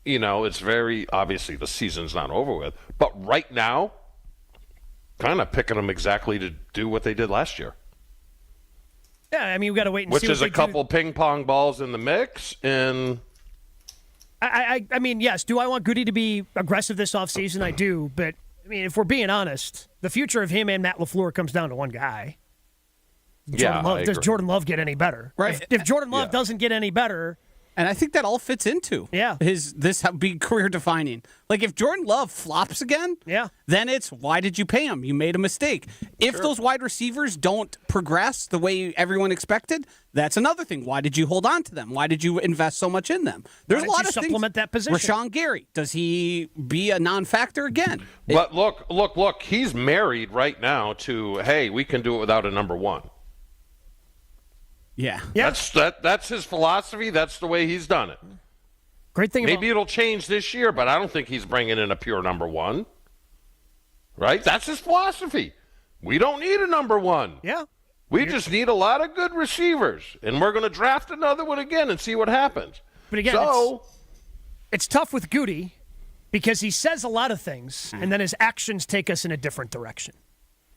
it's very obviously the season's not over with, but right now, kind of picking them exactly to do what they did last year. Yeah, I mean, we got to wait and see. Which is a couple ping pong balls in the mix, and I mean, yes. Do I want Goody to be aggressive this offseason? I do, but mean, if we're being honest, the future of him and Matt LaFleur comes down to one guy. Does Jordan Love get any better? Right. If Jordan Love doesn't get any better. And I think that all fits into this be career defining. Like if Jordan Love flops again, then it's why did you pay him? You made a mistake. If those wide receivers don't progress the way everyone expected, that's another thing. Why did you hold on to them? Why did you invest so much in them? There's a lot of supplement things. That position. Rashawn Gary, does he be a non-factor again? But look, he's married right now to, hey, we can do it without a number one. Yeah. That's his philosophy. That's the way he's done it. Great thing Maybe it'll change this year, but I don't think he's bringing in a pure number one. Right? That's his philosophy. We don't need a number one. Yeah. We just need a lot of good receivers, and we're going to draft another one again and see what happens. But again, it's tough with Goody because he says a lot of things, and then his actions take us in a different direction.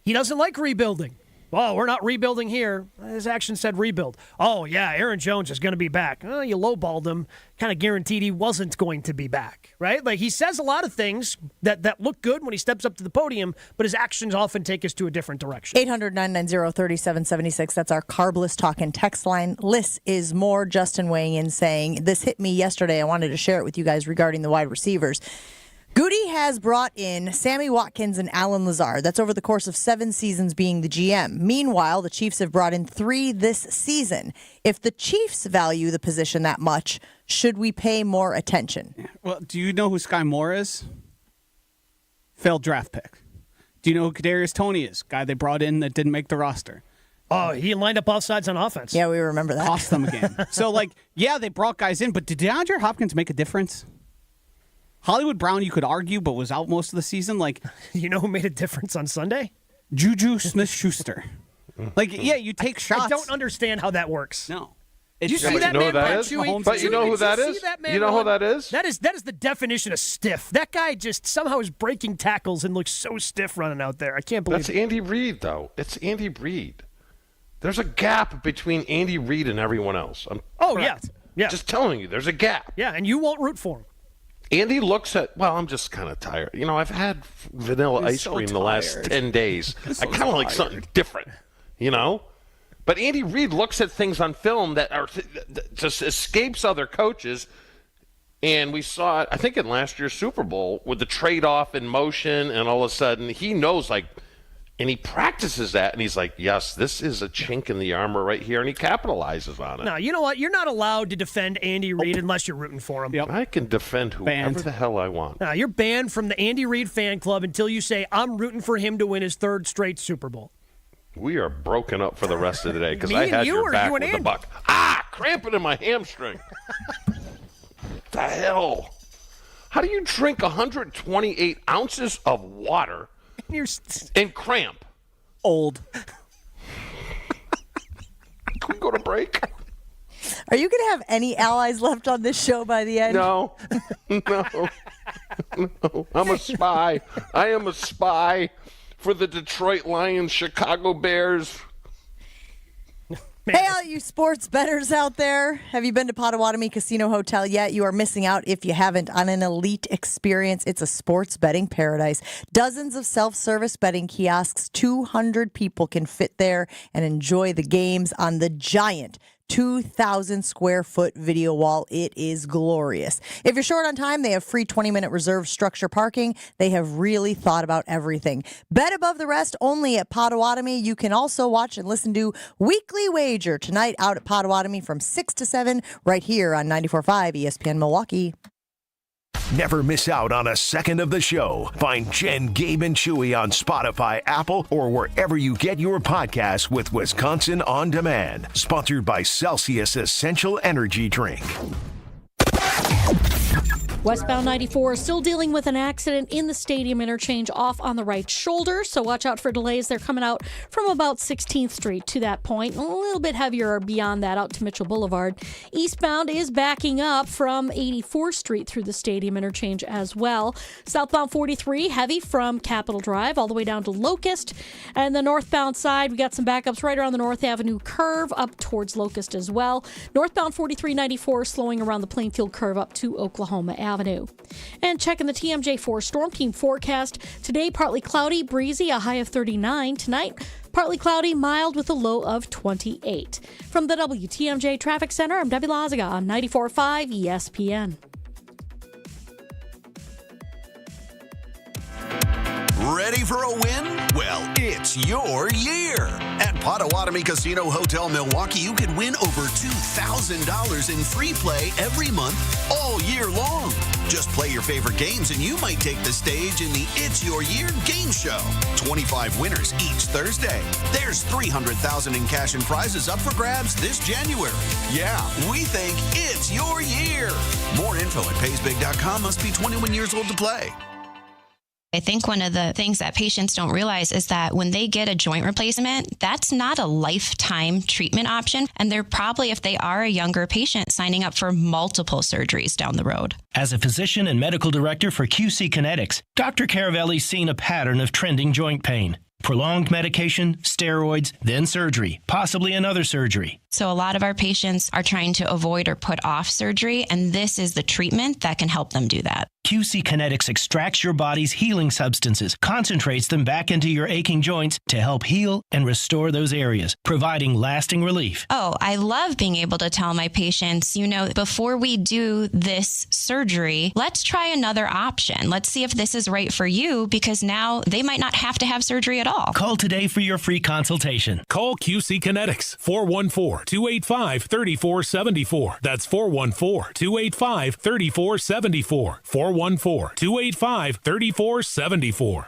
He doesn't like rebuilding. Oh, we're not rebuilding here. His action said rebuild. Oh, yeah, Aaron Jones is going to be back. Oh, you lowballed him. Kind of guaranteed he wasn't going to be back, right? Like he says a lot of things that look good when he steps up to the podium, but his actions often take us to a different direction. 800-990-3776. That's our Carbless Talk and text line. Liz is more. Justin weighing in saying, this hit me yesterday. I wanted to share it with you guys regarding the wide receivers. Goody has brought in Sammy Watkins and Alan Lazard. That's over the course of 7 seasons being the GM. Meanwhile, the Chiefs have brought in 3 this season. If the Chiefs value the position that much, should we pay more attention? Well, do you know who Sky Moore is? Failed draft pick. Do you know who Kadarius Toney is? Guy they brought in that didn't make the roster. Oh, he lined up both sides on offense. Yeah, we remember that. Cost them a game. So, they brought guys in, but did DeAndre Hopkins make a difference? Hollywood Brown, you could argue, but was out most of the season. You know who made a difference on Sunday? Juju Smith-Schuster. You take shots. I don't understand how that works. No. Did you see that man run, Chewy? But you know who that is? You know who that is? That is the definition of stiff. That guy just somehow is breaking tackles and looks so stiff running out there. I can't believe That's Andy Reid, though. It's Andy Reid. There's a gap between Andy Reid and everyone else. Yeah. Just telling you, there's a gap. Yeah, and you won't root for him. Andy looks at, I'm just kind of tired. I've had vanilla ice cream the last 10 days. I kind of like something different, But Andy Reid looks at things on film that just escapes other coaches. And we saw it, I think, in last year's Super Bowl with the trade-off in motion, and all of a sudden he knows, and he practices that, and he's like, yes, this is a chink in the armor right here, and he capitalizes on it. No, you know what? You're not allowed to defend Andy Reid unless you're rooting for him. Yep. I can defend whoever the hell I want. No, you're banned from the Andy Reid fan club until you say, I'm rooting for him to win his 3rd straight Super Bowl. We are broken up for the rest of the day because I had your back with the buck. Cramping in my hamstring. What the hell? How do you drink 128 ounces of water and cramp? Old. Can we go to break? Are you going to have any allies left on this show by the end? No. I'm a spy. I am a spy for the Detroit Lions, Chicago Bears. Hey, all you sports bettors out there. Have you been to Potawatomi Casino Hotel yet? You are missing out if you haven't on an elite experience. It's a sports betting paradise. Dozens of self-service betting kiosks. 200 people can fit there and enjoy the games on the giant 2,000 square foot video wall. It is glorious. If you're short on time, they have free 20-minute reserve structure parking. They have really thought about everything. Bet above the rest only at Potawatomi. You can also watch and listen to Weekly Wager tonight out at Potawatomi from 6 to 7 right here on 94.5 ESPN Milwaukee. Never miss out on a second of the show. Find Jen, Gabe, and Chewy on Spotify, Apple, or wherever you get your podcasts with Wisconsin On Demand. Sponsored by Celsius Essential Energy Drink. Westbound 94 still dealing with an accident in the stadium interchange off on the right shoulder, so watch out for delays. They're coming out from about 16th Street to that point, a little bit heavier beyond that out to Mitchell Boulevard. Eastbound is backing up from 84th Street through the stadium interchange as well. Southbound 43 heavy from Capitol Drive all the way down to Locust, and the northbound side we got some backups right around the North Avenue curve up towards Locust as well. Northbound 4394 slowing around the Plainfield curve up to Oklahoma Avenue. Avenue. And checking the TMJ4 Storm Team forecast. Today, partly cloudy, breezy, a high of 39. Tonight, partly cloudy, mild with a low of 28. From the WTMJ Traffic Center, I'm Debbie Lazaga on 94.5 ESPN. Ready for a win? Well, it's your year. At Potawatomi Casino Hotel Milwaukee, you could win over $2,000 in free play every month, all year long. Just play your favorite games and you might take the stage in the It's Your Year game show. 25 winners each Thursday. There's $300,000 in cash and prizes up for grabs this January. Yeah, we think it's your year. More info at paysbig.com. Must be 21 years old to play. I think one of the things that patients don't realize is that when they get a joint replacement, that's not a lifetime treatment option. And they're probably, if they are a younger patient, signing up for multiple surgeries down the road. As a physician and medical director for QC Kinetics, Dr. Caravelli's seen a pattern of trending joint pain. Prolonged medication, steroids, then surgery, possibly another surgery. So a lot of our patients are trying to avoid or put off surgery, and this is the treatment that can help them do that. QC Kinetics extracts your body's healing substances, concentrates them back into your aching joints to help heal and restore those areas, providing lasting relief. Oh, I love being able to tell my patients, before we do this surgery, let's try another option. Let's see if this is right for you, because now they might not have to have surgery at all. Call today for your free consultation. Call QC Kinetics, 414-285-3474. That's 414-285-3474. 414-285-3474.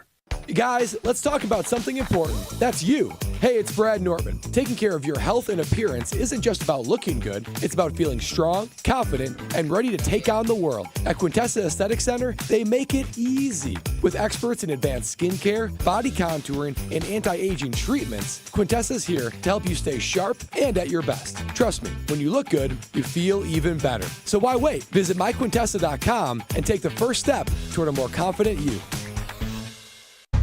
Guys, let's talk about something important. That's you. Hey, it's Brad Nortman. Taking care of your health and appearance isn't just about looking good. It's about feeling strong, confident, and ready to take on the world. At Quintessa Aesthetic Center, they make it easy. With experts in advanced skincare, body contouring, and anti-aging treatments, Quintessa's here to help you stay sharp and at your best. Trust me, when you look good, you feel even better. So why wait? Visit myquintessa.com and take the first step toward a more confident you.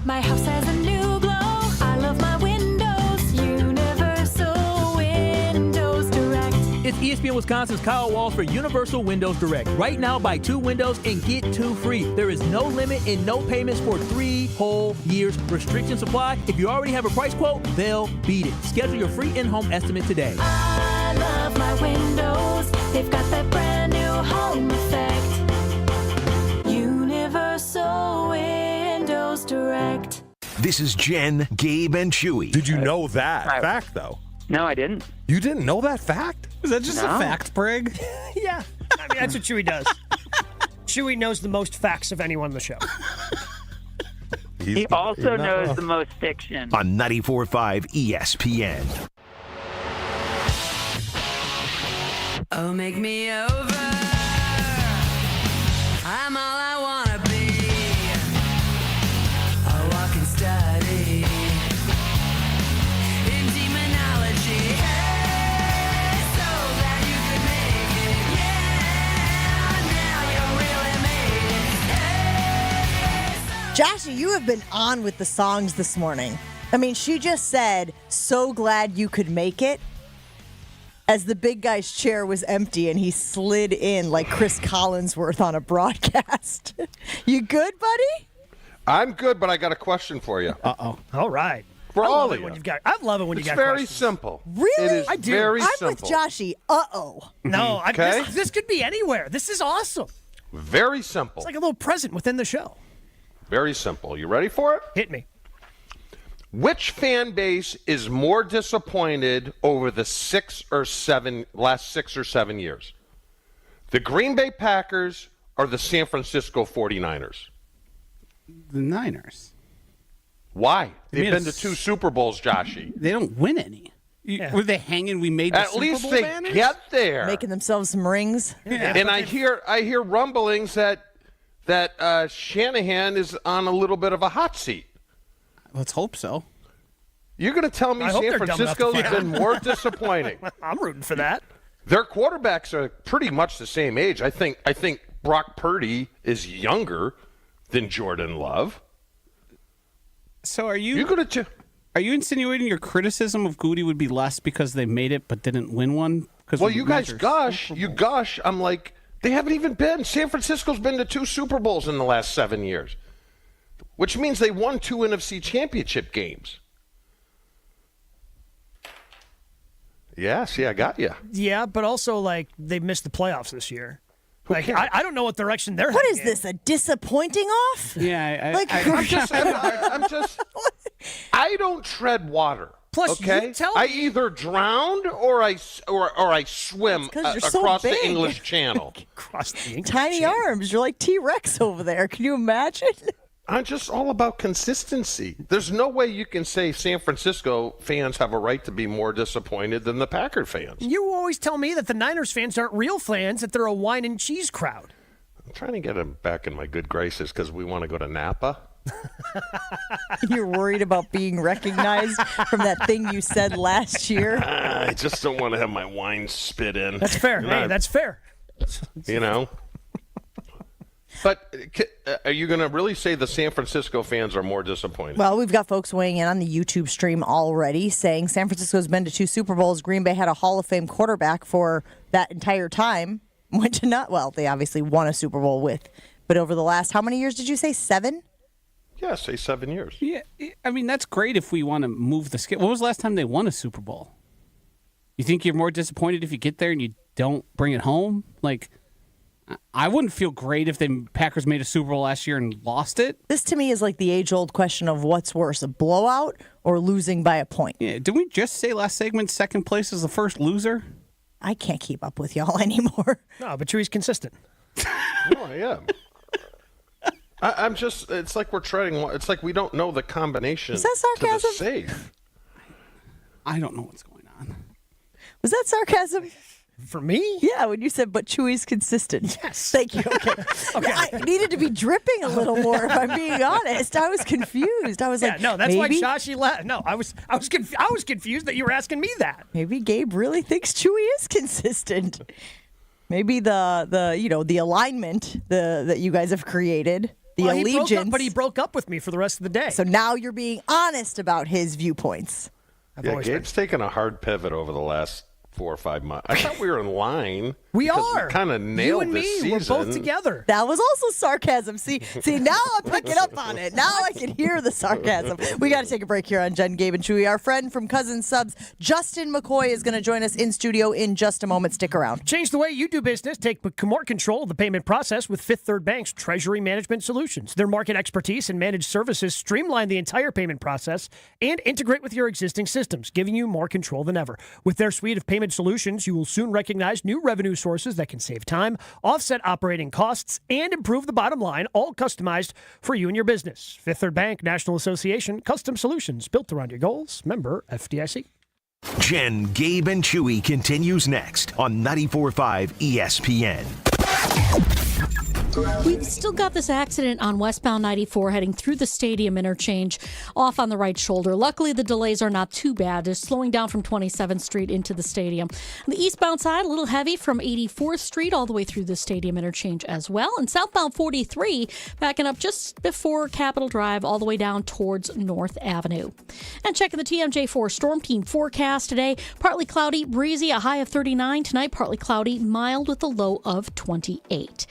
My house has a new glow. I love my windows. Universal Windows Direct. It's ESPN Wisconsin's Kyle Walsh for Universal Windows Direct. Right now, buy 2 windows and get 2 free. There is no limit and no payments for 3 whole years. Restrictions apply. If you already have a price quote, they'll beat it. Schedule your free in-home estimate today. I love my windows. They've got that brand new home effect. Universal Windows Direct. This is Jen, Gabe, and Chewy. Did you know that fact, though? No, I didn't. You didn't know that fact? Is that just a fact, Brig? Yeah. I mean, that's what Chewy does. Chewy knows the most facts of anyone on the show. He also knows the most fiction. On 94.5 ESPN. Oh, make me over. I'm all I wanna be. A walking study in demonology. Hey, so glad you could make it. Yeah, now you really made it. Hey, Joshy, you have been on with the songs this morning. I mean, she just said, "So glad you could make it," as the big guy's chair was empty and he slid in like Chris Collinsworth on a broadcast. You good, buddy? I'm good, but I got a question for you. Uh-oh. All right. For all of you. I love it when you got questions. It's very simple. Really? It is I do. very I'm simple. with Joshy. Uh-oh. No, Okay. this could be anywhere. This is awesome. Very simple. It's like a little present within the show. Very simple. You ready for it? Hit me. Which fan base is more disappointed over the last 6 or 7 years? The Green Bay Packers or the San Francisco 49ers? The Niners. Why? They've made been to us- 2 Super Bowls, Joshy. They don't win any. Were they hanging? We made the At Super least Bowl they banners? get there. Making themselves some rings. Yeah. And I hear rumblings that Shanahan is on a little bit of a hot seat. Let's hope so. You're going to tell me I hope San they're dumb enough to Francisco's fire been him. more disappointing? I'm rooting for that. Their quarterbacks are pretty much the same age. I think Brock Purdy is younger than Jordan Love. So are you? You're going to. Are you insinuating your criticism of Goody would be less because they made it but didn't win one? Well, you guys gush. You gush. I'm like, They haven't even been. San Francisco's been to 2 Super Bowls in the last 7 years, which means they won 2 NFC championship games. Yeah, see, I got you. Yeah, but also, like, they missed the playoffs this year. Like, I don't know what direction they're What heading is this, a disappointing off? Yeah, I don't tread water. Plus, okay? you tell I me- either drowned or I swim you're so across the big. English Channel. Across the English Tiny Channel. arms. You're like T-Rex over there. Can you imagine? I'm just all about consistency. There's no way you can say San Francisco fans have a right to be more disappointed than the Packer fans. You always tell me that the Niners fans aren't real fans, that they're a wine and cheese crowd. I'm trying to get them back in my good graces because we want to go to Napa. You're worried about being recognized from that thing you said last year. I just don't want to have my wine spit in. That's fair. Hey, that's fair. You know? But are you going to really say the San Francisco fans are more disappointed? Well, we've got folks weighing in on the YouTube stream already saying San Francisco's been to 2 Super Bowls. Green Bay had a Hall of Fame quarterback for that entire time. Went to not, well, they obviously won a Super Bowl with. But over the last, how many years did you say? 7? Yeah, say 7 years. Yeah, I mean, that's great if we want to move the scale. When was the last time they won a Super Bowl? You think you're more disappointed if you get there and you don't bring it home? Like, I wouldn't feel great if the Packers made a Super Bowl last year and lost it. This to me is like the age-old question of what's worse, a blowout or losing by a point. Yeah, didn't we just say last segment second place is the first loser? I can't keep up with y'all anymore. No, but Chewy's consistent. No, I am. I'm just, it's like we're treading, it's like we don't know the combination Is that sarcasm? to the safe. I don't know what's going on. Was that sarcasm? For me? Yeah, when you said, but Chewy's consistent. Yes. Thank you. Okay. Okay. I needed to be dripping a little more, if I'm being honest. I was confused. I was Yeah, like, no, that's maybe, why Shashi left. No, I was confused that you were asking me that. maybe Gabe really thinks Chewy is consistent. Maybe the alignment that you guys have created, the Well, allegiance. but he broke up with me for the rest of the day. So now you're being honest about his viewpoints. Yeah, Gabe's taken a hard pivot over the last 4 or 5 months. I thought we were in line. We because are. We kind of nailed you and this me, season. we're both together. That was also sarcasm. See, now I'm picking up on it. Now I can hear the sarcasm. We got to take a break here on Jen, Gabe, and Chewy. Our friend from Cousin Subs, Justin McCoy, is going to join us in studio in just a moment. Stick around. Change the way you do business. Take more control of the payment process with Fifth Third Bank's Treasury Management Solutions. Their market expertise and managed services streamline the entire payment process and integrate with your existing systems, giving you more control than ever. With their suite of payment solutions, you will soon recognize new revenue sources that can save time, offset operating costs, and improve the bottom line, all customized for you and your business. Fifth Third Bank, National Association, custom solutions built around your goals. Member FDIC. Jen, Gabe, and Chewy continues next on 94.5 ESPN. We've still got this accident on westbound 94 heading through the stadium interchange off on the right shoulder. Luckily, the delays are not too bad. They're slowing down from 27th Street into the stadium. On the eastbound side, a little heavy from 84th Street all the way through the stadium interchange as well. And southbound 43 backing up just before Capitol Drive all the way down towards North Avenue. And checking the TMJ4 Storm Team forecast today. Partly cloudy, breezy, a high of 39. Tonight, partly cloudy, mild with a low of 28.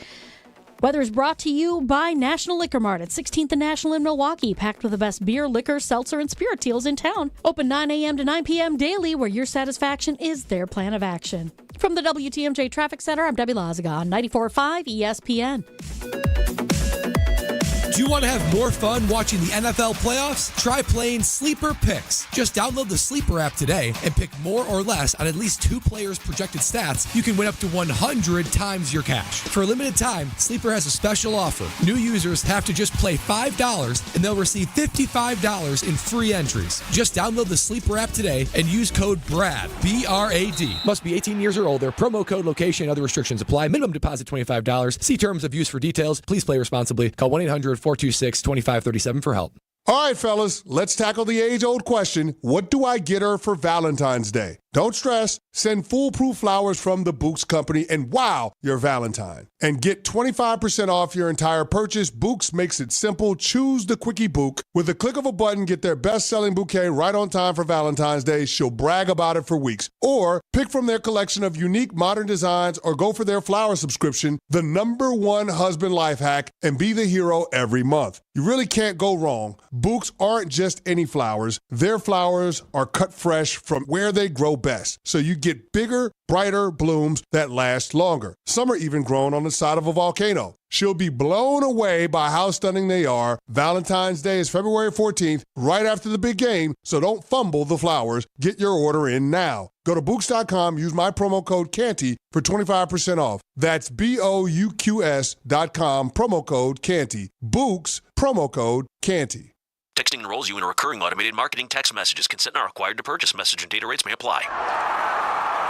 Weather is brought to you by National Liquor Mart at 16th and National in Milwaukee, packed with the best beer, liquor, seltzer, and spirit deals in town. Open 9 a.m. to 9 p.m. daily, where your satisfaction is their plan of action. From the WTMJ Traffic Center, I'm Debbie Lazaga on 94.5 ESPN. Do you want to have more fun watching the NFL playoffs? Try playing Sleeper Picks. Just download the Sleeper app today and pick more or less on at least 2 players' projected stats. You can win up to 100 times your cash. For a limited time, Sleeper has a special offer. New users have to just play $5 and they'll receive $55 in free entries. Just download the Sleeper app today and use code BRAD, B-R-A-D. Must be 18 years or older. Promo code, location, and other restrictions apply. Minimum deposit $25. See terms of use for details. Please play responsibly. Call 1-800-426-2537 for help. All right, fellas, let's tackle the age-old question. What do I get her for Valentine's Day? Don't stress. Send foolproof flowers from the Books Company and wow your Valentine. And get 25% off your entire purchase. Books makes it simple. Choose the Quickie Book. With the click of a button, get their best-selling bouquet right on time for Valentine's Day. She'll brag about it for weeks. Or pick from their collection of unique modern designs or go for their flower subscription, the #1 husband life hack, and be the hero every month. You really can't go wrong. Books aren't just any flowers. Their flowers are cut fresh from where they grow best. So you get bigger, brighter blooms that last longer. Some are even grown on the side of a volcano. She'll be blown away by how stunning they are. Valentine's Day is February 14th, right after the big game, so don't fumble the flowers. Get your order in now. Go to Books.com, use my promo code CANTY for 25% off. That's BOUQS.com, promo code CANTY. Books, promo code CANTY. Texting enrolls you in a recurring automated marketing text messages. Consent not required to purchase. Message and data rates may apply.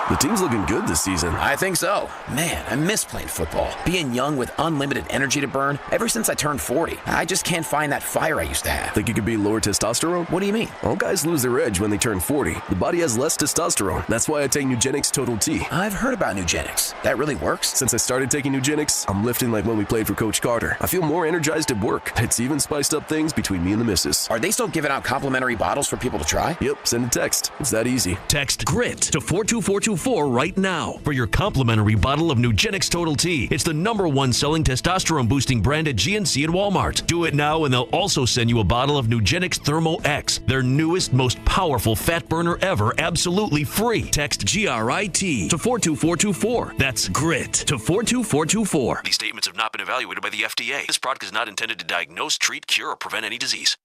The team's looking good this season. I think so. Man, I miss playing football. Being young with unlimited energy to burn. Ever since I turned 40, I just can't find that fire I used to have. Think it could be lower testosterone? What do you mean? All guys lose their edge when they turn 40. The body has less testosterone. That's why I take Nugenix Total T. I've heard about Nugenix. That really works? Since I started taking Nugenix, I'm lifting like when we played for Coach Carter. I feel more energized at work. It's even spiced up things between me and the missus. Are they still giving out complimentary bottles for people to try? Yep, send a text. It's that easy. Text GRIT to 42424 right now for your complimentary bottle of Nugenix Total T. It's the #1 selling testosterone boosting brand at GNC and Walmart. Do it now and they'll also send you a bottle of Nugenix Thermo X, their newest, most powerful fat burner ever, absolutely free. Text GRIT to 42424. That's GRIT to 42424. These statements have not been evaluated by the FDA. This product is not intended to diagnose, treat, cure, or prevent any disease.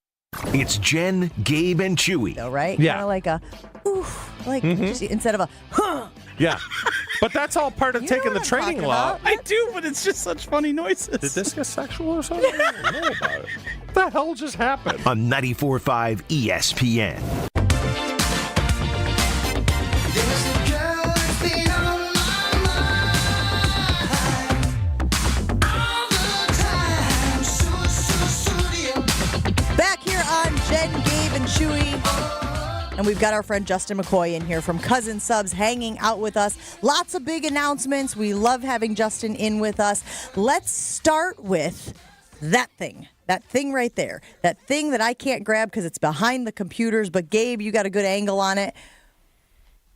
It's Jen, Gabe, and Chewy. Though, right? Yeah. Kind of like a, oof, like just instead of a, huh. Yeah. But that's all part of You taking know the what I'm training talking law. about. I do, but it's just such funny noises. Did this get sexual or something? I don't know about it. What the hell just happened? On 94.5 ESPN. Back here on Jen, Gabe, and Chewy. And we've got our friend Justin McCoy in here from Cousin Subs hanging out with us. Lots of big announcements. We love having Justin in with us. Let's start with that thing. That thing right there. That thing that I can't grab because it's behind the computers. But Gabe, you got a good angle on it.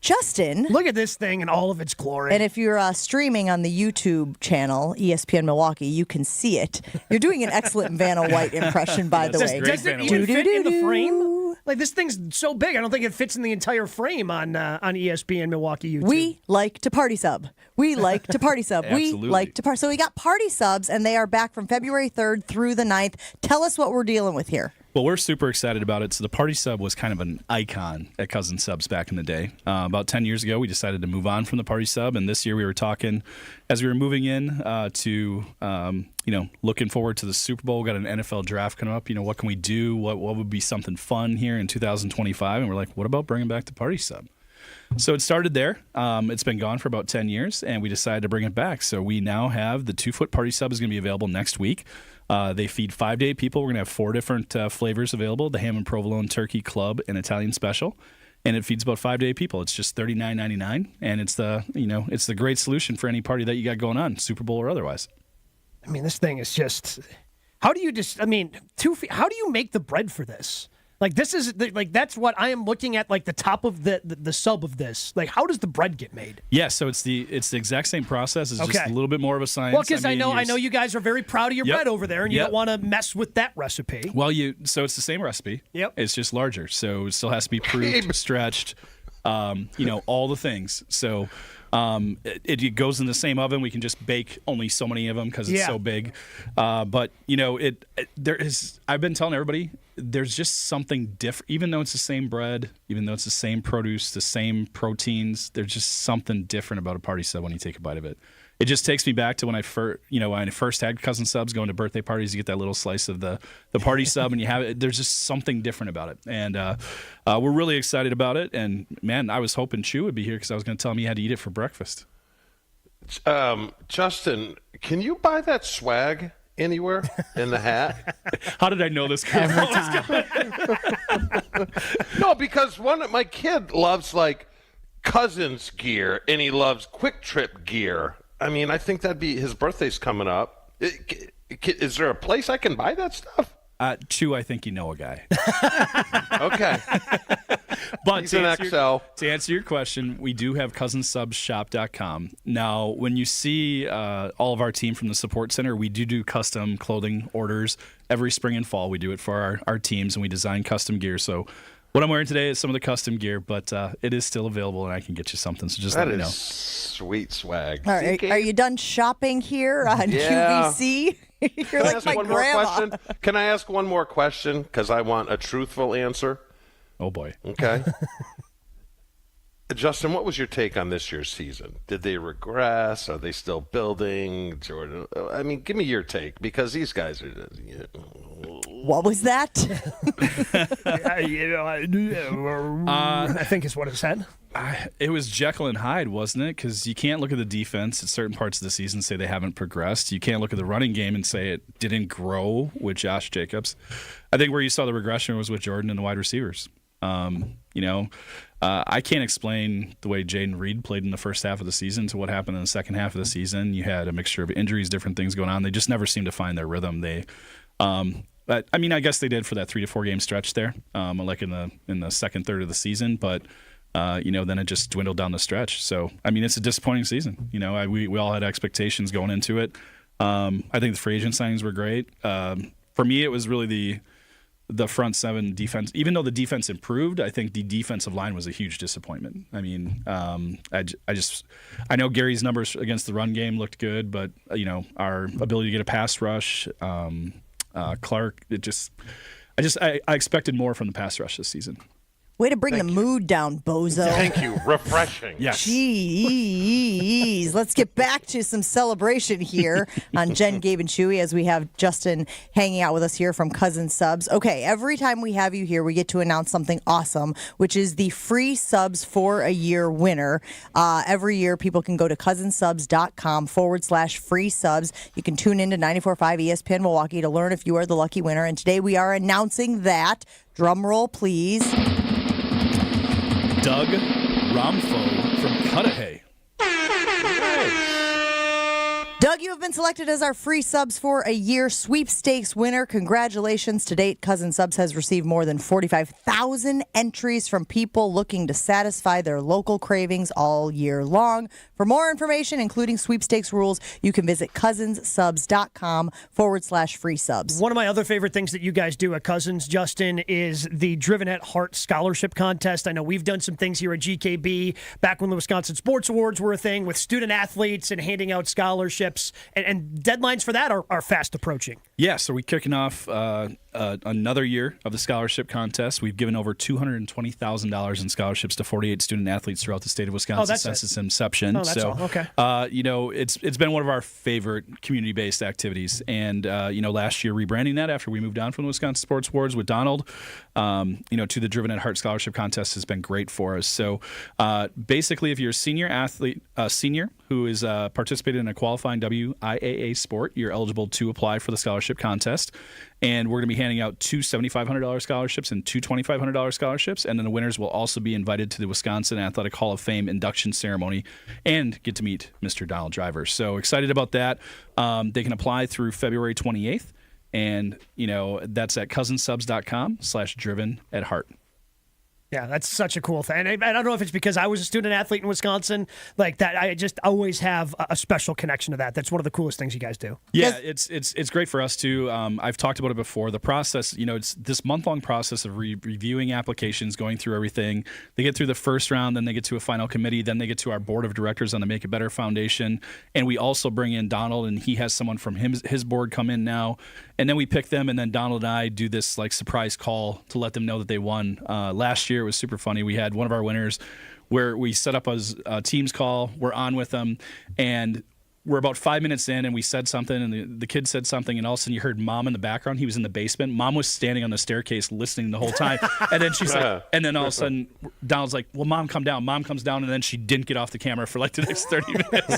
Justin. Look at this thing in all of its glory. And if you're streaming on the YouTube channel, ESPN Milwaukee, you can see it. You're doing an excellent Vanna White impression, by the way. Does it even fit in the frame? Like, this thing's so big, I don't think it fits in the entire frame on ESPN Milwaukee YouTube. We like to party sub. We like to party sub. We Absolutely. like to party. So we got party subs, and they are back from February 3rd through the 9th. Tell us what we're dealing with here. Well, we're super excited about it. So the Party Sub was kind of an icon at Cousin Subs back in the day. About 10 years ago, we decided to move on from the Party Sub, and this year we were talking, as we were moving in to, looking forward to the Super Bowl. We got an NFL draft coming up. What can we do? What would be something fun here in 2025? And we're like, what about bringing back the Party Sub? So it started there. It's been gone for about 10 years, and we decided to bring it back. So we now have the 2-foot Party Sub is going to be available next week. They feed 5 to 8 people. We're going to have 4 different flavors available: the ham and provolone, turkey, club, and Italian special. And it feeds about 5 to 8 people. It's just $39.99, and it's the great solution for any party that you got going on, Super Bowl or otherwise. I mean, this thing is just. How do you how do you make the bread for this? Like, this is that's what I am looking at, like the top of the sub of this. Like, how does the bread get made? Yeah, so it's the exact same process. It's just a little bit more of a science. Well, because I know you guys are very proud of your bread over there, and you don't want to mess with that recipe. Well, so it's the same recipe. Yep. It's just larger, so it still has to be proofed, stretched, all the things. So it goes in the same oven. We can just bake only so many of them because it's so big. But I've been telling everybody, there's just something different. Even though it's the same bread, even though it's the same produce, the same proteins, there's just something different about a Party Sub when you take a bite of it. It just takes me back to when I first had Cousin Subs, going to birthday parties. You get that little slice of the Party Sub, and you have it. There's just something different about it, and we're really excited about it. And man, I was hoping Chew would be here because I was going to tell him he had to eat it for breakfast. Justin, can you buy that swag anywhere in the hat? How did I know this? Every time. No, because my kid loves Cousins gear, and he loves Quick Trip gear. I mean, I think that'd be his birthday's coming up. Is there a place I can buy that stuff? Chew, I think you know a guy. Okay. But He's an XL. To answer your question, we do have cousinsubshop.com. Now, when you see all of our team from the support center, we do custom clothing orders every spring and fall. We do it for our teams, and we design custom gear. So what I'm wearing today is some of the custom gear, but it is still available, and I can get you something. So just let me know. Sweet swag. All right, are you done shopping here on QVC? You're like my grandma. Can I ask one more question? Because I want a truthful answer. Oh, boy. Okay. Justin, what was your take on this year's season? Did they regress? Are they still building? Jordan, I mean, give me your take, because these guys are... What was that? I think is what it said. It was Jekyll and Hyde, wasn't it? Because you can't look at the defense at certain parts of the season and say they haven't progressed. You can't look at the running game and say it didn't grow with Josh Jacobs. I think where you saw the regression was with Jordan and the wide receivers. I can't explain the way Jaden Reed played in the first half of the season to what happened in the second half of the season. You had a mixture of injuries, different things going on. They just never seemed to find their rhythm. But I mean, I guess they did for that 3 to 4 game stretch there, like in the second third of the season. But then it just dwindled down the stretch. So I mean, it's a disappointing season. We all had expectations going into it. I think the free agent signings were great. For me, it was really the front seven defense. Even though the defense improved, I think the defensive line was a huge disappointment. I mean, I know Gary's numbers against the run game looked good, but our ability to get a pass rush. Clark, I expected more from the pass rush this season. Way to bring the mood down, bozo. Thank you. Refreshing. Yes. Jeez. Let's get back to some celebration here on Jen, Gabe, and Chewy as we have Justin hanging out with us here from Cousin Subs. Okay, every time we have you here, we get to announce something awesome, which is the free subs for a year winner. Every year, people can go to cousinsubs.com/free subs. You can tune in to 94.5 ESPN Milwaukee to learn if you are the lucky winner. And today we are announcing that. Drum roll, please. Doug Romfo from Cudahy. Doug, you have been selected as our free subs for a year sweepstakes winner. Congratulations. To date, Cousin Subs has received more than 45,000 entries from people looking to satisfy their local cravings all year long. For more information, including sweepstakes rules, you can visit cousinsubs.com/free subs. One of my other favorite things that you guys do at Cousins, Justin, is the Driven at Heart Scholarship Contest. I know we've done some things here at GKB back when the Wisconsin Sports Awards were a thing with student athletes and handing out scholarships. And deadlines for that are fast approaching. Yeah, so we're kicking off another year of the scholarship contest. We've given over $220,000 in scholarships to 48 student athletes throughout the state of Wisconsin since its inception. Oh, that's all. Okay. It's been one of our favorite community-based activities. And, last year rebranding that after we moved on from the Wisconsin Sports Awards with Donald, to the Driven at Heart Scholarship Contest has been great for us. So basically, if you're a senior who is participating in a qualifying WIAA sport, you're eligible to apply for the scholarship contest. And we're going to be handing out 2 $7,500 scholarships and 2 $2,500 scholarships. And then the winners will also be invited to the Wisconsin Athletic Hall of Fame induction ceremony and get to meet Mr. Donald Driver. So excited about that. They can apply through February 28th. And, that's at cousinsubs.com/driven at heart. Yeah, that's such a cool thing. And I don't know if it's because I was a student athlete in Wisconsin, like that. I just always have a special connection to that. That's one of the coolest things you guys do. Yeah, it's great for us too. I've talked about it before. The process, it's this month-long process of reviewing applications, going through everything. They get through the first round, then they get to a final committee, then they get to our board of directors on the Make It Better Foundation, and we also bring in Donald, and he has someone from his board come in now, and then we pick them, and then Donald and I do this like surprise call to let them know that they won. Last year it was super funny. We had one of our winners where we set up a Teams call. We're on with them, and we're about 5 minutes in, and we said something, and the kid said something, and all of a sudden you heard Mom in the background. He was in the basement. Mom was standing on the staircase listening the whole time. And then she's like, and then all of a sudden Donald's like, well, Mom, come down. Mom comes down, and then she didn't get off the camera for like the next 30 minutes.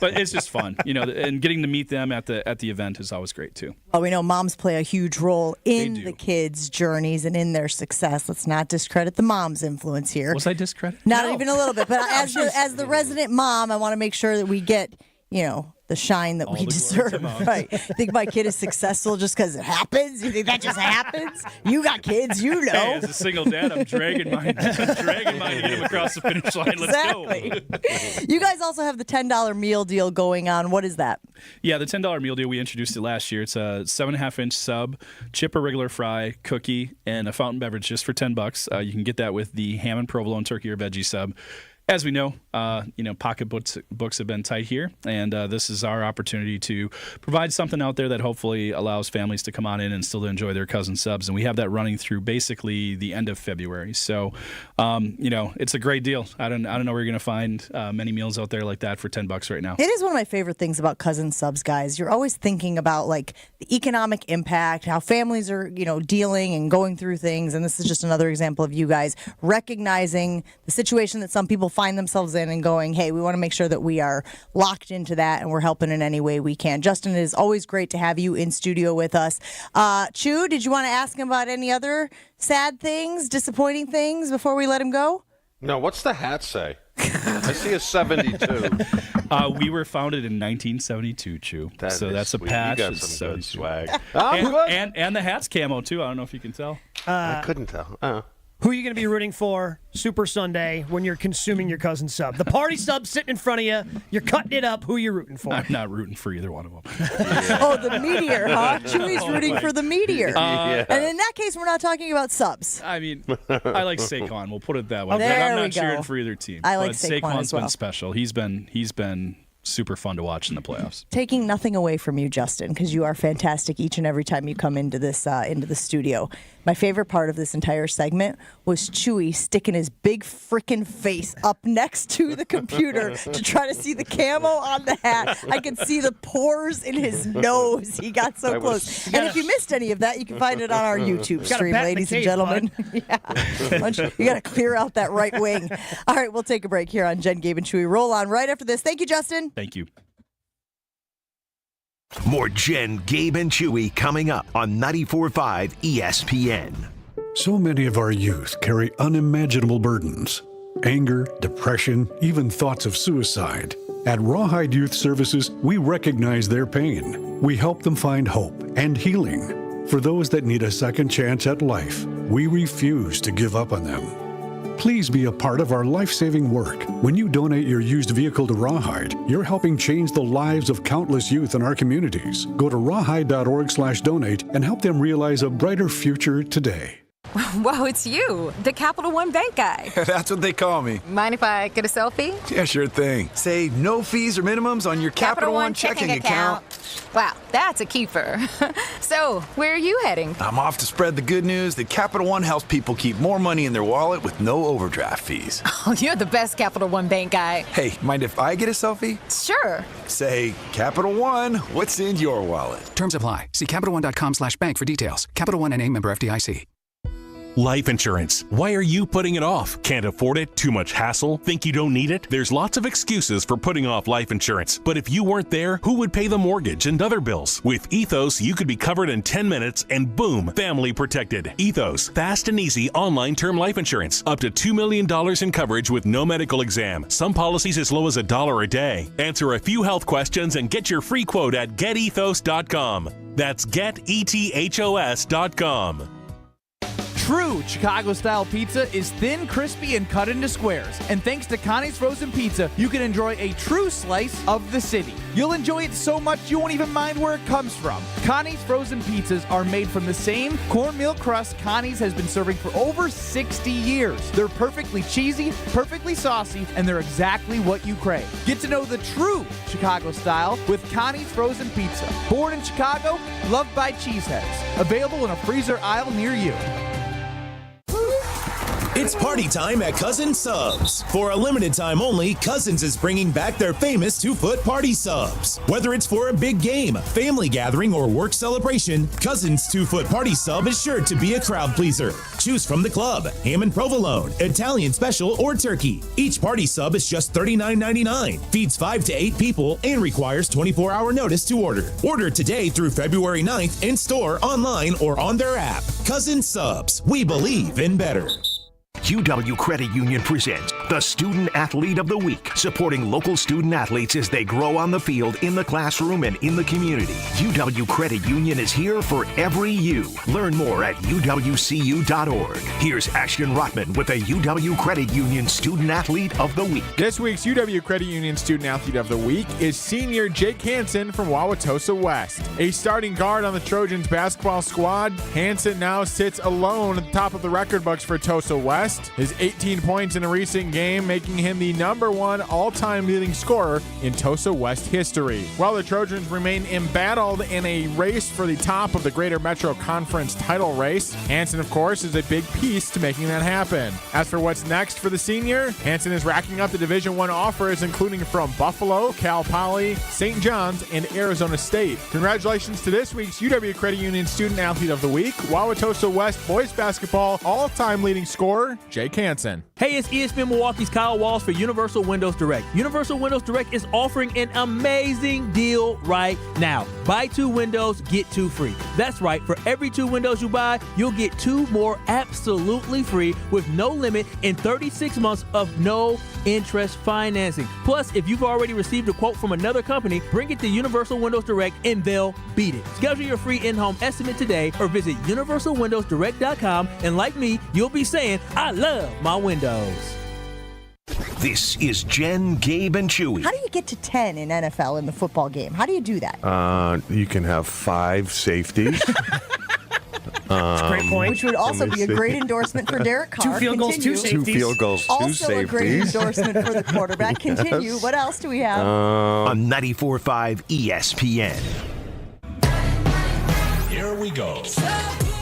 But it's just fun, and getting to meet them at the event is always great too. Oh, we know moms play a huge role in the kids' journeys and in their success. Let's not discredit the mom's influence here. Was I discredited? Not even a little bit. But as the resident mom, I want to make sure that we get, the shine that we deserve. Right. You think my kid is successful just because it happens? You think that just happens? You got kids, Hey, as a single dad, I'm dragging mine to get him across the finish line. Exactly. Let's go. You guys also have the $10 meal deal going on. What is that? Yeah, the $10 meal deal, we introduced it last year. It's a 7.5-inch sub, chip or regular fry, cookie, and a fountain beverage just for $10. You can get that with the ham and provolone turkey or veggie sub. As we know, pocketbooks have been tight here, and this is our opportunity to provide something out there that hopefully allows families to come on in and still enjoy their cousin subs. And we have that running through basically the end of February. So, it's a great deal. I don't know where you're going to find many meals out there like that for $10 right now. It is one of my favorite things about cousin subs, guys. You're always thinking about like the economic impact, how families are, dealing and going through things. And this is just another example of you guys recognizing the situation that some people find themselves in and going, hey, we want to make sure that we are locked into that and we're helping in any way we can. Justin, it is always great to have you in studio with us. Chew, did you want to ask him about any other sad things, disappointing things before we let him go? No, what's the hat say? I see a 72. We were founded in 1972, Chew. That's a patch. You got some good swag. And the hat's camo, too. I don't know if you can tell. I couldn't tell. Who are you going to be rooting for Super Sunday when you're consuming your cousin sub? The party sub sitting in front of you. You're cutting it up. Who are you rooting for? I'm not rooting for either one of them. Oh, the meteor, huh? Chewy's rooting for the meteor. And in that case, we're not talking about subs. I mean, I like Saquon. We'll put it that way. There I'm we not go. cheering for either team. I like but Saquon as well. been special. He's been super fun to watch in the playoffs. Taking nothing away from you, Justin, because you are fantastic each and every time you come into the studio. My favorite part of this entire segment was Chewy sticking his big freaking face up next to the computer to try to see the camo on the hat. I could see the pores in his nose. He got so close. And if you missed any of that, you can find it on our YouTube stream, ladies and gentlemen. You got to clear out that right wing. All right, we'll take a break here on Jen, Gabe, and Chewy. Roll on right after this. Thank you, Justin. Thank you. More Jen, Gabe, and Chewy coming up on 94.5 ESPN. So many of our youth carry unimaginable burdens. Anger, depression, even thoughts of suicide. At Rawhide Youth Services, we recognize their pain. We help them find hope and healing. For those that need a second chance at life, we refuse to give up on them. Please be a part of our life-saving work. When you donate your used vehicle to Rawhide, you're helping change the lives of countless youth in our communities. Go to rawhide.org/donate and help them realize a brighter future today. Whoa, it's you, the Capital One Bank guy. That's what they call me. Mind if I get a selfie? Yeah, sure thing. Say no fees or minimums on your Capital One checking account. Wow, that's a keeper. So, where are you heading? I'm off to spread the good news that Capital One helps people keep more money in their wallet with no overdraft fees. Oh, you're the best Capital One Bank guy. Hey, mind if I get a selfie? Sure. Say, Capital One, what's in your wallet? Terms apply. See CapitalOne.com/bank for details. Capital One NA, member FDIC. Life insurance. Why are you putting it off? Can't afford it? Too much hassle? Think you don't need it? There's lots of excuses for putting off life insurance. But if you weren't there, who would pay the mortgage and other bills? With Ethos, you could be covered in 10 minutes and boom, family protected. Ethos, fast and easy online term life insurance. Up to $2 million in coverage with no medical exam. Some policies as low as $1 a day. Answer a few health questions and get your free quote at getethos.com. That's getethos.com. True Chicago-style pizza is thin, crispy, and cut into squares. And thanks to Connie's Frozen Pizza, you can enjoy a true slice of the city. You'll enjoy it so much you won't even mind where it comes from. Connie's Frozen Pizzas are made from the same cornmeal crust Connie's has been serving for over 60 years. They're perfectly cheesy, perfectly saucy, and they're exactly what you crave. Get to know the true Chicago style with Connie's Frozen Pizza. Born in Chicago, loved by cheeseheads. Available in a freezer aisle near you. It's party time at Cousins Subs. For a limited time only, Cousins is bringing back their famous 2-foot party subs. Whether it's for a big game, family gathering, or work celebration, Cousins 2-foot party sub is sure to be a crowd pleaser. Choose from the club, ham and provolone, Italian special, or turkey. Each party sub is just $39.99, feeds 5 to 8 people, and requires 24-hour notice to order. Order today through February 9th in store, online, or on their app. Cousins Subs. We believe in better. UW Credit Union presents the Student Athlete of the Week, supporting local student athletes as they grow on the field, in the classroom, and in the community. UW Credit Union is here for every you. Learn more at uwcu.org. Here's Ashton Rotman with the UW Credit Union Student Athlete of the Week. This week's UW Credit Union Student Athlete of the Week is senior Jake Hansen from Wauwatosa West. A starting guard on the Trojans basketball squad, Hansen now sits alone at the top of the record books for Tosa West. His 18 points in a recent game, making him the #1 all-time leading scorer in Tosa West history. While the Trojans remain embattled in a race for the top of the Greater Metro Conference title race, Hansen, of course, is a big piece to making that happen. As for what's next for the senior, Hansen is racking up the Division I offers, including from Buffalo, Cal Poly, St. John's, and Arizona State. Congratulations to this week's UW Credit Union Student Athlete of the Week, Wauwatosa West boys basketball all-time leading scorer, Jake Hansen. Hey, it's ESPN Milwaukee's Kyle Walsh for Universal Windows Direct. Universal Windows Direct is offering an amazing deal right now. Buy 2 windows, get 2 free. That's right. For every 2 windows you buy, you'll get 2 more absolutely free with no limit and 36 months of no interest financing. Plus, if you've already received a quote from another company, bring it to Universal Windows Direct and they'll beat it. Schedule your free in-home estimate today or visit universalwindowsdirect.com, and like me, you'll be saying, I love my windows. This is Jen, Gabe, and Chewy. How do you get to 10 in NFL in the football game? How do you do that? You can have 5 safeties. That's a great point. Which would also be a great endorsement for Derek Carr. 2 field goals, Continue. 2 safeties. 2 field goals, 2 Also safeties. a great endorsement for the quarterback. Continue. What else do we have? On 94.5 ESPN. Here we go.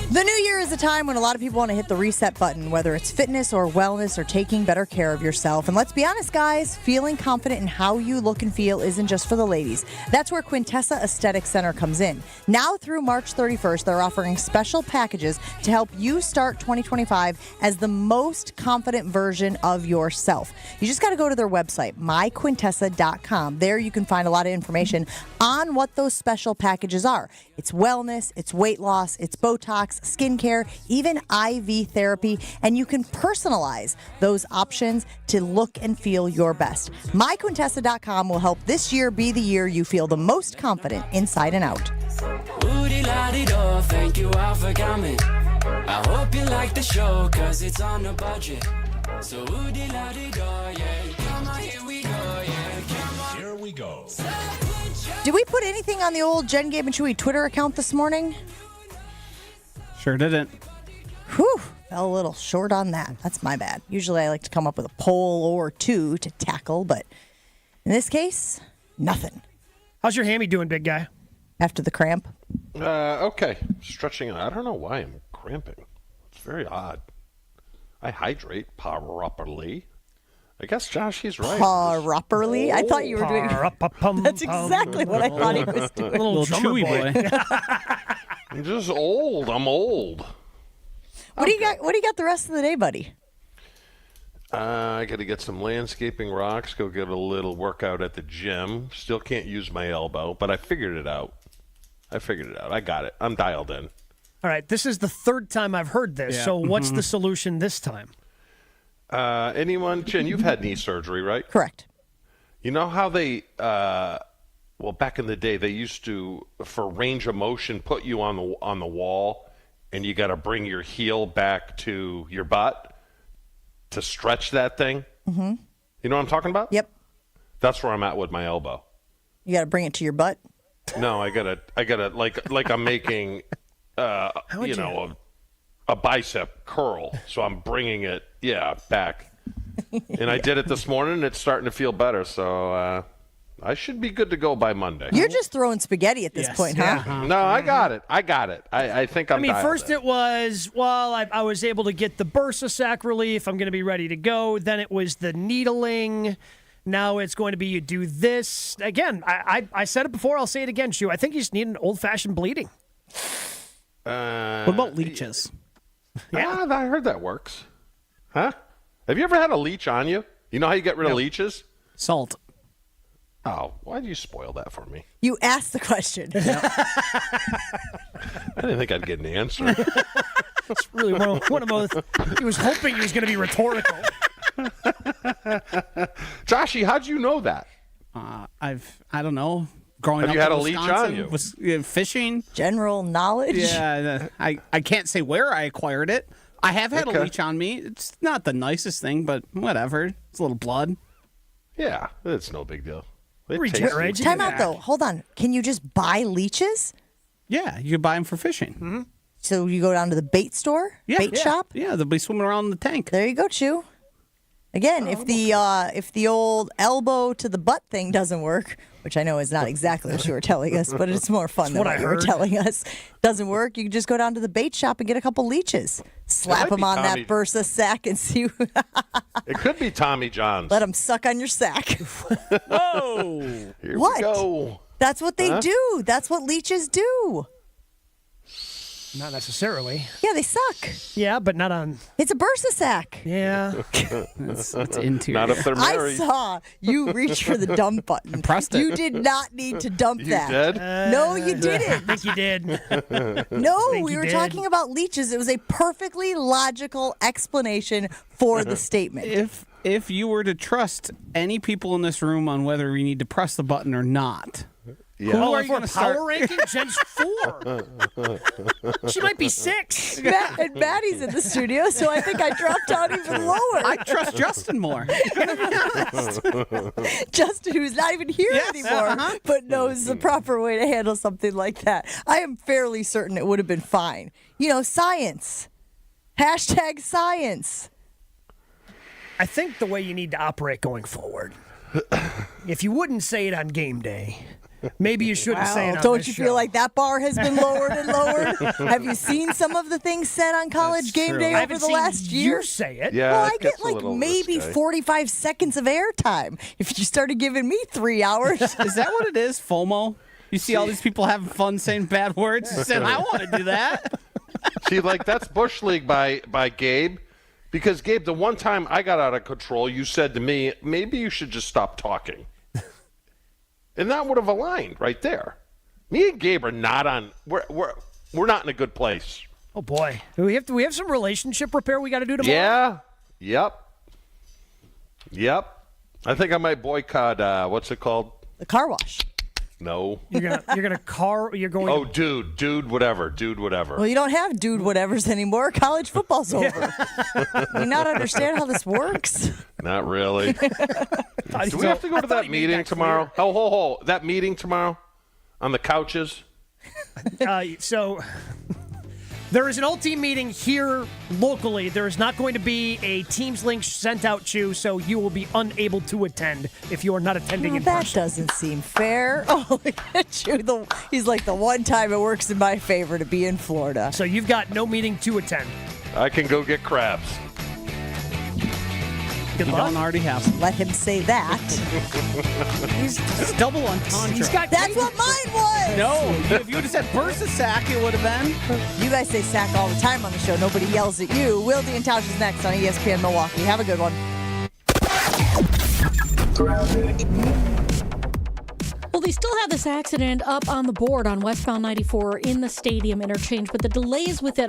The new year is a time when a lot of people want to hit the reset button, whether it's fitness or wellness or taking better care of yourself. And let's be honest, guys, feeling confident in how you look and feel isn't just for the ladies. That's where Quintessa Aesthetic Center comes in. Now through March 31st, they're offering special packages to help you start 2025 as the most confident version of yourself. You just got to go to their website, myquintessa.com. There you can find a lot of information on what those special packages are. It's wellness, it's weight loss, it's Botox, skincare, even IV therapy, and you can personalize those options to look and feel your best. MyQuintessa.com will help this year be the year you feel the most confident inside and out. Woody-la-di-do, thank you all for coming. I hope you like the show, cause it's on a budget. So woody-la-di-do, yeah, come on, here we go, yeah, come on. Here we go. Did we put anything on the old Jen, Gabe, and Chewy Twitter account this morning? Sure didn't. Whew, fell a little short on that. That's my bad. Usually I like to come up with a poll or 2 to tackle, but in this case, nothing. How's your hammy doing, big guy? After the cramp? Okay. Stretching out. I don't know why I'm cramping. It's very odd. I hydrate properly. I guess Josh, he's right. Properly? I thought you were doing... That's exactly what I thought he was doing. Little chewy boy. I'm just old. I'm old. What do you got? What do you got the rest of the day, buddy? I got to get some landscaping rocks. Go get a little workout at the gym. Still can't use my elbow, but I figured it out. I got it. I'm dialed in. All right. This is the 3rd time I've heard this. Yeah. So what's the solution this time? Anyone, Jen? You've had knee surgery, right? Correct. You know how they, well, back in the day, they used to, for range of motion, put you on the wall, and you got to bring your heel back to your butt to stretch that thing. Mm-hmm. You know what I'm talking about? Yep. That's where I'm at with my elbow. You got to bring it to your butt? No, I gotta like I'm making, a bicep curl. So I'm bringing it, back. And I did it this morning, and it's starting to feel better. So I should be good to go by Monday. You're just throwing spaghetti at this point, huh? No, I got it. I think I'm dialed first in. it was, I was able to get the bursa sac relief. I'm going to be ready to go. Then it was the needling. Now it's going to be you do this. Again, I said it before. I'll say it again, Shu. I think you just need an old-fashioned bleeding. What about leeches? Yeah, I heard that works. Huh? Have you ever had a leech on you? You know how you get rid of leeches? Salt. Oh, why do you spoil that for me? You asked the question. I didn't think I'd get an answer. It's really one of those. He was hoping he was going to be rhetorical. Joshy, how'd you know that? I don't know. Growing Have up you had in a leech Wisconsin, on you? Was fishing. General knowledge. Yeah, I can't say where I acquired it. I have had Okay. a leech on me. It's not the nicest thing, but whatever. It's a little blood. Yeah, it's no big deal. Regenerate. Time out, though. Hold on. Can you just buy leeches? Yeah, you can buy them for fishing. Mm-hmm. So you go down to the bait store, bait shop? Yeah, they'll be swimming around in the tank. There you go, Chew. Again, if the old elbow to the butt thing doesn't work, which I know is not exactly what you were telling us, but it's more fun than what you were telling us, doesn't work, you can just go down to the bait shop and get a couple leeches. Slap them on that bursa sack and see. It could be Tommy John's. Let them suck on your sack. Whoa! Here What? we go. That's what they do. That's what leeches do. Not necessarily. Yeah, they suck. Yeah, but not on. It's a bursa sack. Yeah. It's interior. Not if they're I married. saw you reach for the dump button. Pressed it. You did not need to dump You that. did? No, you didn't. I think you did. No, think we you were did. talking about leeches. It was a perfectly logical explanation for the statement. If you were to trust any people in this room on whether you need to press the button or not, Yeah. who Oh, are if you we're going to start? power ranking? Jen's 4. She might be 6. And Maddie's in the studio, so I think I dropped down even lower. I trust Justin more. Justin, who's not even here anymore, but knows the proper way to handle something like that. I am fairly certain it would have been fine. You know, science. Hashtag science. I think the way you need to operate going forward, if you wouldn't say it on game day, maybe you shouldn't say it on Don't this you show. feel like that bar has been lowered and lowered? Have you seen some of the things said on College Game true. Day I over haven't the seen last year? you say it. Yeah, Well, it I gets get a like little maybe risque. 45 seconds of airtime. If you started giving me 3 hours. Is that what it is, FOMO? You see all these people having fun saying bad words? You said, I want to do that. See, like that's Bush League by Gabe. Because, Gabe, the one time I got out of control, you said to me, maybe you should just stop talking. And that would have aligned right there. Me and Gabe are not on we're not in a good place. Oh boy, do we have some relationship repair we got to do tomorrow? Yeah. Yep. I think I might boycott what's it called? The car wash. No. You're going. Oh, dude, whatever. Well, you don't have dude whatevers anymore. College football's over. Do you not understand how this works? Not really. Do we have to go to that meeting tomorrow? Oh, that meeting tomorrow on the couches? So there is an old team meeting here locally. There is not going to be a Teams link sent out to you, so you will be unable to attend if you are not attending Well, in that person. doesn't seem fair. Oh, look at you. He's like the one time it works in my favor to be in Florida. So you've got no meeting to attend. I can go get crabs. Good You luck. don't already have some. Let him say that. It's double entendre. That's what mine was. No, if you would have said versus sack, it would have been. You guys say sack all the time on the show. Nobody yells at you. Wilde and Tausch is next on ESPN Milwaukee. Have a good one. Well, they still have this accident up on the board on westbound 94 in the stadium interchange, but the delays with it are